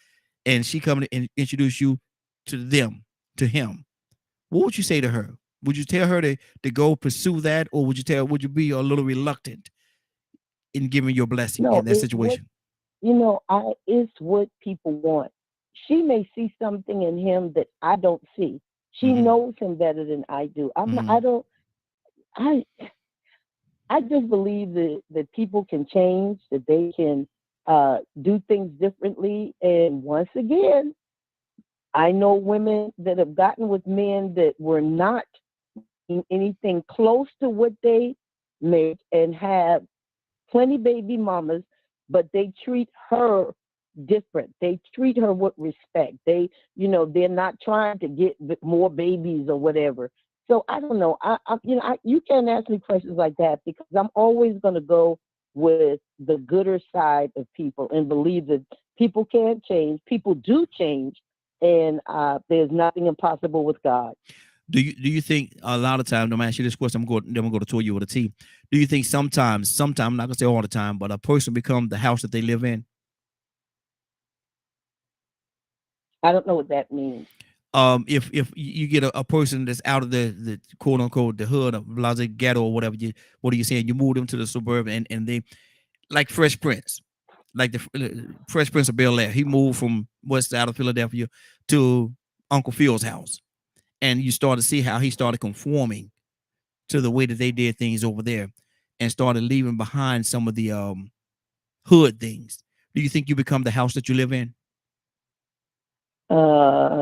and she come and introduce you to them, to him. What would you say to her? Would you tell her to go pursue that, or would you be a little reluctant in giving your blessing No, in that it's what situation? it's what people want. She may see something in him that I don't see. She Hmm. knows him better than I do. Hmm. I I just believe that people can change, that they can do things differently. And once again, I know women that have gotten with men that were not in anything close to what they make and have plenty baby mamas, but they treat her different. They treat her with respect. They're not trying to get more babies or whatever. So I don't know. You can't ask me questions like that because I'm always going to go with the gooder side of people and believe that people can change. People do change, and there's nothing impossible with God. Do you think a lot of times? I'm ask you this question. I'm gonna go to tour you with a T. Do you think sometimes, I'm not gonna say all the time, but a person become the house that they live in? I don't know what that means. If you get a person that's out of the quote unquote the hood of Blase ghetto or whatever, what are you saying? You move them to the suburb, and they like Fresh Prince, like the Fresh Prince of Bel Air. He moved from west side of Philadelphia to Uncle Phil's house, and you start to see how he started conforming to the way that they did things over there, and started leaving behind some of the hood things. Do you think you become the house that you live in?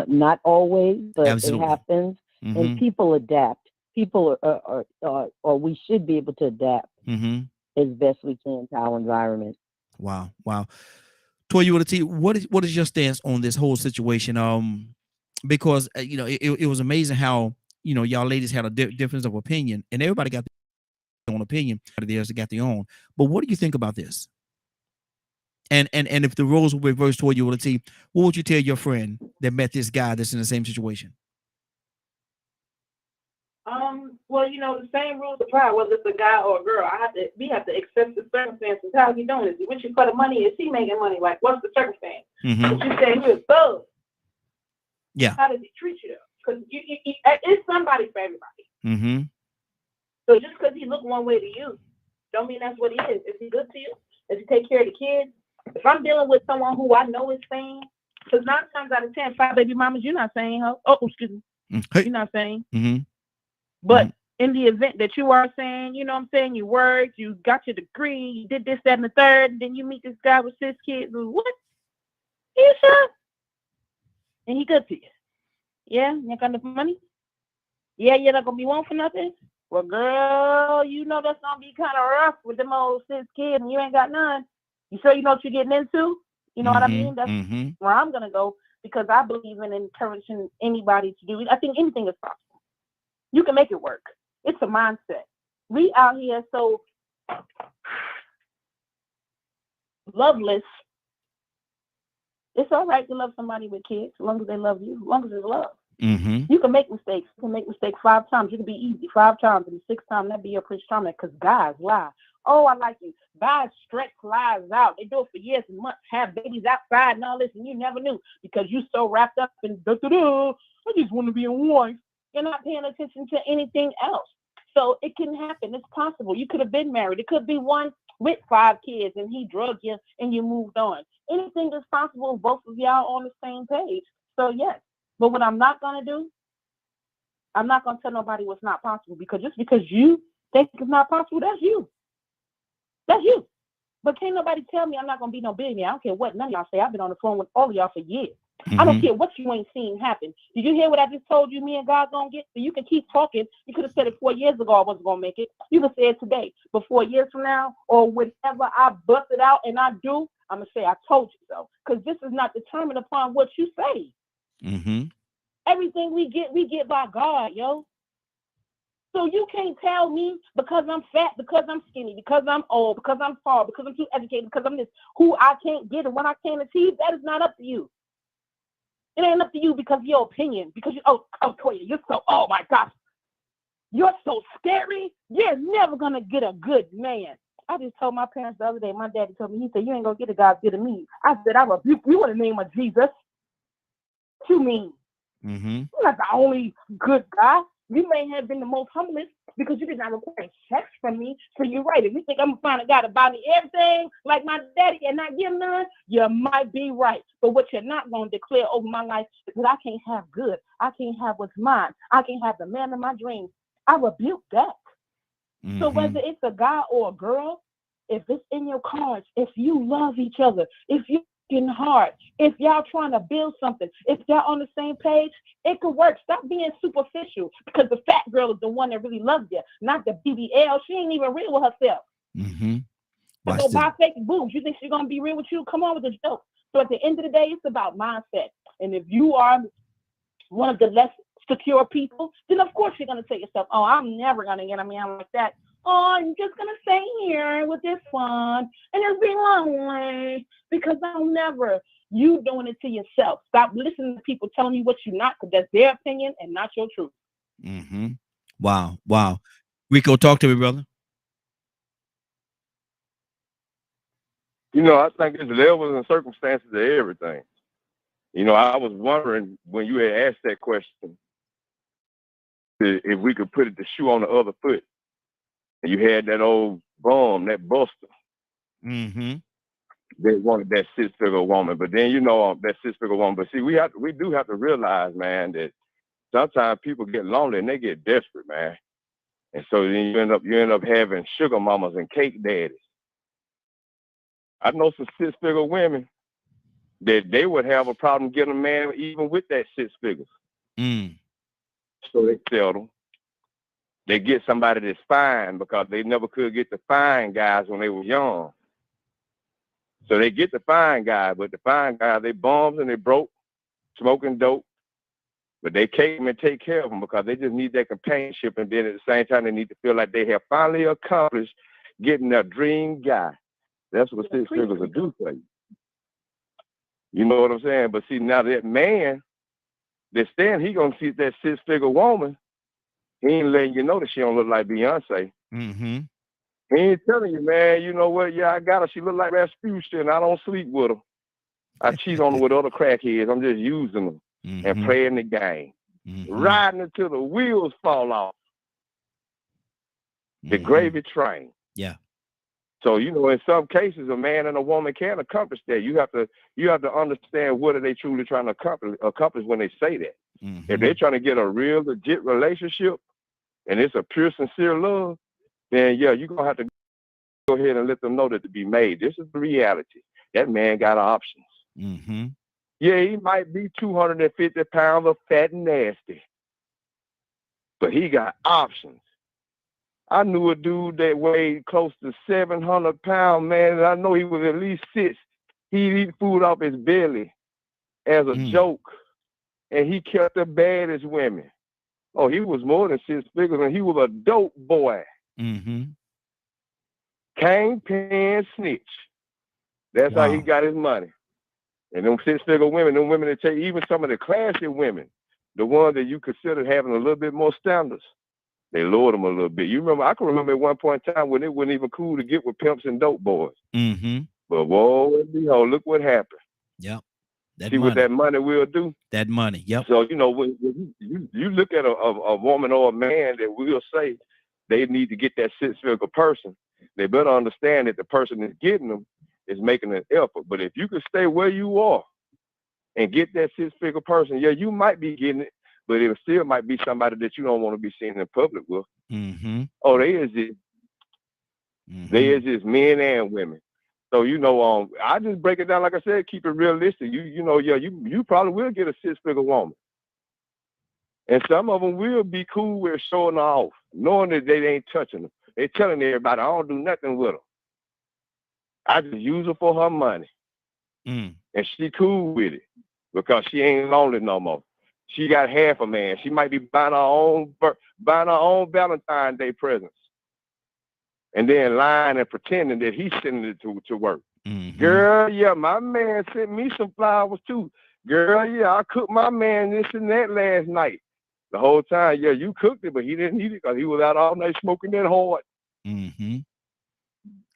Not always, but it Absolutely. happens, and Mm-hmm. people adapt. People or we should be able to adapt Mm-hmm. as best we can to our environment. Wow. Wow. Toya with a T, what is your stance on this whole situation? Because it was amazing how y'all ladies had a difference of opinion, and everybody got their own opinion. Theirs got their own. But what do you think about this? And if the roles were reversed toward you with a T, what would you tell your friend that met this guy that's in the same situation? Well, the same rules apply whether it's a guy or a girl. We have to accept the circumstances. How he doing? Is he with you for the money? Is he making money? Like, what's the circumstance? Mm-hmm. If you say you're a thug, Yeah. how does he treat you though? Because it's somebody for everybody. Mm-hmm. So just because he look one way to you, don't mean that's what he is. Is he good to you? Does he take care of the kids? If I'm dealing with someone who I know is sane, because 9 times out of 10, 5 baby mamas, you're not saying, excuse me, Hey. you're not saying. Mm-hmm. But in the event that you are saying, you know what I'm saying, you worked, you got your degree, you did this, that, and the third, and then you meet this guy with 6 kids. What? You sure? And he good to you. Yeah? You got enough money? Yeah, you're not going to be one for nothing? Well, girl, that's going to be kind of rough with them old 6 kids and you ain't got none. You sure you know what you're getting into? You know what I mean? That's where I'm going to go because I believe in encouraging anybody to do it. I think anything is possible. You can make it work. It's a mindset. We out here so loveless. It's all right to love somebody with kids as long as they love you, as long as it's love. Mm-hmm. You can make mistakes. You can make mistakes 5 times. You can be easy 5 times, and the 6th time that'd be your Prince Charming because guys lie. Oh, I like you. Guys stretch lies out. They do it for years and months, have babies outside and all this, and you never knew because you so wrapped up in I just want to be a wife. You're not paying attention to anything else. So it can happen. It's possible. You could have been married. It could be one with 5 kids and he drugged you and you moved on. Anything is possible if both of y'all on the same page. So yes. But what I'm not going to do, I'm not going to tell nobody what's not possible because just because you think it's not possible, that's you. That's you. But can't nobody tell me I'm not going to be no billionaire. I don't care what none of y'all say. I've been on the phone with all of y'all for years. I don't Mhm. care what you ain't seen happen. Did you hear what I just told you? Me and God gonna get. So you can keep talking. You could have said it 4 years ago. I wasn't gonna make it. You can say it today, but 4 years from now, or whenever I bust it out and I do, I'm gonna say I told you so. Because this is not determined upon what you say. Mhm. Everything we get by God, yo. So you can't tell me because I'm fat, because I'm skinny, because I'm old, because I'm tall, because I'm too educated, because I'm this, who I can't get and what I can't achieve. That is not up to you. It ain't up to you because of your opinion. Because you, Toya, you're so, oh my gosh, you're so scary. You're never gonna get a good man. I just told my parents the other day. My daddy told me, he said, you ain't gonna get a guy good to me. I said, I rebuke you in the name of Jesus. What you mean? Mhm. You're not the only good guy. You may have been the most humblest because you did not require sex from me. So you're right. If you think I'm gonna find a guy to buy me everything like my daddy and not give none, you might be right. But what you're not gonna declare over my life is that I can't have good. I can't have what's mine. I can't have the man of my dreams. I rebuke that. So whether it's a guy or a girl, if it's in your cards, if you love each other, if you working hard, if y'all trying to build something, if y'all on the same page, it could work. Stop being superficial because the fat girl is the one that really loves you, not the BBL. She ain't even real with herself. Mhm. To Watch go this. buy fake boobs. You think she's gonna be real with you? Come on with the joke. So at the end of the day, it's about mindset. And if you are one of the less secure people, then of course you're gonna say to yourself, "Oh, I'm never gonna get a man like that. Oh, I'm just gonna stay here with this one and just be lonely because I'll never." You doing it to yourself. Stop listening to people telling you what you're not, because that's their opinion and not your truth. Mhm. Wow. Wow. Rico, talk to me, brother. You know, I think there's levels and circumstances to everything. You know, I was wondering when you had asked that question if we could put the shoe on the other foot. And you had that old bum, that buster, Mhm. that wanted that six-figure woman. But then, you know, that six-figure woman. But see, we do have to realize, man, that sometimes people get lonely and they get desperate, man. And so then you end up having sugar mamas and cake daddies. I know some six-figure women that they would have a problem getting a man even with that six figures. Mm. So they settle. They get somebody that's fine because they never could get the fine guys when they were young. So they get the fine guy, but the fine guy, they bums and they broke, smoking dope. But they came and take care of them because they just need that companionship. And then at the same time, they need to feel like they have finally accomplished getting their dream guy. That's what six figures will do for you. You know what I'm saying? But see, now that man that's staying, he gonna see that six-figure woman. He ain't letting you know that she don't look like Beyonce. Mhm. He ain't telling you, man, you know what? Yeah, I got her. She look like Rasputin, and I don't sleep with her. I cheat on her with other crackheads. I'm just using them and playing the game. Riding until the wheels fall off. The gravy train. Yeah. So, you know, in some cases, a man and a woman can accomplish that. You have to understand what are they truly trying to accomplish when they say that. If they're trying to get a real legit relationship and it's a pure, sincere love, then yeah, you're gonna have to go ahead and let them know that to be made. This is the reality. That man got options. Mm-hmm. Yeah, he might be 250 pounds of fat and nasty, but he got options. I knew a dude that weighed close to 700 pounds, man, and I know he was at least 6. He'd eat food off his belly as a joke, and he kept the baddest women. Oh, he was more than 6 figures, and he was a dope boy. Mm-hmm. Kingpin snitch. That's how he got his money. And them 6-figure women, them women that take, even some of the classy women, the ones that you consider having a little bit more standards, they lowered them a little bit. I can remember at one point in time when it wasn't even cool to get with pimps and dope boys. Mm-hmm. But whoa and behold, look what happened. Yep. See what that money will do? That money, yep. So, you know, when you look at a woman or a man that will say they need to get that 6-figure person, they better understand that the person that's getting them is making an effort. But if you can stay where you are and get that 6-figure person, yeah, you might be getting it, but it still might be somebody that you don't want to be seen in public with. Mm-hmm. Oh, they is it. They is men and women. So I just break it down like I said, keep it realistic. You probably will get a 6-figure woman, and some of them will be cool with showing her off, knowing that they ain't touching them. They telling everybody, I don't do nothing with her. I just use her for her money, and she cool with it because she ain't lonely no more. She got half a man. She might be buying her own Valentine's Day presents, and then lying and pretending that he's sending it to work. Girl, yeah, my man sent me some flowers too. Girl, yeah, I cooked my man this and that last night. The whole time, yeah, you cooked it, but he didn't eat it because he was out all night smoking that hard.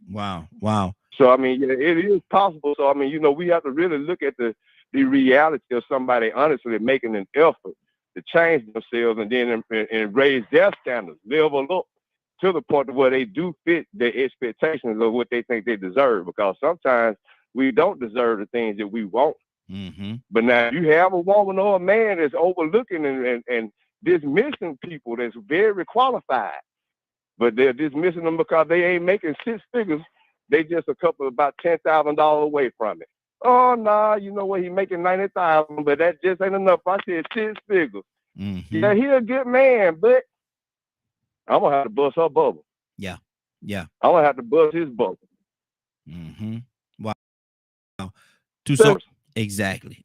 Wow. So, I mean, yeah, it is possible. So, I mean, we have to really look at the reality of somebody honestly making an effort to change themselves and then and raise their standards, level up to the point where they do fit their expectations of what they think they deserve. Because sometimes we don't deserve the things that we want. But now if you have a woman or a man that's overlooking and dismissing people that's very qualified, but they're dismissing them because they ain't making 6 figures. They just about $10,000 away from it. Oh, nah, you know what? He making 90,000, but that just ain't enough. I said 6 figures. Yeah, he a good man, but I'm gonna have to bust her bubble. Yeah. I'm gonna have to bust his bubble. Wow. Toussaint, exactly.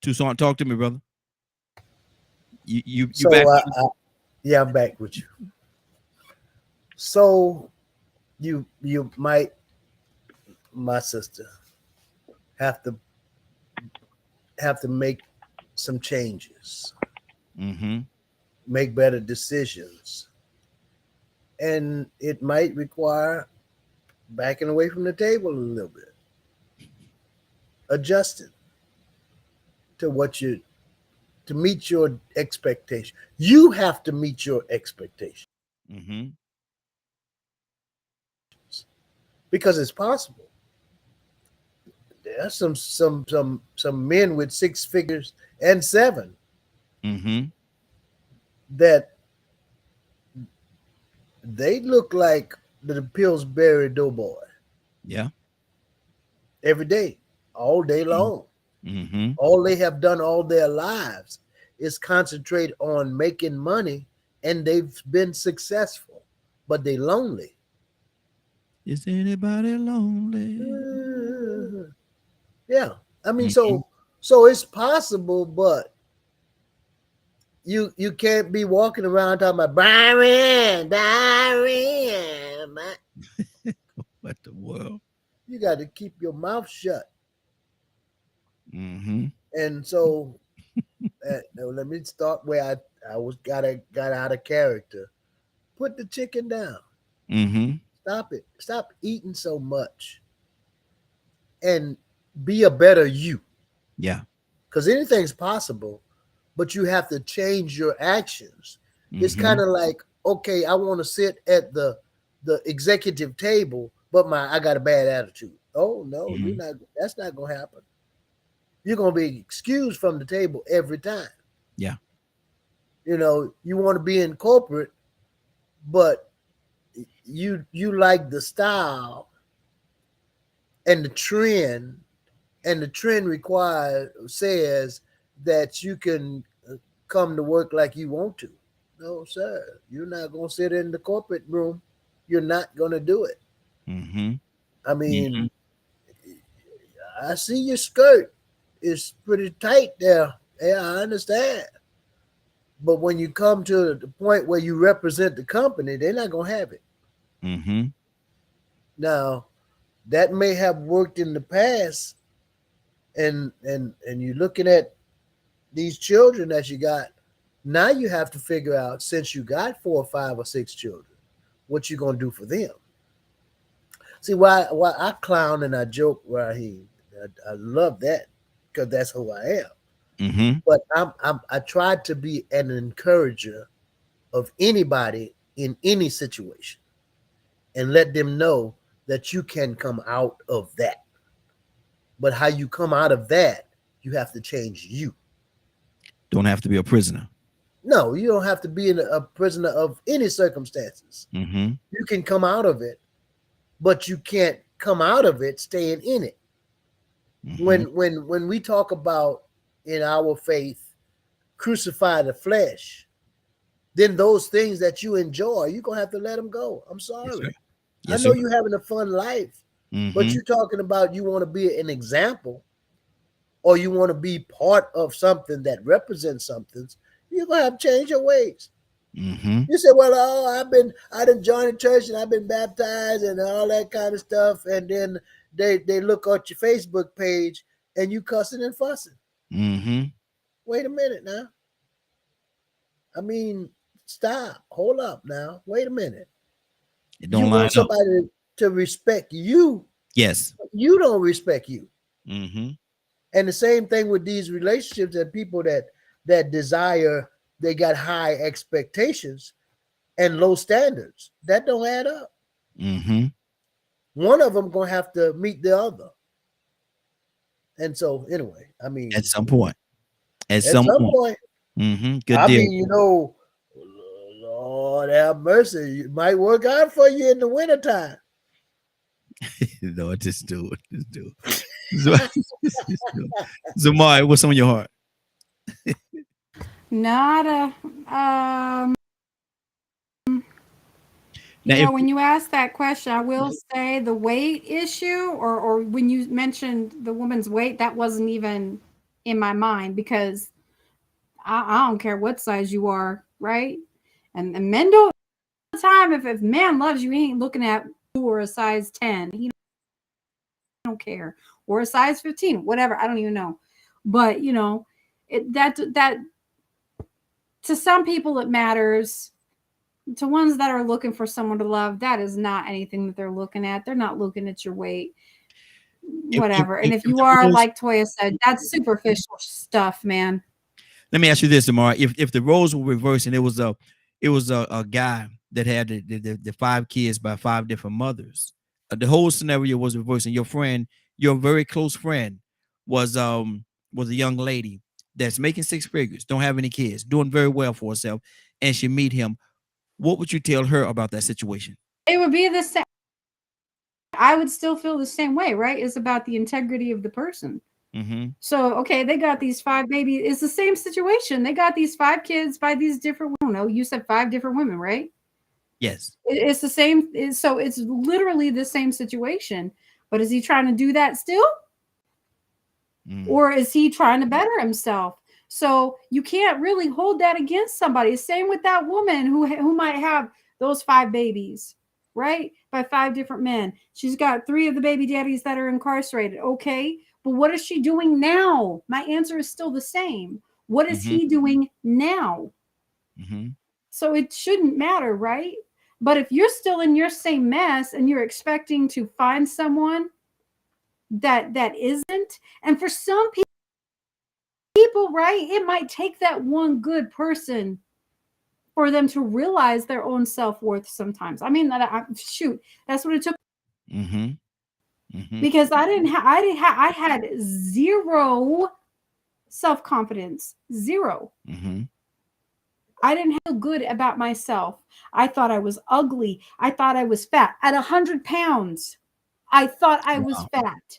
Toussaint, talk to me, brother. You so back? Yeah, I'm back with you. So you might, my sister, have to make some changes, make better decisions, and it might require backing away from the table a little bit, adjusting to meet your expectation. You have to meet your expectation. Because it's possible. There are some men with 6 figures and 7 that they look like the Pillsbury Doughboy. Yeah. Every day, all day long. All they have done all their lives is concentrate on making money, and they've been successful, but they lonely. Is anybody lonely? Yeah. I mean, so it's possible, but you can't be walking around talking about Byron. What the world? You got to keep your mouth shut. And so let me start where I was got out of character. Put the chicken down. Stop it. Stop eating so much. And be a better you. Yeah. Because anything's possible, but you have to change your actions. It's kind of like, okay, I want to sit at the executive table, but I got a bad attitude. Oh no, you're not. That's not gonna happen. You're gonna be excused from the table every time. Yeah. You want to be in corporate, but you like the style and the trend, and the trend says that you can come to work like you want to. No, sir, you're not gonna sit in the corporate room. You're not gonna do it. I mean, I see your skirt. It's pretty tight there. Yeah, I understand. But when you come to the point where you represent the company, they're not gonna have it. Now, that may have worked in the past, and you're looking at these children that you got. Now you have to figure out, since you got 4 or 5 or 6 children, what you're gonna do for them. See, why I clown and I joke, Raheem. I love that because that's who I am. But I try to be an encourager of anybody in any situation, and let them know that you can come out of that. But how you come out of that, you have to change you. Don't have to be a prisoner. No, you don't have to be a prisoner of any circumstances. You can come out of it, but you can't come out of it staying in it. Mhm. When we talk about in our faith, crucify the flesh, then those things that you enjoy, you're gonna have to let them go. I'm Yes, sorry. sir. I Yes, know sir. you're having a fun life, but Mhm. you're talking about you want to be an example, or you want to be part of something that represents something. You're gonna have to change your ways. Mhm. You say, well, oh, I done joined the church and I've been baptized and all that kind of stuff, and then they look at your Facebook page and you cussing and fussing. Mhm. Wait a minute now. I mean, stop. Hold up now. Wait a minute. It You don't line want up. somebody to respect you. Yes. You don't respect you. Mhm. And the same thing with these relationships and people that desire, they got high expectations and low standards. That don't add up. Mhm. One of them gonna have to meet the other. And so anyway, I mean, At some point. At at some some point. point, Mhm. Good I deal. mean, Lord have mercy, it might work out for you in the wintertime. No, just do it. Just do it. Just do it. Zamari, what's on your heart? Not a Now, you know, if when you ask that question, I will say the weight issue, or when you mentioned the woman's weight, that wasn't even in my mind, because I don't care what size you are, right? And men don't all the time. If man loves you, he ain't looking at you or a size 10. He don't care, or a size 15, whatever. I don't even know. But you know, that to some people it matters. To ones that are looking for someone to love, that is not anything that they're looking at. They're not looking at your weight, whatever. And if if you the are, roles, like Toya said, that's superficial stuff, man. let me ask you this, Zamari. If the roles were reversed and it was a guy that had the 5 kids by 5 different mothers, the whole scenario was reversed, and your friend, your very close friend, was a young lady that's making 6 figures, don't have any kids, doing very well for herself, and she meet him. What would you tell her about that situation? It would be the same. I would still feel the same way, right? It's about the integrity of the person. Mm-hmm. So, okay, they got these 5 babies. It's the same situation. They got these 5 kids by these different, I don't know, you said 5 different women, right? Yes. It's the same. So it's literally the same situation. But is he trying to do that still? Or is he trying to better himself? So you can't really hold that against somebody. Same with that woman who might have those 5 babies, right? By 5 different men. She's got 3 of the baby daddies that are incarcerated. Okay. But what is she doing now? My answer is still the same. What is he doing now? Mm-hmm. So it shouldn't matter, right? But if you're still in your same mess and you're expecting to find someone that isn't, and for some people, right, it might take that one good person for them to realize their own self-worth sometimes. I mean, shoot, that's what it took. Mm-hmm. Mm-hmm. Because I had zero self-confidence. Zero. Mm-hmm. I didn't feel good about myself. I thought I was ugly. I thought I was fat. At 100 pounds, I thought I was fat.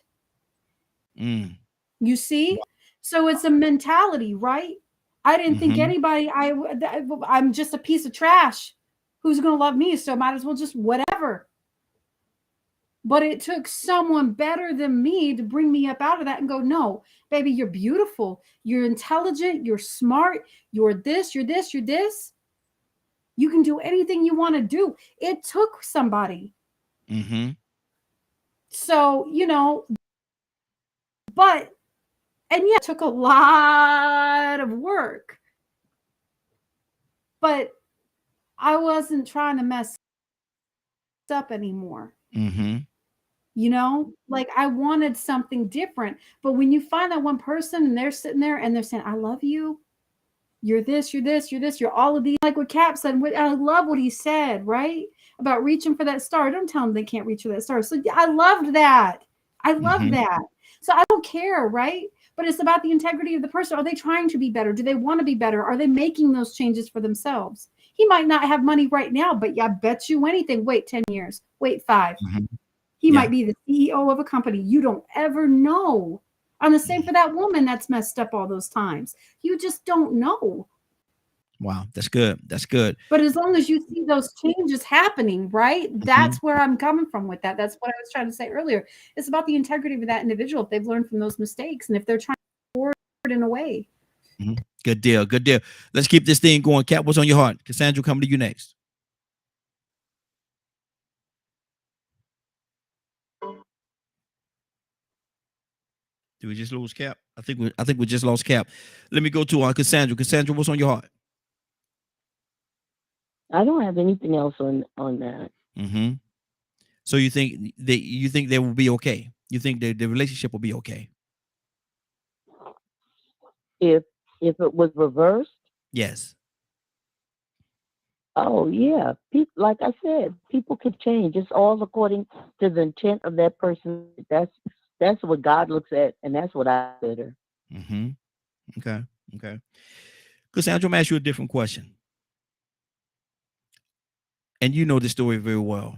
You see? So it's a mentality, right? I didn't think anybody, I'm just a piece of trash. Who's going to love me? So might as well just whatever. But it took someone better than me to bring me up out of that and go, no, baby, you're beautiful. You're intelligent. You're smart. You're this, you're this, you're this. You can do anything you want to do. It took somebody. Mm-hmm. So, you know, but, and yeah, it took a lot of work. But I wasn't trying to mess up anymore. Mm-hmm. You know, like I wanted something different. But when you find that one person and they're sitting there and they're saying, I love you. You're this, you're this, you're this, you're all of these. Like what Cap said, I love what he said, right? About reaching for that star. Don't tell them they can't reach for that star. So I loved that. I love that. So I don't care, right? But it's about the integrity of the person. Are they trying to be better? Do they want to be better? Are they making those changes for themselves? He might not have money right now, but yeah, I bet you anything. Wait 10 years. Wait 5. He Yeah. might be the CEO of a company. You don't ever know. And the same for that woman that's messed up all those times. You just don't know. Wow, that's good. That's good. But as long as you see those changes happening, right? That's where I'm coming from with that. That's what I was trying to say earlier. It's about the integrity of that individual. If they've learned from those mistakes and if they're trying to forward in a way. Good deal. Good deal. Let's keep this thing going. Cap, what's on your heart? Cassandra, coming to you next. Did we just lose Cap? I think we just lost Cap. Let me go to Cassandra. Cassandra, what's on your heart? I don't have anything else on that. Mm-hmm. So you think they will be okay? You think the relationship will be okay? If it was reversed, Yes. oh yeah. People, like I said, people could change. It's all according to the intent of that person. That's what God looks at, and that's what I consider. Mm-hmm. Okay. Okay. Cassandra, I'm gonna ask you a different question. And you know this story very well.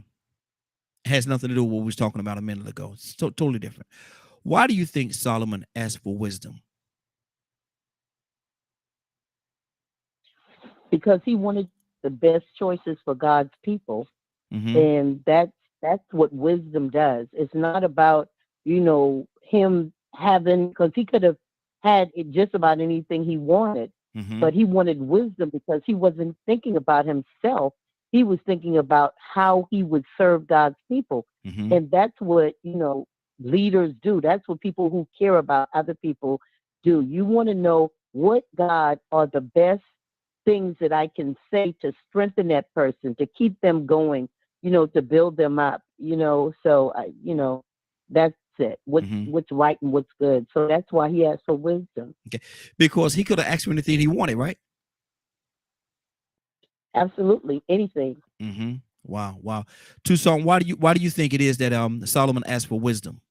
It has nothing to do with what we was talking about a minute ago. It's totally different. Why do you think Solomon asked for wisdom? Because he wanted the best choices for God's people. Mm-hmm. And that's what wisdom does. It's not about, him having, because he could have had just about anything he wanted, Mm-hmm. but he wanted wisdom because he wasn't thinking about himself. He was thinking about how he would serve God's people. Mm-hmm. And that's what, leaders do. That's what people who care about other people do. You want to know what God are the best things that I can say to strengthen that person, to keep them going, to build them up, so, that's it. What's right and what's good. So that's why he asked for wisdom. Okay. Because he could have asked for anything he wanted, right? Absolutely. Anything. Mm-hmm. Wow. Wow. Tucson, why do you think it is that Solomon asked for wisdom?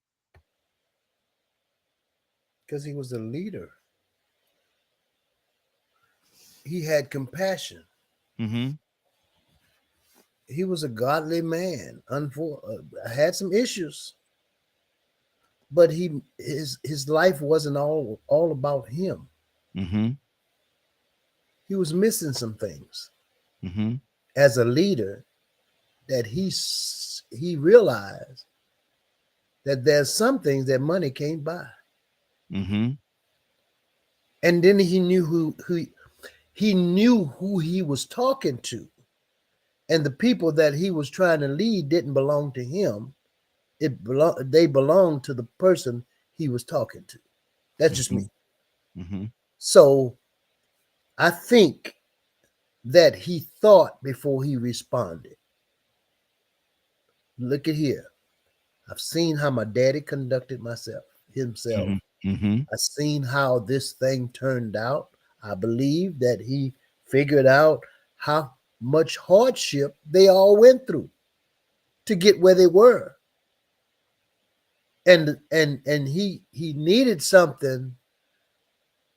Because he was a leader. He had compassion. Mm-hmm. He was a godly man. Had some issues, but his life wasn't all about him. Mm-hmm. He was missing some things. Mm-hmm. As a leader, that he realized that there's some things that money can't buy. Mm-hmm. And then he knew who he was talking to. And the people that he was trying to lead didn't belong to him. They belonged to the person he was talking to. That's just me. Mm-hmm. So I think that he thought before he responded. Look at here. I've seen how my daddy conducted himself. Mm-hmm. I've seen how this thing turned out. I believe that he figured out how much hardship they all went through to get where they were. And he needed something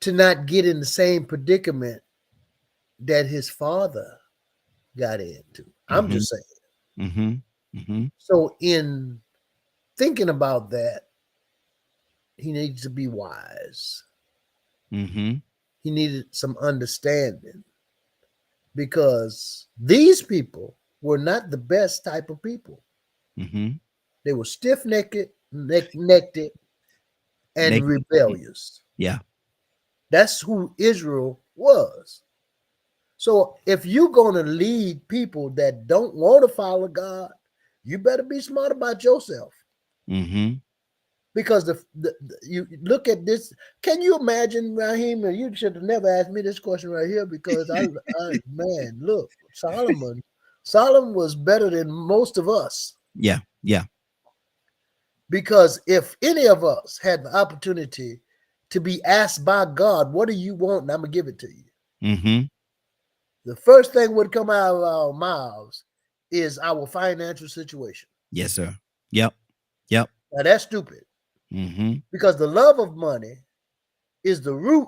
to not get in the same predicament that his father got into. I'm just saying. Mm-hmm. Mm-hmm. So in thinking about that, he needs to be wise. Mm-hmm. He needed some understanding, because these people were not the best type of people. Mm-hmm. They were stiff-necked and rebellious. Yeah. That's who Israel was. So if you're going to lead people that don't want to follow God, you better be smart about yourself. Mm-hmm. Because you look at this. Can you imagine, Raheem? And you should have never asked me this question right here, because man, look, Solomon was better than most of us. Yeah. Yeah. Because if any of us had the opportunity to be asked by God, what do you want? And I'm gonna give it to you. Mm-hmm. The first thing would come out of our mouths is our financial situation. Yes, sir. Yep. Yep. Now that's stupid. Mm-hmm. Because the love of money is the root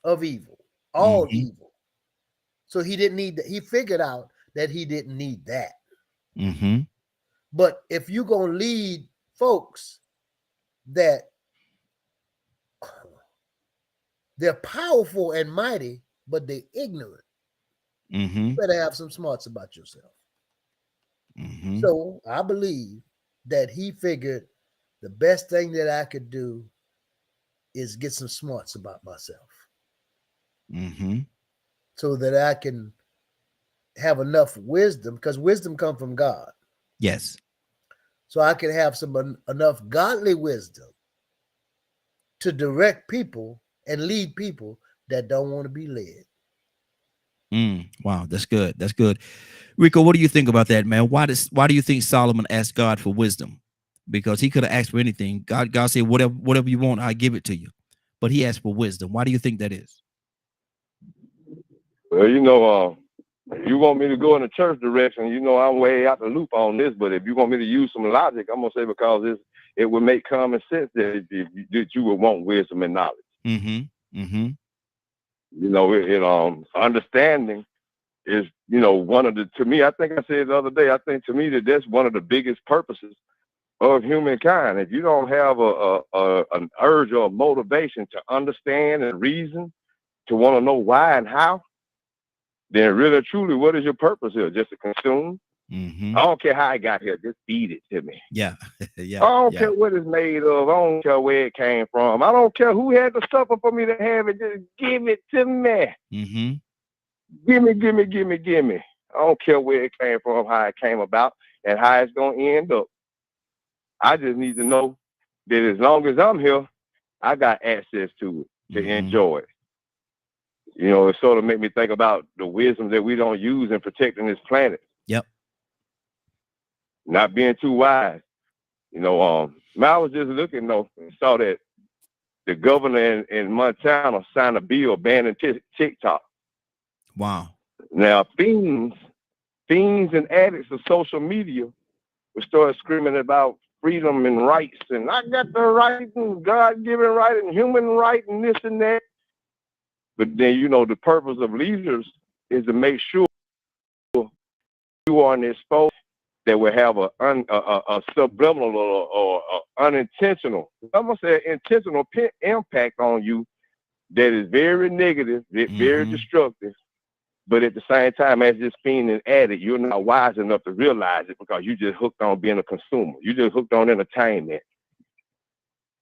of evil, all evil. So he didn't need that. He figured out that he didn't need that. Mm-hmm. But if you're gonna lead folks that they're powerful and mighty, but they're ignorant, you better have some smarts about yourself. So I believe that he figured the best thing that I could do is get some smarts about myself, so that I can have enough wisdom, because wisdom comes from God. Yes. So I can have some enough godly wisdom to direct people and lead people that don't want to be led. Wow, that's good. That's good. Rico, what do you think about that, man? Why do you think Solomon asked God for wisdom? Because he could have asked for anything. God said, whatever you want, I give it to you. But he asked for wisdom. Why do you think that is? Well, you know, if you want me to go in the church direction, you know, I'm way out the loop on this. But if you want me to use some logic, I'm gonna say because it would make common sense that you would want wisdom and knowledge. You know, understanding is, you know, one of the, to me, I think I said the other day, I think to me that's one of the biggest purposes of humankind. If you don't have an urge or a motivation to understand and reason, to want to know why and how, then really truly, what is your purpose here? Just to consume? I don't care how I got here, just feed it to me. Yeah. Yeah. I don't care what it's made of. I don't care where it came from. I don't care who had to suffer for me to have it. Just give it to me. Give me. I don't care where it came from, how it came about, and how it's going to end up. I just need to know that as long as I'm here, I got access to it, to enjoy it. You know, it sort of made me think about the wisdom that we don't use in protecting this planet. Yep. Not being too wise. You know, I was just looking though and saw that the governor in Montana signed a bill banning TikTok. Wow. Now, fiends and addicts of social media will start screaming about freedom and rights, and I got the right and God-given right and human right and this and that. But then, you know, the purpose of leaders is to make sure you are exposed that will have a subliminal or unintentional, I'm going to say intentional impact on you that is very negative, very destructive. But at the same time, as this fiend and addict, you're not wise enough to realize it because you just hooked on being a consumer. You just hooked on entertainment.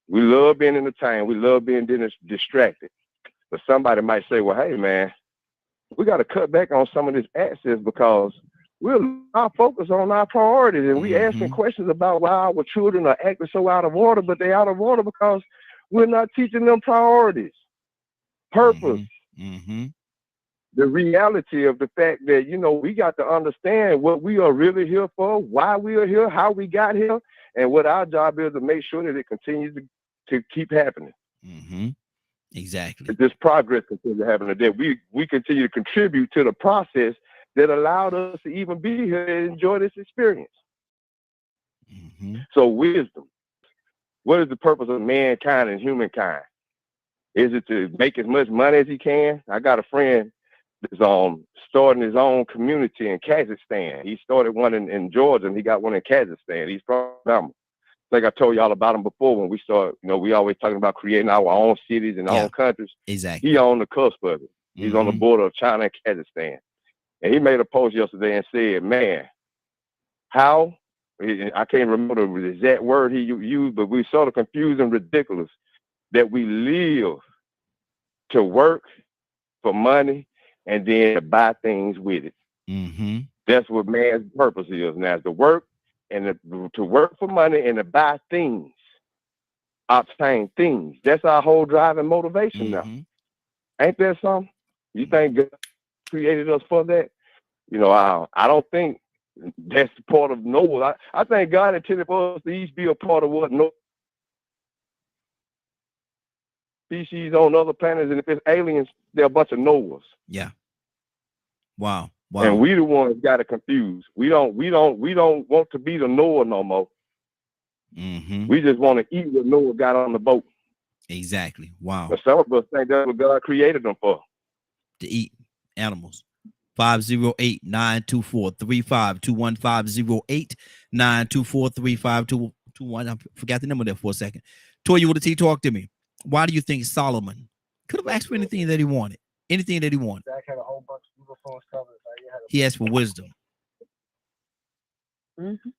We love being entertained. We love being distracted. But somebody might say, well, hey, man, we got to cut back on some of this access because we're not focused on our priorities. And we asking questions about why our children are acting so out of order, but they're out of order because we're not teaching them priorities, purpose. The reality of the fact that, you know, we got to understand what we are really here for, why we are here, how we got here, and what our job is to make sure that it continues to keep happening. Exactly. That this progress continues to happen, that we continue to contribute to the process that allowed us to even be here and enjoy this experience. So wisdom. What is the purpose of mankind and humankind? Is it to make as much money as he can? I got a friend that's starting his own community in Kazakhstan. He started one in Georgia, and he got one in Kazakhstan. He's from Alabama. Like I told y'all about him before when we started, you know, we always talking about creating our own cities and our own countries. Exactly. He on the cusp of it. He's on the border of China and Kazakhstan. And he made a post yesterday and said, man, how, I can't remember the exact word he used, but we sort of confused and ridiculous that we live to work for money and then to buy things with it. That's what man's purpose is now, to work and to work for money and to buy things, obtain things. That's our whole driving motivation now. Ain't that something? You think God created us for that? You know, I don't think that's part of Noah. I think God intended for us to each be a part of what Noah species on other planets, and if it's aliens, they're a bunch of Noahs. Yeah. Wow. And we the ones got it confused. We don't want to be the Noah no more. We just want to eat what Noah got on the boat. Exactly. Wow. But some of us think that's what God created them for. To eat animals. 508-924-3521, 508-924-3521. I forgot the number there for a second. Toya with the T, talk to me. Why do you think Solomon could have asked for anything that he wanted? Anything that he wanted. Zach had a whole bunch of Google phones covered. He asked for wisdom. Mm-hmm.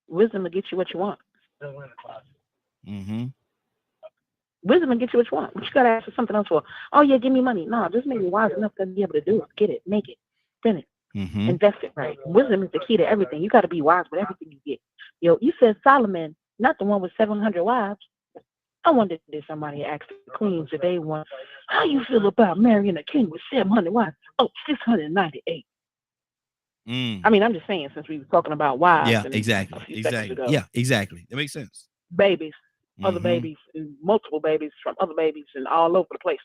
Wisdom will get you what you want. Mm-hmm. Wisdom will get you what you want. What you gotta ask for something else for? Oh yeah, give me money. No, just make me wise enough to be able to do it. Get it, make it, spend it, invest it right. Wisdom is the key to everything. You got to be wise with everything you get. Yo, you said Solomon, not the one with 700 wives. I wonder if somebody asked the queens if they want, how you feel about marrying a king with 700 wives? Oh, 698. I mean, I'm just saying, since we were talking about wives. Yeah, and exactly. Yeah, exactly. That makes sense. Babies, other babies, and multiple babies from other babies and all over the place.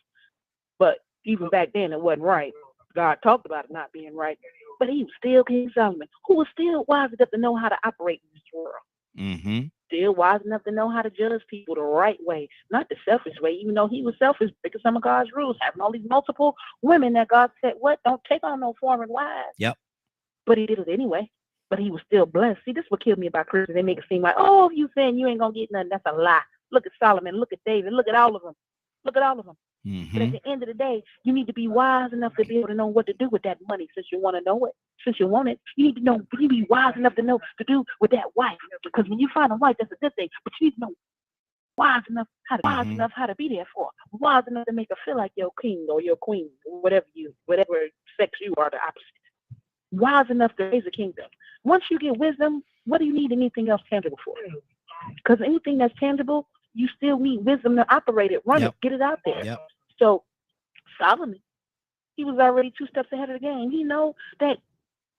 But even back then, it wasn't right. God talked about it not being right. But he was still King Solomon, who was still wise enough to know how to operate in this world. Still wise enough to know how to judge people the right way, not the selfish way, even though he was selfish, breaking some of God's rules, having all these multiple women that God said, what? Don't take on no foreign wives. Yep. But he did it anyway. But he was still blessed. See, this is what killed me about Christians. They make it seem like, oh, you saying you ain't going to get nothing. That's a lie. Look at Solomon. Look at David. Look at all of them. Look at all of them. But at the end of the day, you need to be wise enough to be able to know what to do with that money since you want to know it. Since you want it, you need to know, you need to be wise enough to know to do with that wife. Because when you find a wife, that's a good thing. But you need to know wise enough how to be there for. Wise enough to make her feel like your king or your queen, or whatever sex you are, the opposite. Wise enough to raise a kingdom. Once you get wisdom, what do you need anything else tangible for? Because anything that's tangible, you still need wisdom to operate it, run it, get it out there. Yep. So Solomon, he was already 2 steps ahead of the game. He know that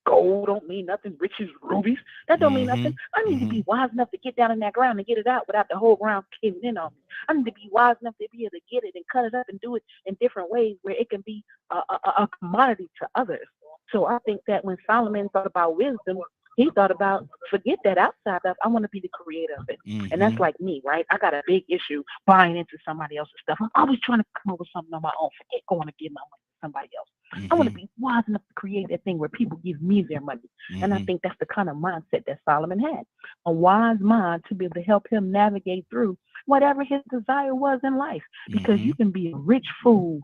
gold don't mean nothing, riches, rubies, that don't mean nothing. I need to be wise enough to get down in that ground and get it out without the whole ground caving in on me. I need to be wise enough to be able to get it and cut it up and do it in different ways where it can be a commodity to others. So I think that when Solomon thought about wisdom, he thought about, forget that outside stuff. I want to be the creator of it. And that's like me, right? I got a big issue buying into somebody else's stuff. I'm always trying to come up with something on my own. Forget going to give my money to somebody else. I want to be wise enough to create that thing where people give me their money. And I think that's the kind of mindset that Solomon had. A wise mind to be able to help him navigate through whatever his desire was in life. Because you can be a rich fool.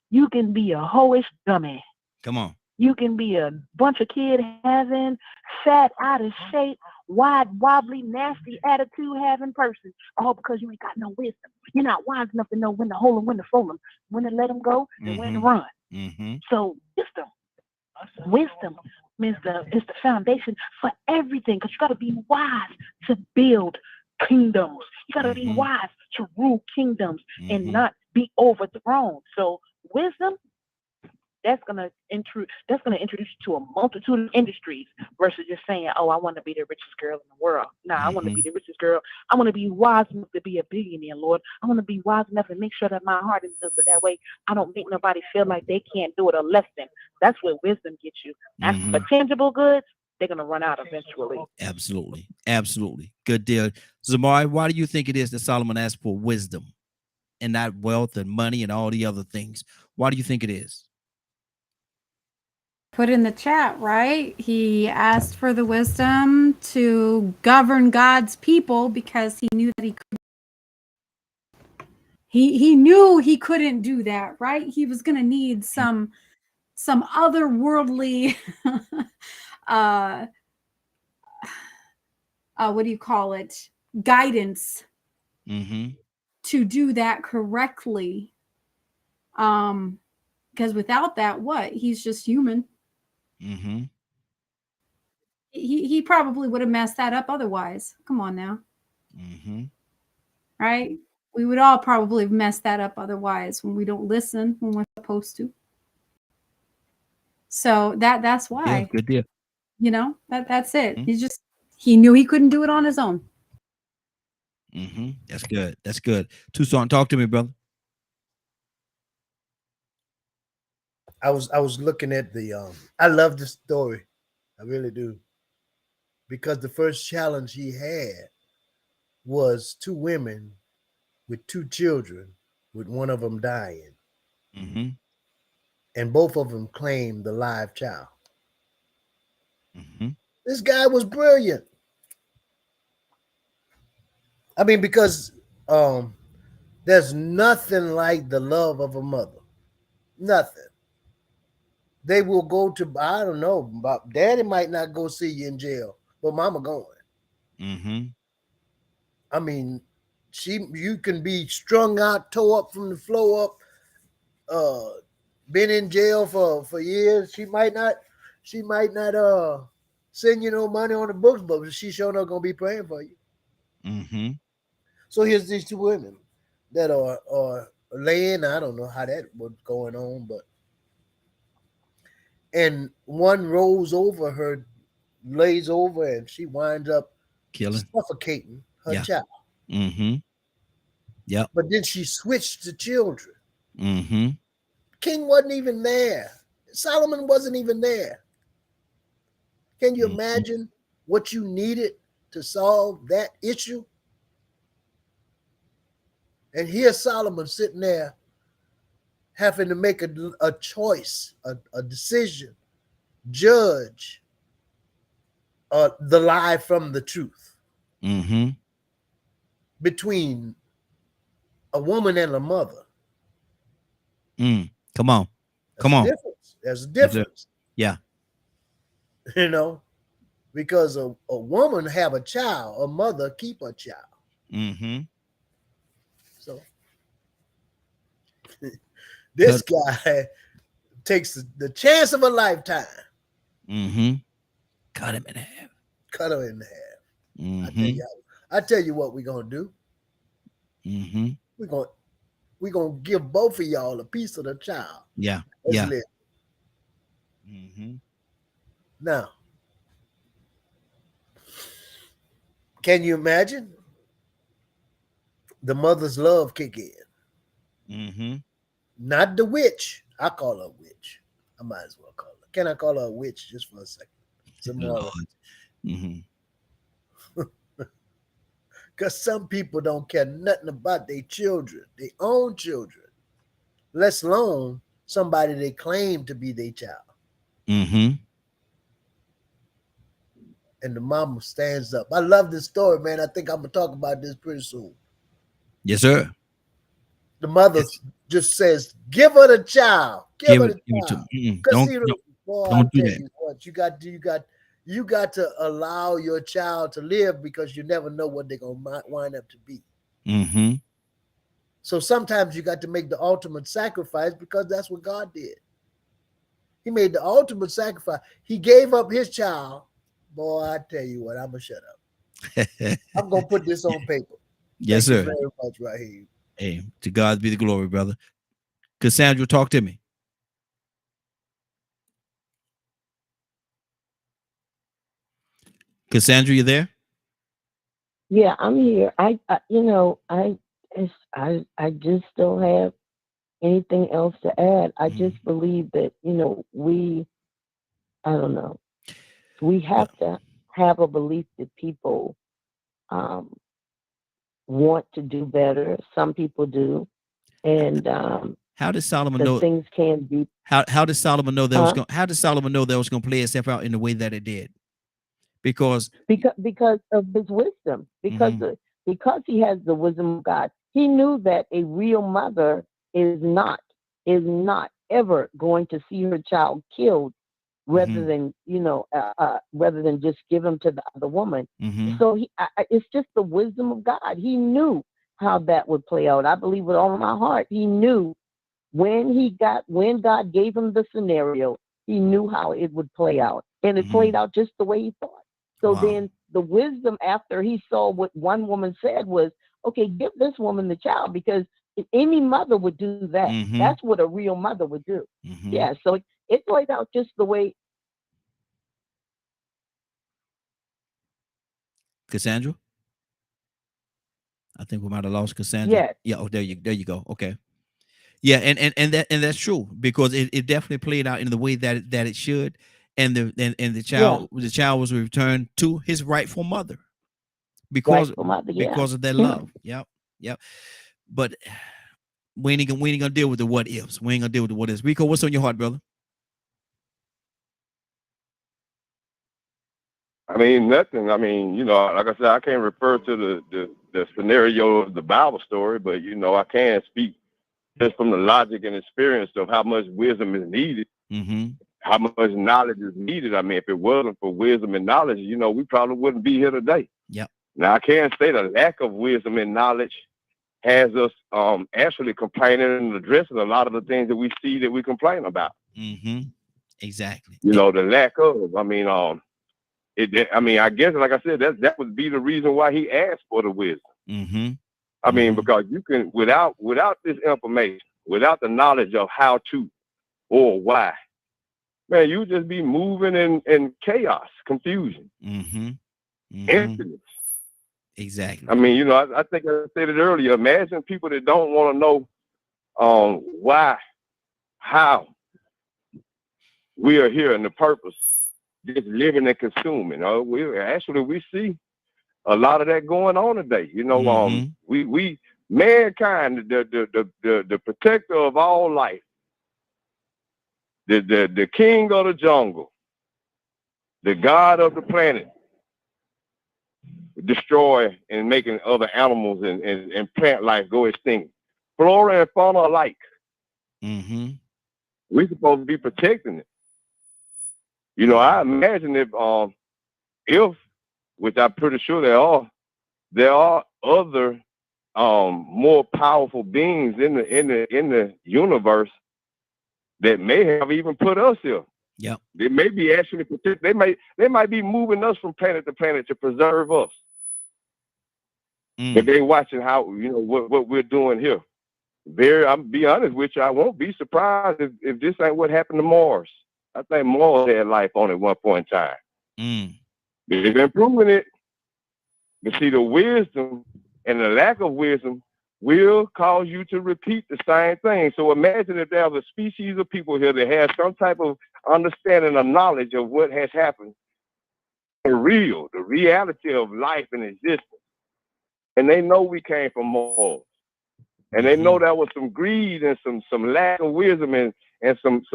You can be a hoish dummy. Come on. You can be a bunch of kid having, fat, out of shape, wide, wobbly, nasty attitude having person. All because you ain't got no wisdom. You're not wise enough to know when to hold them, when to fold them, when to let them go, and when to run. So wisdom is the foundation for everything. Because you got to be wise to build kingdoms. You got to be wise to rule kingdoms and not be overthrown. So wisdom. That's gonna introduce you to a multitude of industries versus just saying, "Oh, I want to be the richest girl in the world." No, I want to be the richest girl. I want to be wise enough to be a billionaire, Lord. I want to be wise enough to make sure that my heart is good, but that way I don't make nobody feel like they can't do it or less than. That's what wisdom gets you. As for tangible goods, they're gonna run out eventually. Absolutely, absolutely, good deal, Zamari. Why do you think it is that Solomon asked for wisdom and not wealth and money and all the other things? Why do you think it is? Put in the chat, right? He asked for the wisdom to govern God's people because he knew that he knew he couldn't do that, right? He was going to need some otherworldly what do you call it? Guidance to do that correctly. Because without that, what? He's just human. He probably would have messed that up otherwise. Come on now. Right? We would all probably have messed that up otherwise when we don't listen when we're supposed to. So that's why. Yeah, good deal. You know, that's it. He knew he couldn't do it on his own. That's good. That's good. Tucson, talk to me, brother. I was looking at the I love this story. I really do. Because the first challenge he had was 2 women with 2 children, with one of them dying. and both of them claimed the live child. Mm-hmm. This guy was brilliant. I mean, because there's nothing like the love of a mother. Nothing. They will go to, I don't know, daddy might not go see you in jail, but mama going. Mm-hmm. I mean, you can be strung out, tore up from the floor up, been in jail for years. She might not send you no money on the books, but she sure not gonna be praying for you. Mm-hmm. So here's these two women that are laying. I don't know how that was going on, but and one rolls over her, lays over, and she winds up Killing. suffocating her Yeah. child. Mm-hmm. Yep. But then she switched to children. Mm-hmm. King wasn't even there. Solomon wasn't even there. Can you imagine what you needed to solve that issue? And here's Solomon sitting there having to make a choice, a decision, judge the lie from the truth Mm-hmm. between a woman and a mother. Come on. Come on. There's a difference. Yeah. You know, because a woman have a child, a mother keep a child. Mm-hmm. So this guy takes the chance of a lifetime. Mm-hmm. Cut him in half. Cut her in half. Mm-hmm. I tell you what we're gonna do. Mm-hmm. We're gonna give both of y'all a piece of the child. Yeah. Let's Yeah. live. Mm-hmm. Now, can you imagine the mother's love kick in? Mm-hmm. Not the witch. I call her a witch. I might as well call her. Can I call her a witch just for a second? Mm-hmm. Because some people don't care nothing about their children, their own children, let alone somebody they claim to be their child. Mm-hmm. And the mama stands up. I love this story, man. I think I'm going to talk about this pretty soon. Yes, sir. The mother just says, give her the child. Give her the child. Don't do that. What, you got to allow your child to live because you never know what they're going to wind up to be. Mm-hmm. So sometimes you got to make the ultimate sacrifice because that's what God did. He made the ultimate sacrifice. He gave up his child. Boy, I tell you what, I'm going to shut up. I'm going to put this on paper. Yes, Thank sir. you very much, Raheem. Hey, to God be the glory, brother. Cassandra, talk to me. Cassandra, you there? Yeah, I'm here. I just don't have anything else to add. I just believe that, I don't know. We have to have a belief that people want to do better. Some people do. And how did Solomon know things can be? How did Solomon know that was going? How did Solomon know that was going to play itself out in the way that it did? Because of his wisdom, because he has the wisdom of God. He knew that a real mother is not ever going to see her child killed rather than just give him to the other woman. So it's just the wisdom of God. He knew how that would play out. I believe with all of my heart. He knew when God gave him the scenario, he knew how it would play out, and it played out just the way he thought. So then the wisdom after he saw what one woman said was, okay, give this woman the child, because any mother would do that. That's what a real mother would do. Yeah. So it played out just the way. Cassandra? I think we might have lost Cassandra. Yeah. Yeah. Oh, there you go. Okay. Yeah, and that's true, because it definitely played out in the way that it should, and the child was returned to his rightful mother because of that love. Yep. But we ain't gonna deal with the what ifs. We ain't gonna deal with the what ifs. Rico, what's on your heart, brother? I mean, nothing. I mean, you know, like I said, I can't refer to the scenario of the Bible story, but you know, I can speak just from the logic and experience of how much wisdom is needed, how much knowledge is needed. I mean, if it wasn't for wisdom and knowledge, you know, we probably wouldn't be here today. Yep. Now, I can't say the lack of wisdom and knowledge has us actually complaining and addressing a lot of the things that we see that we complain about. Exactly. You know, the lack of. I mean, I mean, I guess, like I said, that would be the reason why he asked for the wisdom. I mean, because you can, without this information, without the knowledge of how to or why, man, you just be moving in chaos, confusion, emptiness. Exactly. I mean, you know, I think I said it earlier. Imagine people that don't want to know why, how we are here and the purpose, just living and consuming. We see a lot of that going on today. You know, we mankind, the protector of all life, the king of the jungle, the god of the planet, destroy and making other animals and plant life go extinct. Flora and fauna alike. We're supposed to be protecting it. You know, I imagine if, which I'm pretty sure there are other more powerful beings in the universe that may have even put us here. Yep. They may be actually they might be moving us from planet to planet to preserve us. But they watching how, you know, what we're doing here. I'm be honest with you, I won't be surprised if this ain't what happened to Mars. I think Mars had life on at one point in time. They've been proving it. But see, the wisdom and the lack of wisdom will cause you to repeat the same thing. So imagine if there's a species of people here that has some type of understanding or knowledge of what has happened, the reality of life and existence. And they know we came from Mars. And they know there was some greed and some lack of wisdom and some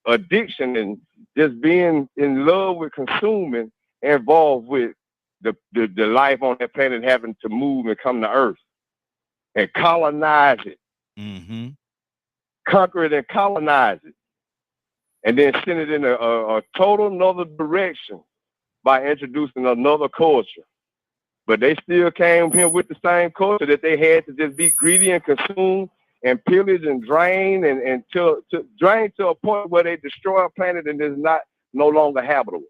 addiction and just being in love with consuming, involved with the life on that planet having to move and come to Earth and colonize it, conquer it and colonize it, and then send it in a total another direction by introducing another culture. But they still came here with the same culture that they had to just be greedy and consume and pillage and drain and to drain to a point where they destroy a planet and is no longer habitable.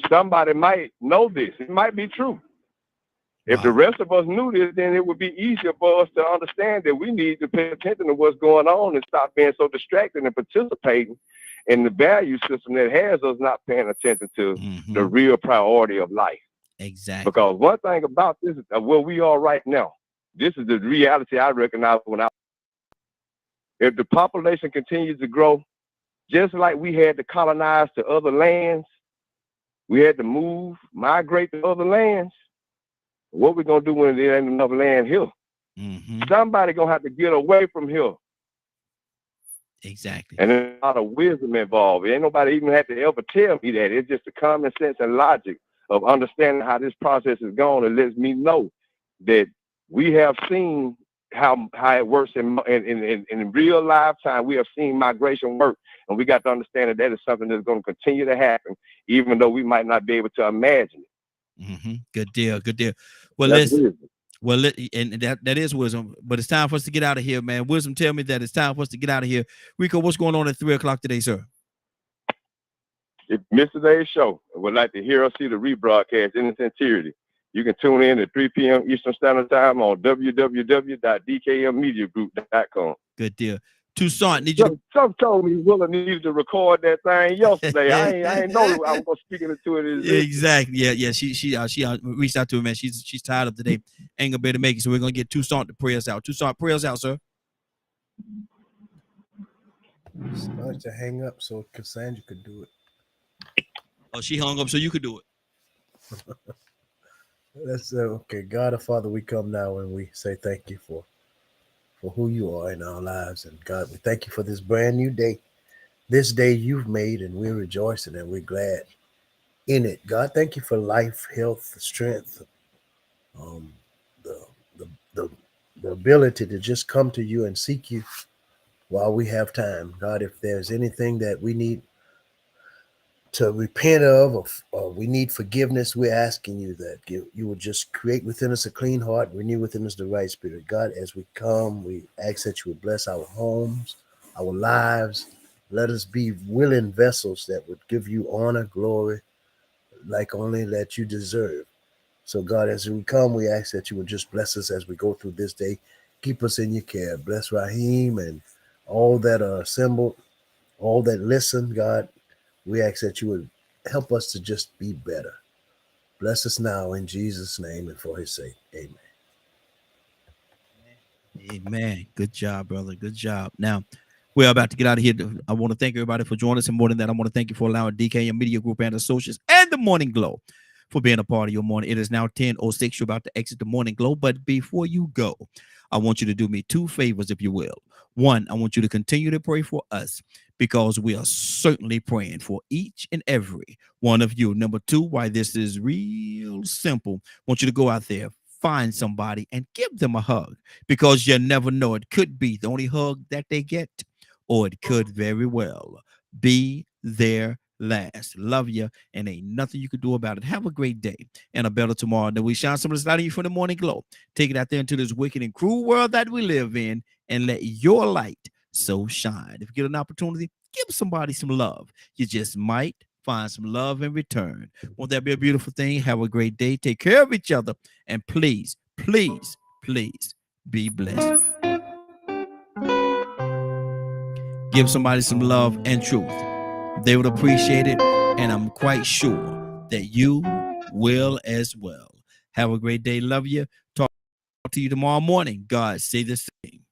Somebody might know this. It might be true. If the rest of us knew this, then it would be easier for us to understand that we need to pay attention to what's going on and stop being so distracted and participating in the value system that has us not paying attention to the real priority of life. Exactly. Because one thing about this, where we are right now, this is the reality I recognize if the population continues to grow, just like we had to colonize to other lands, we had to migrate to other lands. What we gonna do when there ain't enough land here? Somebody gonna have to get away from here. Exactly. And there's a lot of wisdom involved. Ain't nobody even had to ever tell me that. It's just the common sense and logic of understanding how this process is going. It lets me know that we have seen how it works in real lifetime. We have seen migration work, and we got to understand that is something that's going to continue to happen, even though we might not be able to imagine it. Good deal. Good deal. Well, and that is wisdom, but it's time for us to get out of here, man. Wisdom, tell me that it's time for us to get out of here. Rico, what's going on at 3:00 today, sir? If you missed today's show and would like to hear or see the rebroadcast in its entirety, you can tune in at 3 p.m. Eastern Standard Time on www.dkmmediagroup.com. Good deal. Toussaint, need you? Some told me Willa needed to record that thing yesterday. I ain't know I was gonna speak into it. Exactly. Yeah. She reached out to him, man. She's tired of today. Ain't gonna be able to make it, so we're gonna get Toussaint to pray us out. Toussaint, pray us out, sir. Start to hang up so Cassandra could do it. Oh, she hung up so you could do it. That's okay. God the Father, we come now and we say thank you for who you are in our lives. And God, we thank you for this brand new day. This day you've made, and we're rejoicing and we're glad in it. God, thank you for life, health, strength, um, the, the the the ability to just come to you and seek you while we have time. God, if there's anything that we need to repent of, or we need forgiveness, we're asking you that you would just create within us a clean heart, renew within us the right spirit. God, as we come, we ask that you would bless our homes, our lives. Let us be willing vessels that would give you honor, glory, like only that you deserve. So, God, as we come, we ask that you would just bless us as we go through this day. Keep us in your care. Bless Raheem and all that are assembled, all that listen, God. We ask that you would help us to just be better. Bless us now in Jesus' name and for his sake. Amen. Amen. Good job, brother. Good job. Now, we're about to get out of here. I want to thank everybody for joining us. And more than that, I want to thank you for allowing DKM Media Group and Associates and the Morning Glow for being a part of your morning. It is now 10:06. You're about to exit the Morning Glow. But before you go, I want you to do me two favors, if you will. One, I want you to continue to pray for us because we are certainly praying for each and every one of you. Number two, why this is real simple. I want you to go out there, find somebody, and give them a hug because you never know. It could be the only hug that they get, or it could very well be their last. Love you, and ain't nothing you can do about it. Have a great day and a better tomorrow. Then we shine some of this light on you from the Morning Glow. Take it out there into this wicked and cruel world that we live in, and let your light so shine. If you get an opportunity, give somebody some love. You just might find some love in return. Won't that be a beautiful thing? Have a great day. Take care of each other, and please, please, please be blessed. Give somebody some love and truth. They would appreciate it, and I'm quite sure that you will as well. Have a great day. Love you. Talk to you tomorrow morning. God say the same.